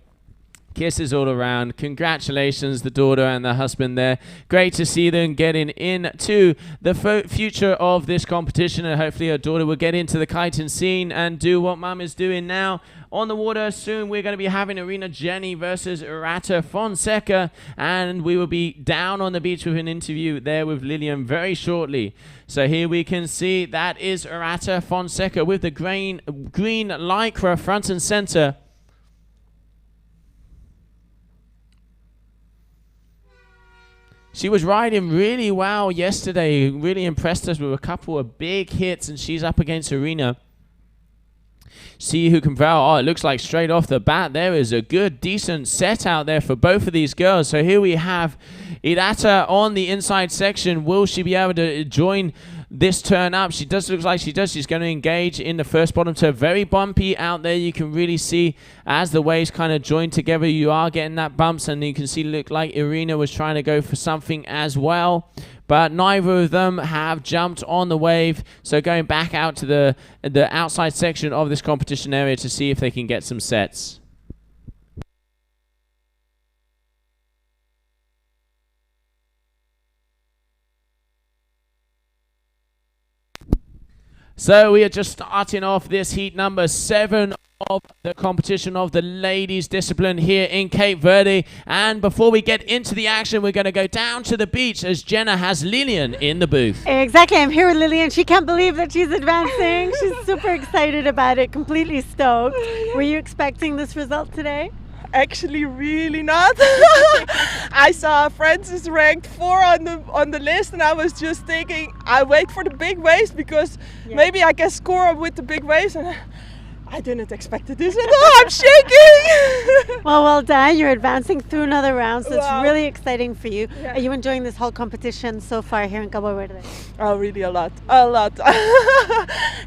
Kisses all around. Congratulations, the daughter and the husband there. Great to see them getting into the future of this competition, and hopefully her daughter will get into the kiting scene and do what Mum is doing now. On the water soon, we're going to be having Arena Jenny versus Arata Fonseca, and we will be down on the beach with an interview there with Lilian very shortly. So here we can see that is Arata Fonseca with the green lycra front and center. She was riding really well yesterday, really impressed us with a couple of big hits, and she's up against Arena. See who can vouch. Oh, it looks like straight off the bat there is a good, decent set out there for both of these girls. So here we have Irata on the inside section. Will she be able to join this turn up? She does look like she does. She's going to engage in the first bottom turn. Very bumpy out there. You can really see as the waves kind of join together, you are getting that bumps, and you can see look like Irina was trying to go for something as well. but neither of them have jumped on the wave. So going back out to the outside section of this competition area to see if they can get some sets. So we are just starting off this heat number 7 of the competition of the ladies discipline here in Cape Verde. And before we get into the action, we're going to go down to the beach as Jenna has Lilian in the booth. Exactly. I'm here with Lilian. She can't believe that she's advancing. She's super excited about it, completely stoked. Were you expecting this result today? Actually, really not. I saw Francis ranked 4 on the list, and I was just thinking, I wait for the big waves because maybe I can score with the big waves. And I didn't expect this at all. I'm shaking. Well done. You're advancing through another round, so Wow. it's really exciting for you. Yeah. Are you enjoying this whole competition so far here in Cabo Verde? Oh, really a lot.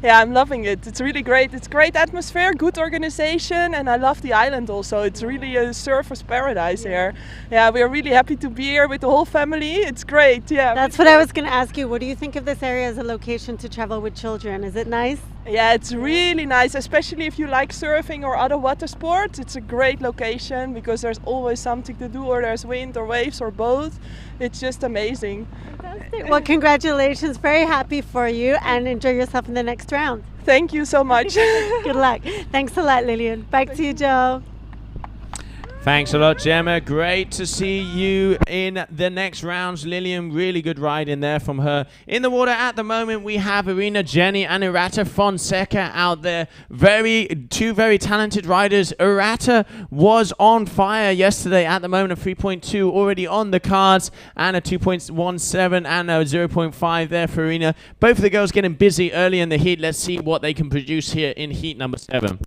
Yeah, I'm loving it. It's really great. It's great atmosphere, good organization, and I love the island also. It's really a surfer's paradise here. Yeah, we are really happy to be here with the whole family. It's great. Yeah. That's what I was going to ask you. What do you think of this area as a location to travel with children? Is it nice? Yeah, it's really nice, especially if you like surfing or other water sports. It's a great location because there's always something to do, or there's wind or waves or both. It's just amazing. Fantastic. Well, congratulations. Very happy for you, and enjoy yourself in the next round. Thank you so much. Good luck. Thanks a lot, Lilian. Back to you, Joe. Thanks a lot, Gemma. Great to see you in the next rounds. Lilian, really good ride in there from her. In the water at the moment, we have Irina, Jenny, and Irata Fonseca out there. Two very talented riders. Irata was on fire yesterday at the moment, a 3.2 already on the cards, and a 2.17 and a 0.5 there for Irina. Both of the girls getting busy early in the heat. Let's see what they can produce here in heat number 7.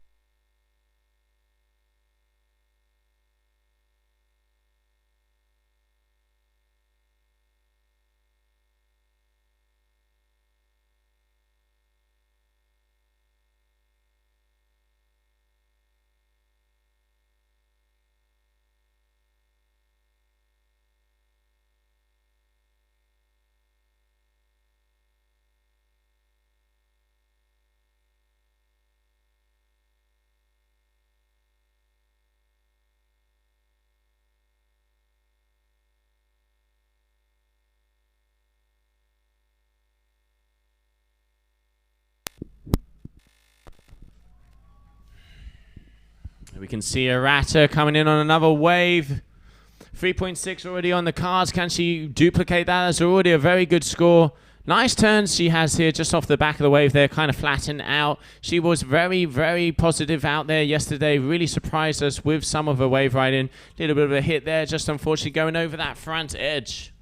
We can see Irata coming in on another wave. 3.6 already on the cards. Can she duplicate that? That's already a very good score. Nice turns she has here just off the back of the wave there, kind of flattened out. She was very, very positive out there yesterday. Really surprised us with some of her wave riding. Did a bit of a hit there, just unfortunately going over that front edge.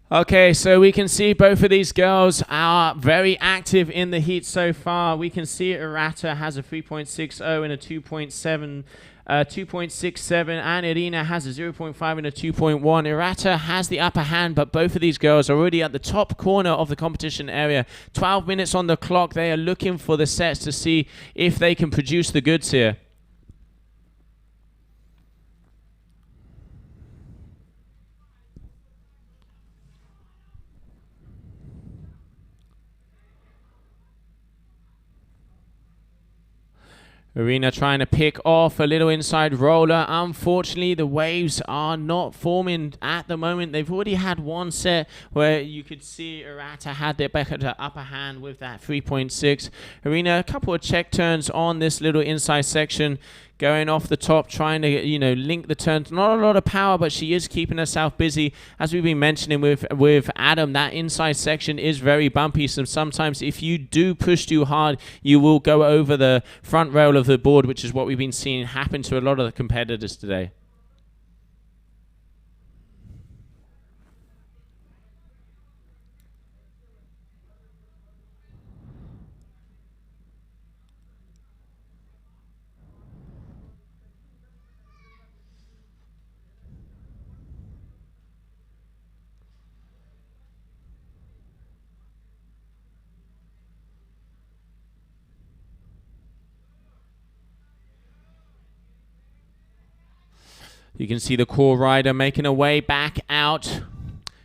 Okay, so we can see both of these girls are very active in the heat so far. We can see Irata has a 3.60 and a 2.7, 2.67, and Irina has a 0.5 and a 2.1. Irata has the upper hand, but both of these girls are already at the top corner of the competition area. 12 minutes on the clock. They are looking for the sets to see if they can produce the goods here. Irina trying to pick off a little inside roller. Unfortunately, the waves are not forming at the moment. They've already had one set where you could see Irata had their upper hand with that 3.6. Irina, a couple of check turns on this little inside section. going off the top, trying to, you know, link the turns. Not a lot of power, but she is keeping herself busy. As we've been mentioning with Adam, that inside section is very bumpy. So sometimes if you do push too hard, you will go over the front rail of the board, which is what we've been seeing happen to a lot of the competitors today. You can see the core rider making her way back out.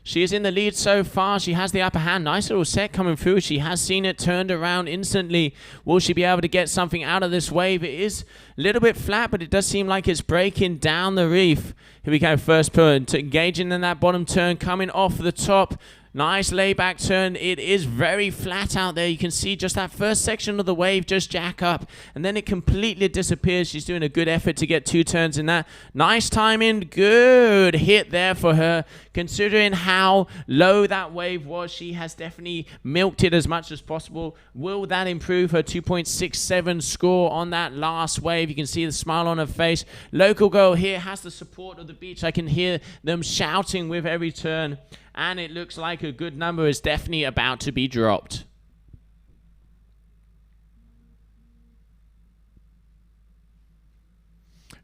She is in the lead so far. She has the upper hand. Nice little set coming through. She has seen it turned around instantly. Will she be able to get something out of this wave? It is a little bit flat, but it does seem like it's breaking down the reef. Here we go. First turn, engaging in that bottom turn, coming off the top. Nice layback turn. It is very flat out there. You can see just that first section of the wave just jack up, and then it completely disappears. She's doing a good effort to get 2 turns in that. Nice timing. Good hit there for her. Considering how low that wave was, she has definitely milked it as much as possible. Will that improve her 2.67 score on that last wave? You can see the smile on her face. Local girl here has the support of the beach. I can hear them shouting with every turn. And it looks like a good number is definitely about to be dropped.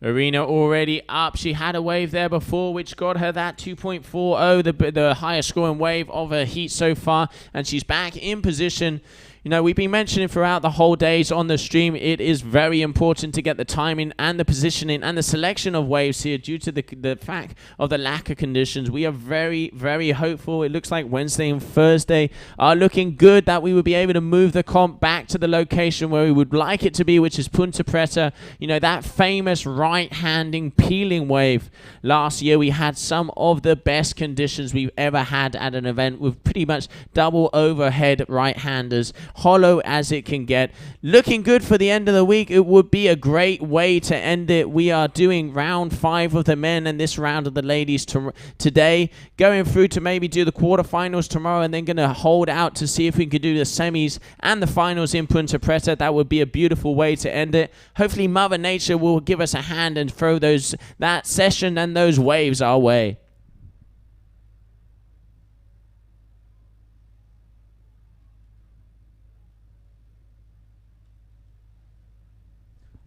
Arena already up. She had a wave there before, which got her that 2.40, the highest scoring wave of her heat so far. And she's back in position. You know, we've been mentioning throughout the whole days on the stream, it is very important to get the timing and the positioning and the selection of waves here due to the fact of the lack of conditions. We are very, very hopeful. It looks like Wednesday and Thursday are looking good that we would be able to move the comp back to the location where we would like it to be, which is Punta Preta. You know, that famous right-handing peeling wave. Last year, we had some of the best conditions we've ever had at an event with pretty much double overhead right-handers. Hollow as it can get. Looking good for the end of the week. It would be a great way to end it. We are doing round 5 of the men and this round of the ladies today. Going through to maybe do the quarterfinals tomorrow, and then going to hold out to see if we can do the semis and the finals in Punta Preta. That would be a beautiful way to end it. Hopefully Mother Nature will give us a hand and throw that session and those waves our way.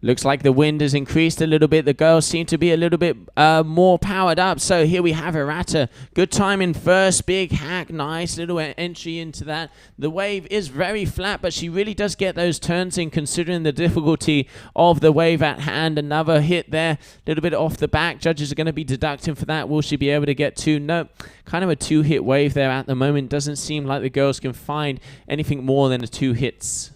Looks like the wind has increased a little bit. The girls seem to be a little bit more powered up. So here we have Hirata. Good time in first. Big hack. Nice little entry into that. The wave is very flat, but she really does get those turns in considering the difficulty of the wave at hand. Another hit there. A little bit off the back. Judges are going to be deducting for that. Will she be able to get 2? Nope. Kind of a 2-hit wave there at the moment. Doesn't seem like the girls can find anything more than 2 hits.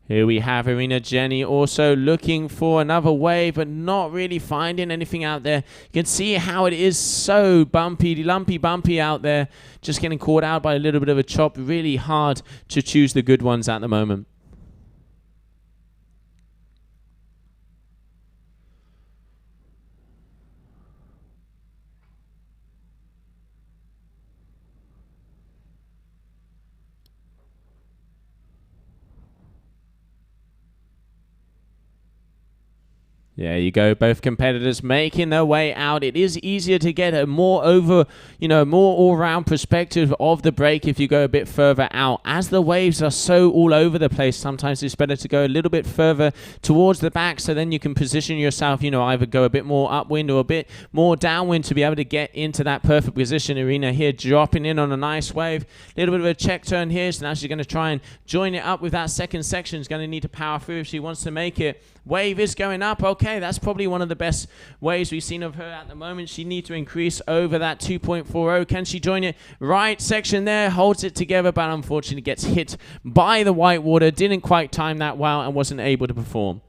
Here we have Irina Jenny also looking for another wave, but not really finding anything out there. You can see how it is so bumpy, lumpy, bumpy out there. Just getting caught out by a little bit of a chop. Really hard to choose the good ones at the moment. There you go, both competitors making their way out. It is easier to get a more more all-round perspective of the break if you go a bit further out. As the waves are so all over the place, sometimes it's better to go a little bit further towards the back, so then you can position yourself, either go a bit more upwind or a bit more downwind to be able to get into that perfect position. Irina here dropping in on a nice wave. A little bit of a check turn here, so now she's going to try and join it up with that second section. She's going to need to power through if she wants to make it. Wave is going up. Okay, that's probably one of the best waves we've seen of her at the moment. She needs to increase over that 2.40. Can she join it? Right section there, holds it together, but unfortunately gets hit by the white water. Didn't quite time that well and wasn't able to perform.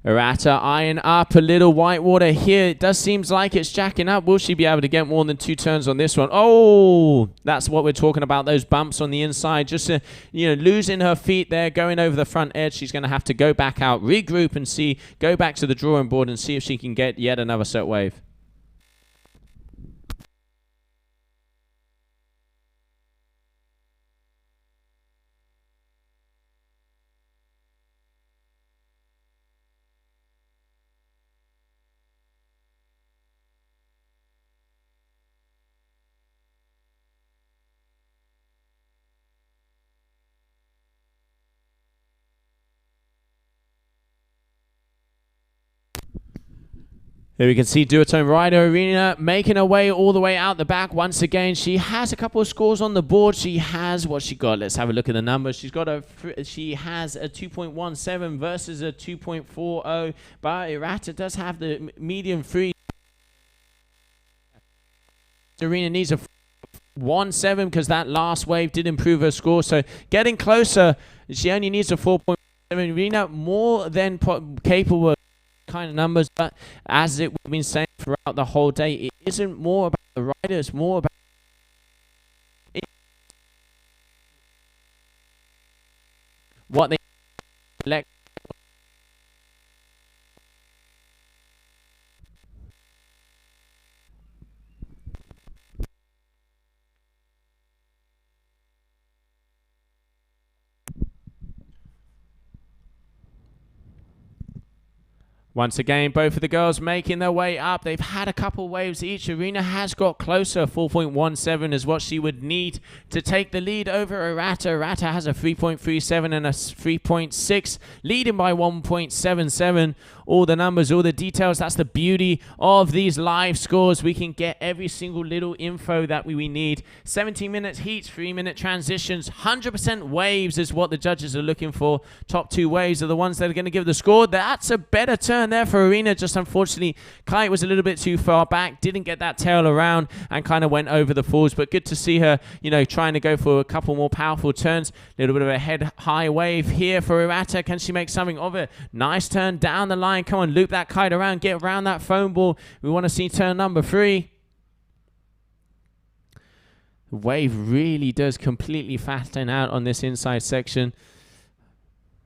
Arata eyeing up a little whitewater here. It does seems like it's jacking up. Will she be able to get more than 2 turns on this one? Oh, that's what we're talking about. Those bumps on the inside. Just losing her feet there, going over the front edge. She's going to have to go back out, regroup, and go back to the drawing board and see if she can get yet another set wave. Here we can see duotone rider Irina making her way all the way out the back once again. She has a couple of scores on the board. She has what she got. Let's have a look at the numbers. She has a 2.17 versus a 2.40, but Irata does have the medium free. Irina needs a 1.7 because that last wave did improve her score. So getting closer. She only needs a 4.7. Irina more than capable of kind of numbers, but as we've been saying throughout the whole day, it isn't more about the rider, it's more about what they select. Once again, both of the girls making their way up. They've had a couple waves each. Irina has got closer. 4.17 is what she would need to take the lead over Arata. Arata has a 3.37 and a 3.6, leading by 1.77. All the numbers, all the details. That's the beauty of these live scores. We can get every single little info that we need. 17 minutes heats, 3-minute transitions. 100% waves is what the judges are looking for. Top 2 waves are the ones that are going to give the score. That's a better turn there for Irina. Just unfortunately, Kite was a little bit too far back. Didn't get that tail around and kind of went over the falls. But good to see her, trying to go for a couple more powerful turns. A little bit of a head-high wave here for Arata. Can she make something of it? Nice turn down the line. Come on, loop that kite around. Get around that foam ball. We want to see turn number 3. The wave really does completely fatten out on this inside section.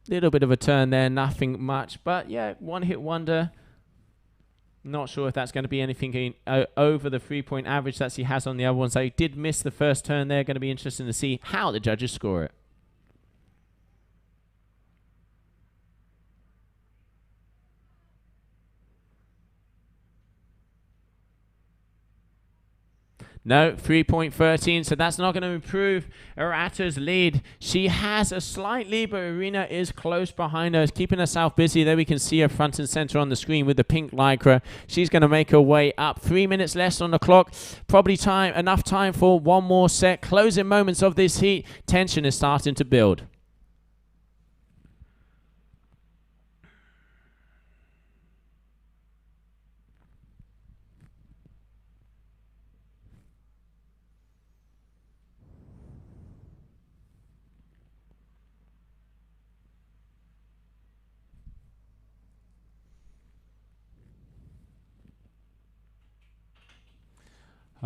Little bit of a turn there, nothing much. But yeah, one-hit wonder. Not sure if that's going to be anything over the 3-point average that she has on the other ones. They did miss the first turn there. Going to be interesting to see how the judges score it. No, 3.13, so that's not going to improve Arata's lead. She has a slight lead, but Irina is close behind her, keeping herself busy. There we can see her front and center on the screen with the pink lycra. She's going to make her way up. 3 minutes less on the clock. Probably enough time for one more set. Closing moments of this heat. Tension is starting to build.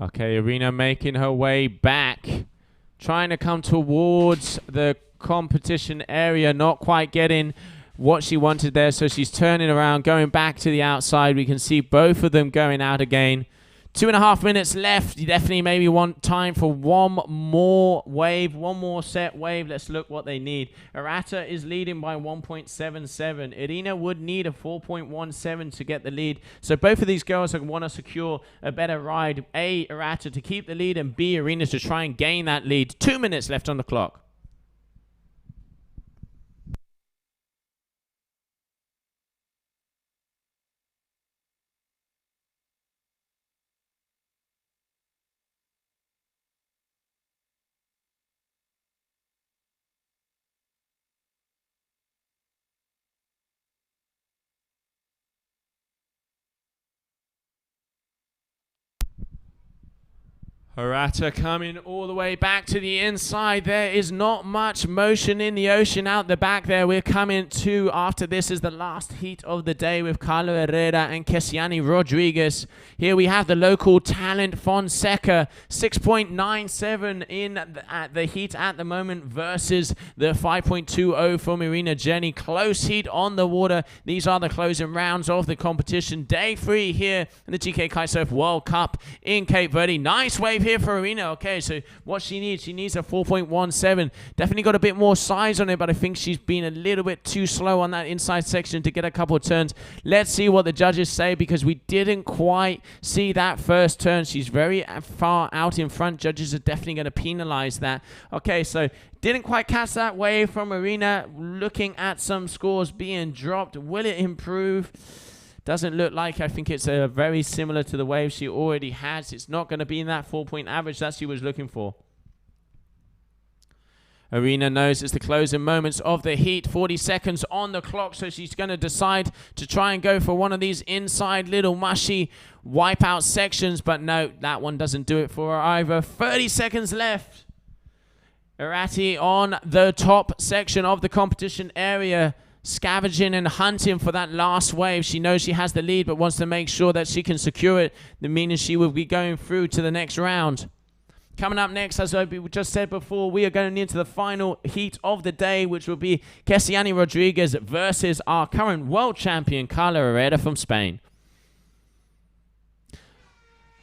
Okay, Irina making her way back, trying to come towards the competition area, not quite getting what she wanted there, so she's turning around, going back to the outside. We can see both of them going out again. 2.5 minutes left. You definitely maybe want time for one more wave, one more set wave. Let's look what they need. Arata is leading by 1.77. Irina would need a 4.17 to get the lead. So both of these girls want to secure a better ride. A, Arata to keep the lead, and B, Irina to try and gain that lead. 2 minutes left on the clock. Hirata coming all the way back to the inside. There is not much motion in the ocean out the back there. We're coming to, after this is the last heat of the day with Carla Herrera and Kiani Rodriguez. Here we have the local talent Fonseca, 6.97 at the heat at the moment versus the 5.20 for Marina Jenny. Close heat on the water. These are the closing rounds of the competition. Day 3 here in the GKA Kite-Surf World Cup in Cape Verde. Nice wave here for Arena. Okay, so what she needs a 4.17. Definitely got a bit more size on it, but I think she's been a little bit too slow on that inside section to get a couple of turns. Let's see what the judges say, because we didn't quite see that first turn. She's very far out in front. Judges are definitely going to penalize that. Okay, so didn't quite catch that wave from Arena. Looking at some scores being dropped. Will it improve? Doesn't look like. I think it's very similar to the wave she already has. It's not going to be in that 4-point average that she was looking for. Arena knows it's the closing moments of the heat. 40 seconds on the clock, so she's going to decide to try and go for one of these inside little mushy wipeout sections. But no, that one doesn't do it for her either. 30 seconds left. Irati on the top section of the competition area, scavenging and hunting for that last wave. She knows she has the lead, but wants to make sure that she can secure it, meaning she will be going through to the next round. Coming up next, as I just said before, we are going into the final heat of the day, which will be Kiani Rodriguez versus our current world champion, Carla Herrera from Spain.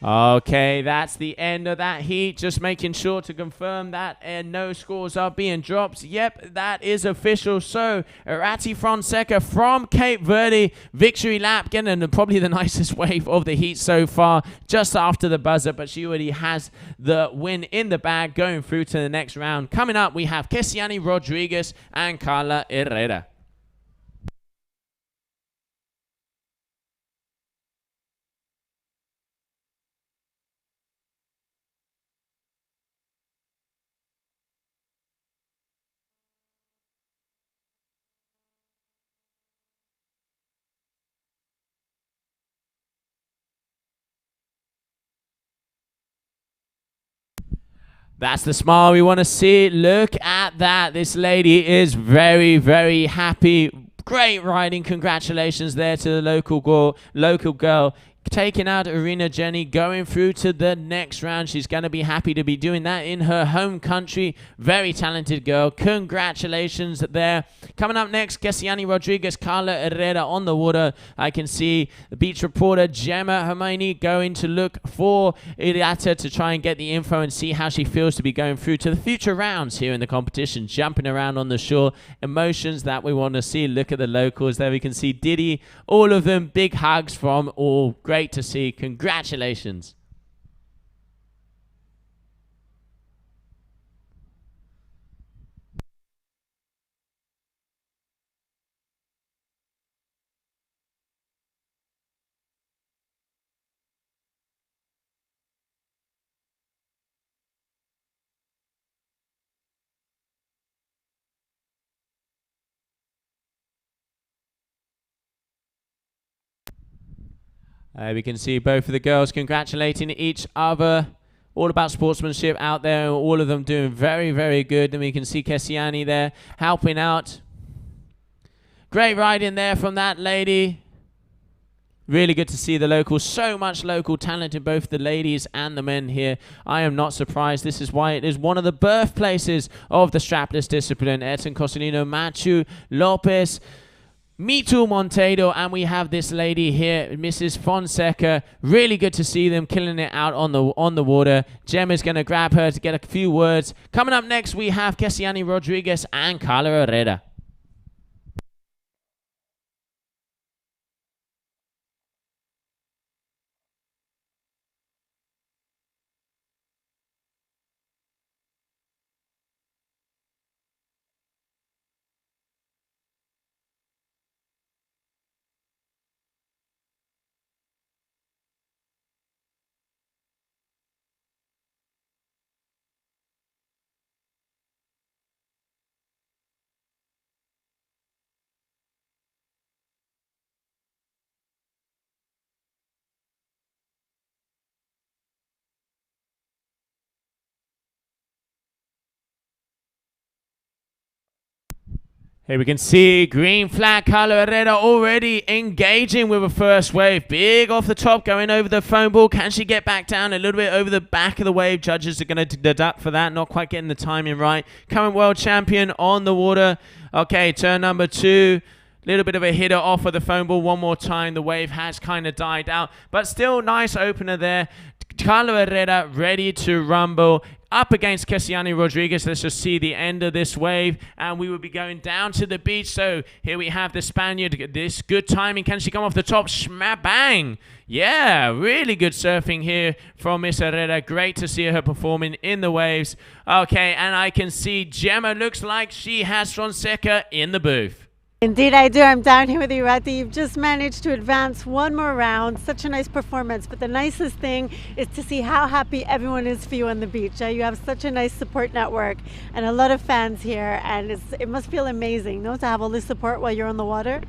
Okay, that's the end of that heat. Just making sure to confirm that no scores are being dropped. Yep, that is official. So, Irati Fonseca from Cape Verde, victory lap, getting probably the nicest wave of the heat so far, just after the buzzer, but she already has the win in the bag, going through to the next round. Coming up, we have Kiani Rodriguez and Carla Herrera. That's the smile we want to see. Look at that. This lady is very, very happy. Great riding. Congratulations there to the local girl. Taking out Arena Jenny, going through to the next round. She's going to be happy to be doing that in her home country. Very talented girl. Congratulations there. Coming up next, Kiani Rodriguez, Carla Herrera on the water. I can see the beach reporter Gemma Hermione going to look for Iriata to try and get the info and see how she feels to be going through to the future rounds here in the competition. Jumping around on the shore. Emotions that we want to see. Look at the locals there. We can see Diddy. All of them. Big hugs from all. Great to see. Congratulations. We can see both of the girls congratulating each other. All about sportsmanship out there. All of them doing very, very good. And we can see Kiani there helping out. Great riding there from that lady. Really good to see the locals. So much local talent in both the ladies and the men here. I am not surprised. This is why it is one of the birthplaces of the strapless discipline. Edson Cosolino, Machu, Lopez, Mitu Monteiro, and we have this lady here, Mrs. Fonseca. Really good to see them killing it out on the water. Gemma's going to grab her to get a few words. Coming up next, we have Kiani Rodriguez and Carla Herrera. Here we can see green flag, Carla Herrera already engaging with a first wave. Big off the top, going over the foam ball. Can she get back down a little bit over the back of the wave? Judges are going to deduct for that. Not quite getting the timing right. Current world champion on the water. Okay, turn number 2. Little bit of a hitter off of the foam ball one more time. The wave has kind of died out, but still nice opener there. Carla Herrera ready to rumble up against Kiani Rodriguez. Let's just see the end of this wave, and we will be going down to the beach. So here we have the Spaniard. This good timing. Can she come off the top? Schma bang! Yeah, really good surfing here from Miss Herrera. Great to see her performing in the waves. Okay, and I can see Gemma looks like she has Fonseca in the booth. Indeed I do. I'm down here with you, Rati. You've just managed to advance one more round. Such a nice performance. But the nicest thing is to see how happy everyone is for you on the beach. You have such a nice support network and a lot of fans here. And it must feel amazing, no, to have all this support while you're on the water.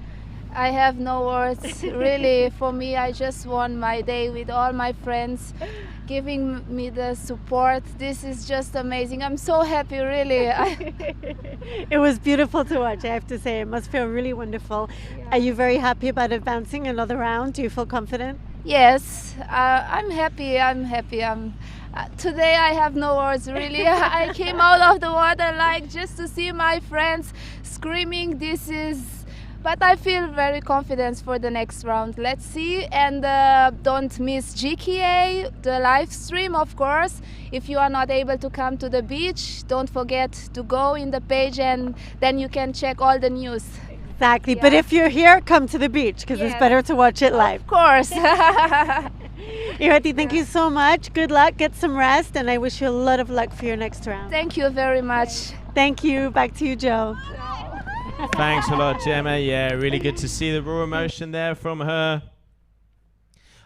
I have no words. Really, for me, I just won my day with all my friends giving me the support. This is just amazing. I'm so happy, really. It was beautiful to watch, I have to say. It must feel really wonderful. Yeah. Are you very happy about advancing another round? Do you feel confident? Yes, I'm happy. Today I have no words, really. I came out of the water like just to see my friends screaming. But I feel very confident for the next round. Let's see, and don't miss GKA, the live stream, of course. If you are not able to come to the beach, don't forget to go in the page, and then you can check all the news. Exactly, yeah. But if you're here, come to the beach, because it's better to watch it live. Of course. Irati, thank you so much. Good luck, get some rest, and I wish you a lot of luck for your next round. Thank you very much. Thank you. Back to you, Joe. Thanks a lot, Gemma. Yeah, really good to see the raw emotion there from her.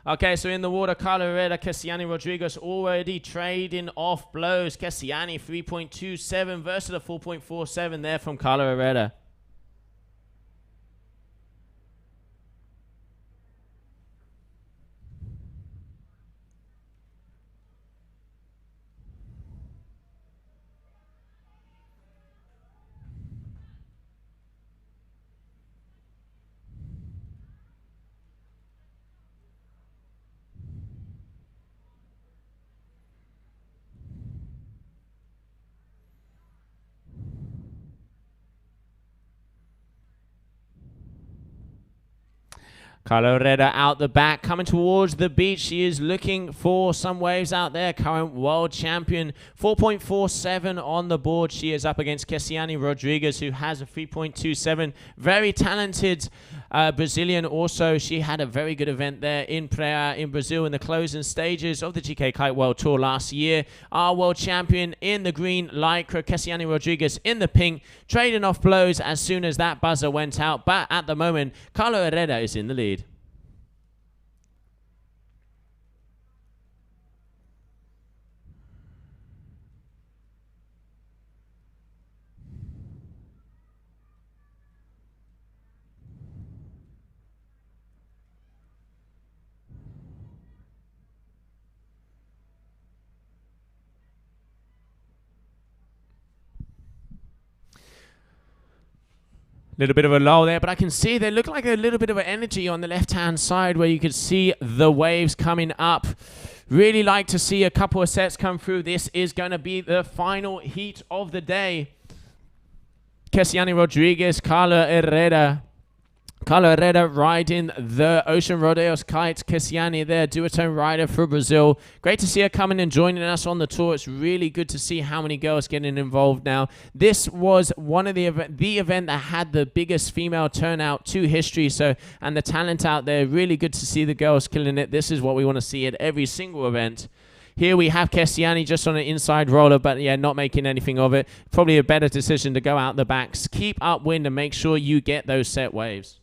Okay, so in the water, Carla Herrera, Kiani Rodriguez already trading off blows. Kiani 3.27 versus the 4.47 there from Carla Herrera. Carla Herrera out the back, coming towards the beach. She is looking for some waves out there. Current world champion, 4.47 on the board. She is up against Kiani Rodriguez, who has a 3.27. Very talented Brazilian also. She had a very good event there in Praia in Brazil in the closing stages of the GKA Kite World Tour last year. Our world champion in the green lycra, Kiani Rodriguez in the pink, trading off blows as soon as that buzzer went out. But at the moment, Carla Herrera is in the lead. Little bit of a lull there, but I can see they look like a little bit of an energy on the left-hand side where you could see the waves coming up. Really like to see a couple of sets come through. This is going to be the final heat of the day. Kiani Rodriguez, Carla Herrera. Carla Herrera riding the Ocean Rodeos kite. Kiani there, duotone rider for Brazil. Great to see her coming and joining us on the tour. It's really good to see how many girls getting involved now. This was one of the event that had the biggest female turnout to history. So, and the talent out there, really good to see the girls killing it. This is what we want to see at every single event. Here we have Kiani just on an inside roller, but yeah, not making anything of it. Probably a better decision to go out the backs. Keep upwind and make sure you get those set waves.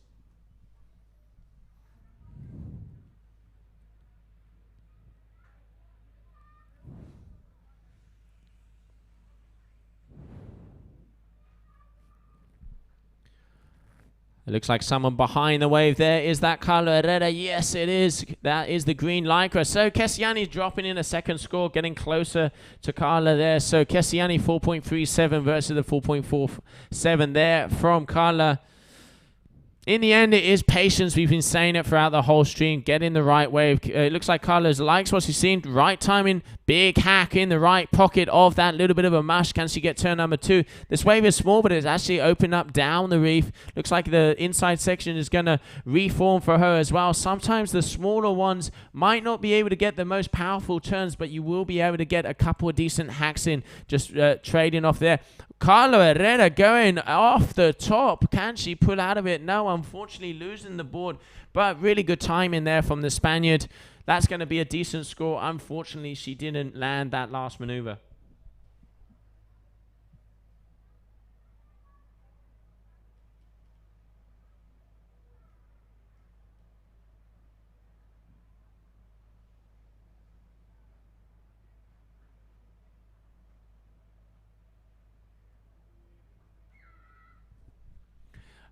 It looks like someone behind the wave there. Is that Carla Herrera? Yes, it is. That is the green lycra. So Kiani dropping in a second score, getting closer to Carla there. So Kiani 4.37 versus the 4.47 there from Carla. In the end, it is patience. We've been saying it throughout the whole stream. Get in the right wave. It looks like Carlos likes what she's seen. Right timing. Big hack in the right pocket of that little bit of a mush. Can she get turn number 2? This wave is small, but it's actually opened up down the reef. Looks like the inside section is going to reform for her as well. Sometimes the smaller ones might not be able to get the most powerful turns, but you will be able to get a couple of decent hacks in. Just trading off there. Carla Herrera going off the top. Can she pull out of it? No, unfortunately losing the board. But really good timing there from the Spaniard. That's going to be a decent score. Unfortunately, she didn't land that last maneuver.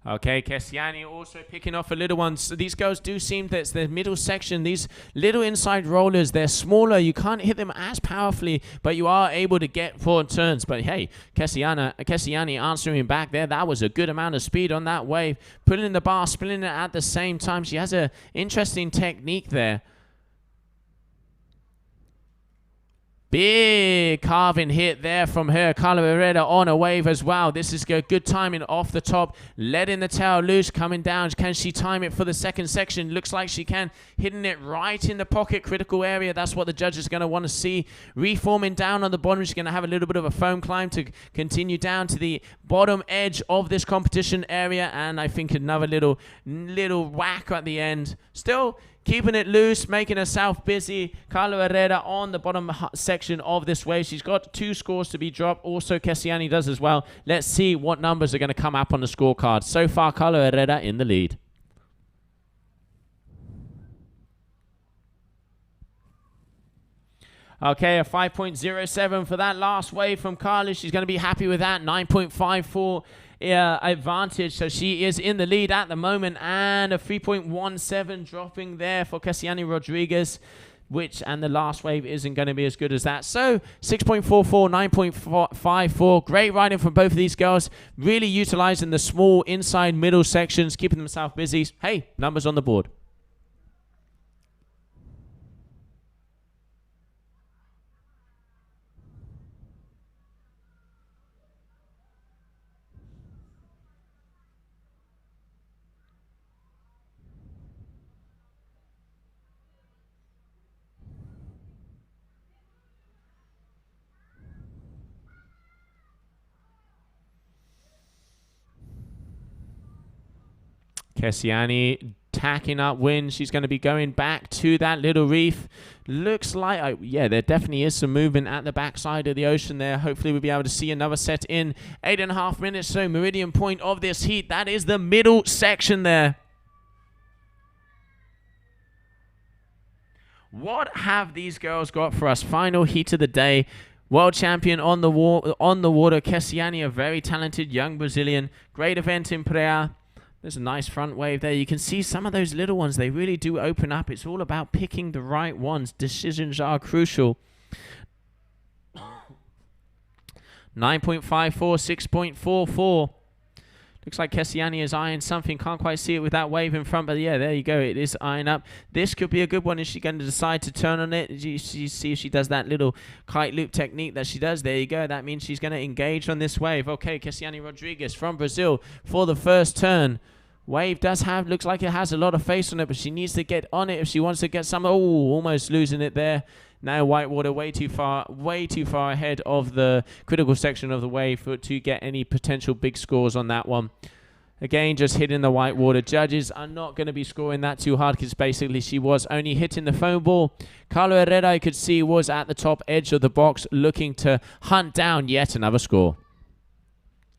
Okay, Kiani also picking off a little one. So these girls do seem that it's the middle section. These little inside rollers, they're smaller. You can't hit them as powerfully, but you are able to get 4 turns. But hey, Kiani answering back there. That was a good amount of speed on that wave. Putting in the bar, spinning it at the same time. She has an interesting technique there. Big carving hit there from her. Carla Herrera on a wave as well. This is good timing off the top. Letting the tail loose, coming down. Can she time it for the second section? Looks like she can. Hitting it right in the pocket, critical area. That's what the judges are going to want to see. Reforming down on the bottom. She's going to have a little bit of a foam climb to continue down to the bottom edge of this competition area. And I think another little whack at the end. Still keeping it loose, making herself busy. Carla Herrera on the bottom section of this wave. She's got 2 scores to be dropped. Also, Kiani does as well. Let's see what numbers are going to come up on the scorecard. So far, Carla Herrera in the lead. Okay, a 5.07 for that last wave from Carla. She's going to be happy with that. 9.54 advantage, so she is in the lead at the moment, and a 3.17 dropping there for Kiani Rodriguez, and the last wave isn't going to be as good as that. So 6.44, 9.54, great riding from both of these girls, really utilizing the small inside middle sections, keeping themselves busy. Hey, numbers on the board. Kiani tacking up wind. She's going to be going back to that little reef. Looks like, yeah, there definitely is some movement at the backside of the ocean there. Hopefully we'll be able to see another set in 8.5 minutes. So meridian point of this heat, that is the middle section there. What have these girls got for us? Final heat of the day. World champion on the water, Kiani, a very talented young Brazilian. Great event in Praia. There's a nice front wave there. You can see some of those little ones. They really do open up. It's all about picking the right ones. Decisions are crucial. 9.54, 6.44. Looks like Kiani is eyeing something. Can't quite see it with that wave in front. But yeah, there you go. It is eyeing up. This could be a good one. Is she going to decide to turn on it? You see if she does that little kite loop technique that she does. There you go. That means she's going to engage on this wave. Okay, Kiani Rodriguez from Brazil for the first turn. Wave looks like it has a lot of face on it, but she needs to get on it if she wants to get some. Oh, almost losing it there. Now whitewater way too far ahead of the critical section of the wave to get any potential big scores on that one. Again, just hitting the whitewater. Judges are not going to be scoring that too hard because basically she was only hitting the foam ball. Carla Herrera, I could see, was at the top edge of the box looking to hunt down yet another score.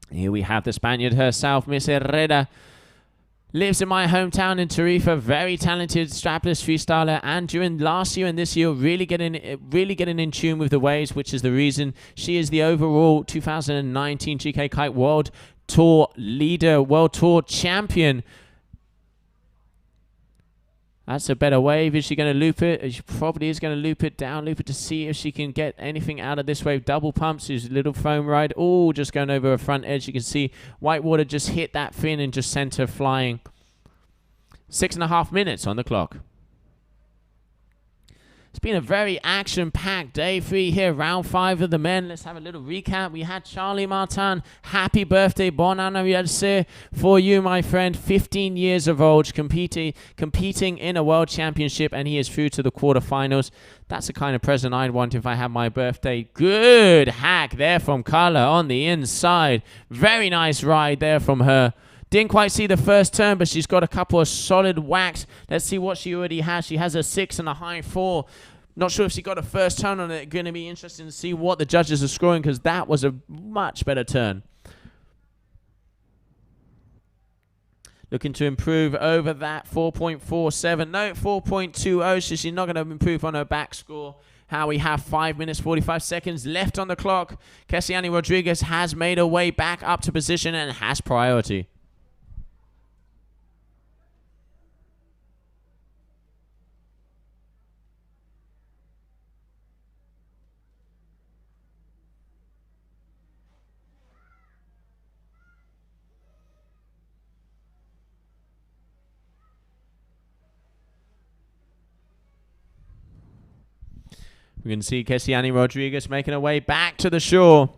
Here we have the Spaniard herself, Miss Herrera. Lives in my hometown in Tarifa, very talented strapless freestyler, and during last year and this year really getting in tune with the waves, which is the reason she is the overall 2019 GKA Kite World Tour leader, World Tour champion. That's a better wave. Is she going to loop it? She probably is going to loop it down, loop it to see if she can get anything out of this wave. Double pumps, is a little foam ride. Oh, just going over her front edge. You can see Whitewater just hit that fin and just sent her flying. 6.5 minutes on the clock. It's been a very action-packed day 3 here, round 5 of the men. Let's have a little recap. We had Charlie Martin. Happy birthday, bon anniversaire for you, my friend. 15 years of age, competing in a world championship, and he is through to the quarterfinals. That's the kind of present I'd want if I had my birthday. Good hack there from Carla on the inside. Very nice ride there from her. Didn't quite see the first turn, but she's got a couple of solid whacks. Let's see what she already has. She has a 6 and a high 4. Not sure if she got a first turn on it. Going to be interesting to see what the judges are scoring, because that was a much better turn. Looking to improve over that 4.47. No, 4.20. So she's not going to improve on her back score. How we have 5 minutes, 45 seconds left on the clock. Kiani Rodriguez has made her way back up to position and has priority. We can see Kiani Rodriguez making her way back to the shore.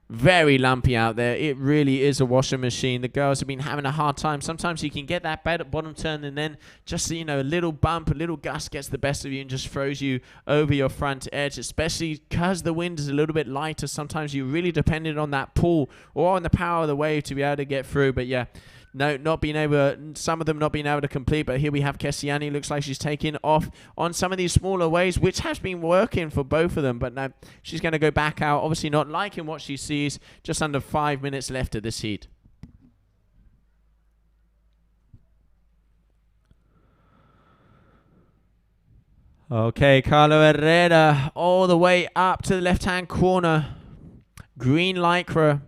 Very lumpy out there. It really is a washing machine. The girls have been having a hard time. Sometimes you can get that bottom turn, and then just, you know, a little bump, a little gust gets the best of you and just throws you over your front edge, especially because the wind is a little bit lighter. Sometimes you're really dependent on that pull or on the power of the wave to be able to get through. But yeah, no, not being able, some of them not being able to complete. But here we have Kiani. Looks like she's taking off on some of these smaller waves, which has been working for both of them. But no, she's going to go back out. Obviously not liking what she sees. Just under 5 minutes left of this heat. Okay, Carla Herrera all the way up to the left-hand corner. Green lycra.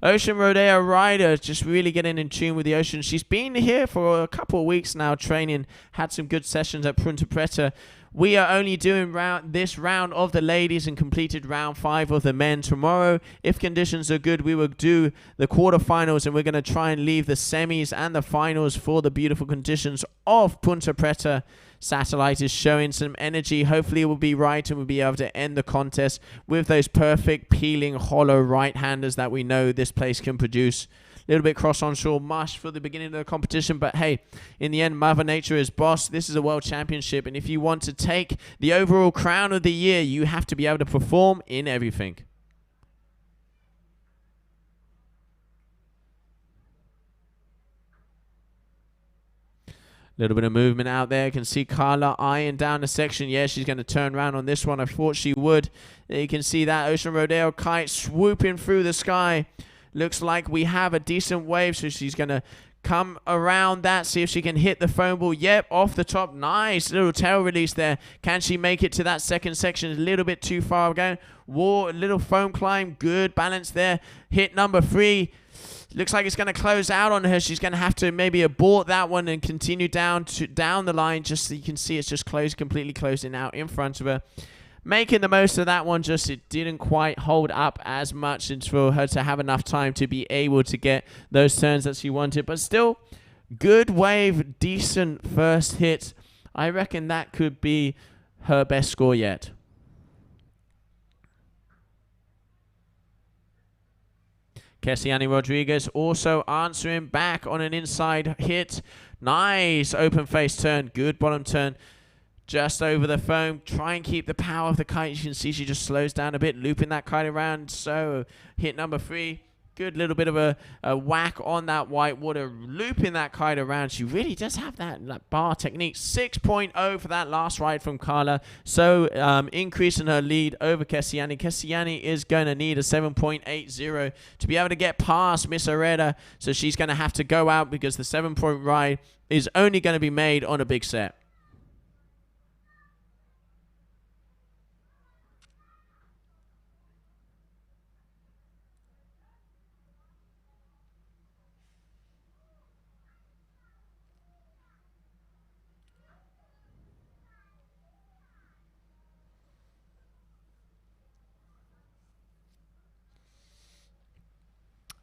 Ocean Rodeo rider, just really getting in tune with the ocean. She's been here for a couple of weeks now training, had some good sessions at Punta Preta. We are only doing this round of the ladies and completed round 5 of the men. Tomorrow, if conditions are good, we will do the quarterfinals, and we're going to try and leave the semis and the finals for the beautiful conditions of Punta Preta. Satellite is showing some energy. Hopefully it will be right and we'll be able to end the contest with those perfect peeling hollow right-handers that we know this place can produce. A little bit cross onshore mush for the beginning of the competition, but hey, in the end, Mother Nature is boss. This is a world championship, and if you want to take the overall crown of the year, you have to be able to perform in everything. Little bit of movement out there. You can see Carla eyeing down the section. Yeah, she's going to turn around on this one. I thought she would. There you can see that Ocean Rodeo kite swooping through the sky. Looks like we have a decent wave, so she's going to come around that, see if she can hit the foam ball. Yep, off the top. Nice little tail release there. Can she make it to that second section? A little bit too far again. War, little foam climb. Good balance there. Hit number 3. Looks like it's going to close out on her. She's going to have to maybe abort that one and continue down the line. Just so you can see it's just completely closing out in front of her. Making the most of that one, just it didn't quite hold up as much for her to have enough time to be able to get those turns that she wanted. But still, good wave, decent first hit. I reckon that could be her best score yet. Kiani Rodriguez also answering back on an inside hit. Nice open face turn. Good bottom turn. Just over the foam. Try and keep the power of the kite. You can see she just slows down a bit, looping that kite around. So hit number 3. Good little bit of a whack on that white water, looping that kite around. She really does have that bar technique. 6.0 for that last ride from Carla. So increasing her lead over Kiani. Kiani is going to need a 7.80 to be able to get past Miss Herrera. So she's going to have to go out because the 7-point ride is only going to be made on a big set.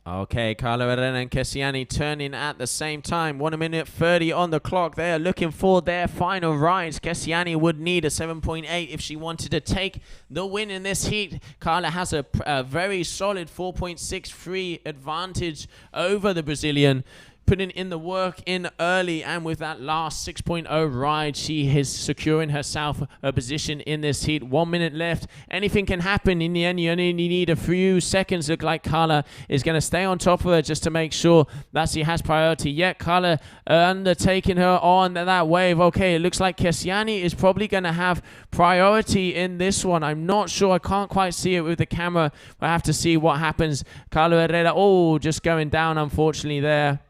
Okay, Carla Herrera and Kiani turning at the same time. 1 minute 30 on the clock. They are looking for their final rise. Kiani would need a 7.8 if she wanted to take the win in this heat. Carla has a very solid 4.63 advantage over the Brazilian, putting in the work in early, and with that last 6.0 ride, she is securing herself a position in this heat. 1 minute left. Anything can happen. In the end, you only need a few seconds. Look like Carla is going to stay on top of her just to make sure that she has priority. Yet Carla undertaking her on that wave. Okay, it looks like Kiani is probably going to have priority in this one. I'm not sure. I can't quite see it with the camera. I have to see what happens. Carla Herrera, just going down, unfortunately, there.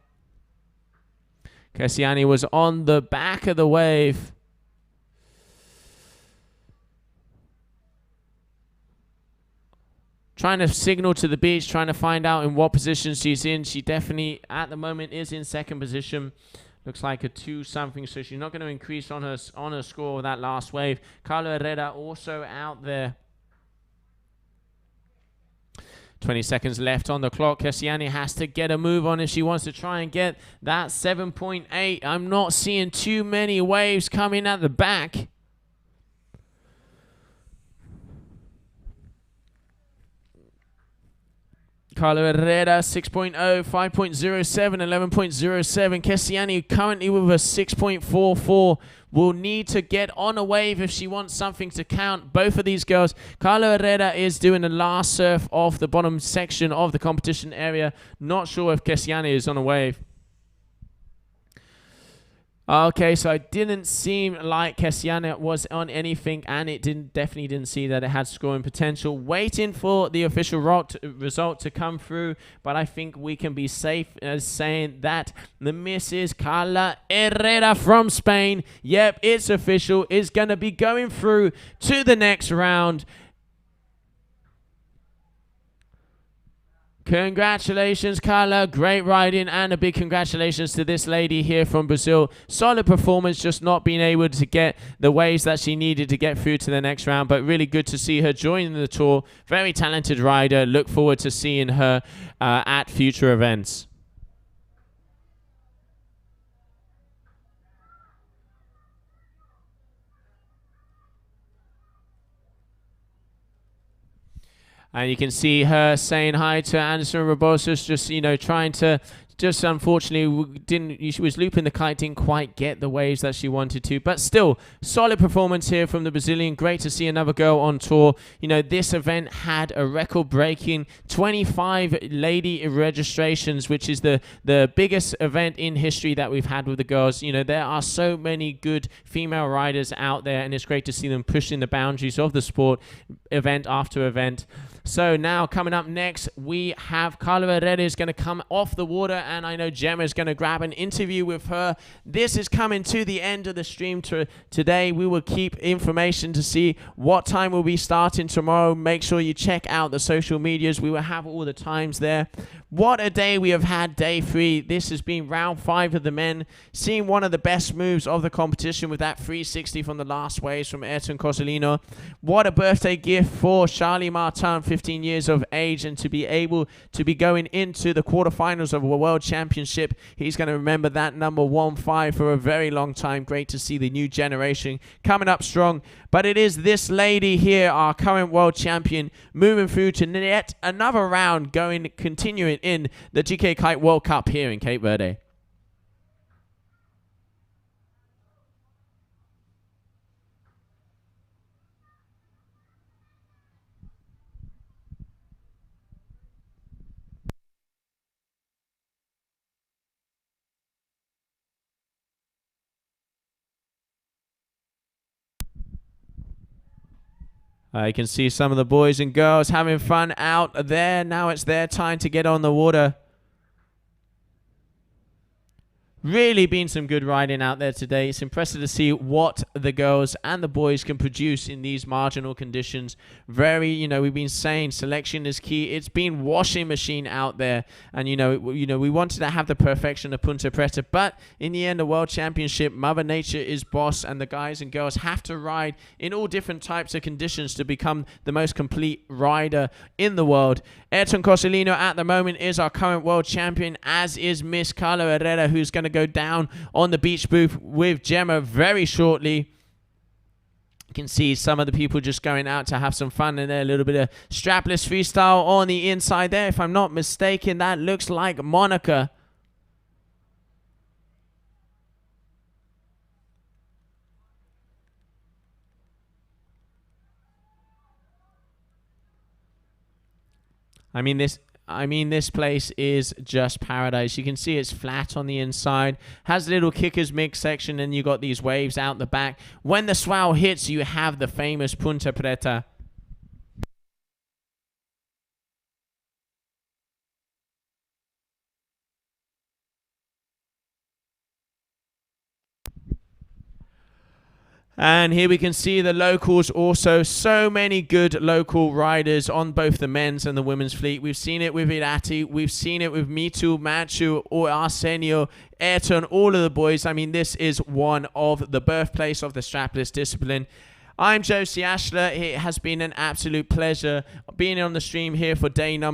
Kiani was on the back of the wave. Trying to signal to the beach, trying to find out in what position she's in. She definitely, at the moment, is in second position. Looks like a 2-something, so she's not going to increase on her score with that last wave. Carla Herrera also out there. 20 seconds left on the clock. Kiani has to get a move on if she wants to try and get that 7.8. I'm not seeing too many waves coming at the back. Carla Herrera, 6.0, 5.07, 11.07. Kiani currently with a 6.44. Will need to get on a wave if she wants something to count. Both of these girls. Carla Herrera is doing the last surf off the bottom section of the competition area. Not sure if Kiani is on a wave. Okay, so it didn't seem like Kiani was on anything, and it definitely didn't see that it had scoring potential. Waiting for the official result to come through, but I think we can be safe as saying that the Mrs. Carla Herrera from Spain, yep, it's official, is going to be going through to the next round. Congratulations, Carla. Great riding, and a big congratulations to this lady here from Brazil. Solid performance, just not being able to get the waves that she needed to get through to the next round, but really good to see her joining the tour. Very talented rider. Look forward to seeing her at future events. And you can see her saying hi to Anderson Robosos, just, trying to, just unfortunately, she was looping the kite, didn't quite get the waves that she wanted to. But still, solid performance here from the Brazilian. Great to see another girl on tour. This event had a record-breaking 25 lady registrations, which is the biggest event in history that we've had with the girls. There are so many good female riders out there, and it's great to see them pushing the boundaries of the sport, event after event. So now coming up next, we have Carla Herrera is going to come off the water, and I know Gemma is going to grab an interview with her. This is coming to the end of the stream today. We will keep information to see what time we'll be starting tomorrow. Make sure you check out the social medias. We will have all the times there. What a day we have had, day 3. This has been round 5 of the men. Seeing one of the best moves of the competition with that 360 from the last waves from Ayrton Cosolino. What a birthday gift for Charlie Martin, 15 years of age, and to be able to be going into the quarterfinals of a world championship. He's going to remember that number 1-5 for a very long time. Great to see the new generation coming up strong. But it is this lady here, our current world champion, moving through to yet another round, continuing in the GKA Kite World Cup here in Cape Verde. You can see some of the boys and girls having fun out there. Now it's their time to get on the water. Really been some good riding out there today. It's impressive to see what the girls and the boys can produce in these marginal conditions. Very, we've been saying selection is key. It's been washing machine out there. And, we wanted to have the perfection of Punta Preta. But in the end, the World Championship, Mother Nature is boss. And the guys and girls have to ride in all different types of conditions to become the most complete rider in the world. Ayrton Cosolino at the moment is our current world champion, as is Miss Carla Herrera, who's going to go down on the beach booth with Gemma very shortly. You can see some of the people just going out to have some fun in there. A little bit of strapless freestyle on the inside there. If I'm not mistaken, that looks like Monica. I mean, this place is just paradise. You can see it's flat on the inside, has a little kickers mix section, and you got these waves out the back. When the swell hits, you have the famous Punta Preta. And here we can see the locals also. So many good local riders on both the men's and the women's fleet. We've seen it with Irati. We've seen it with Mitu, Machu, or Arsenio, Ayrton, all of the boys. I mean, this is one of the birthplace of the strapless discipline. I'm Josie Ashler. It has been an absolute pleasure being on the stream here for day number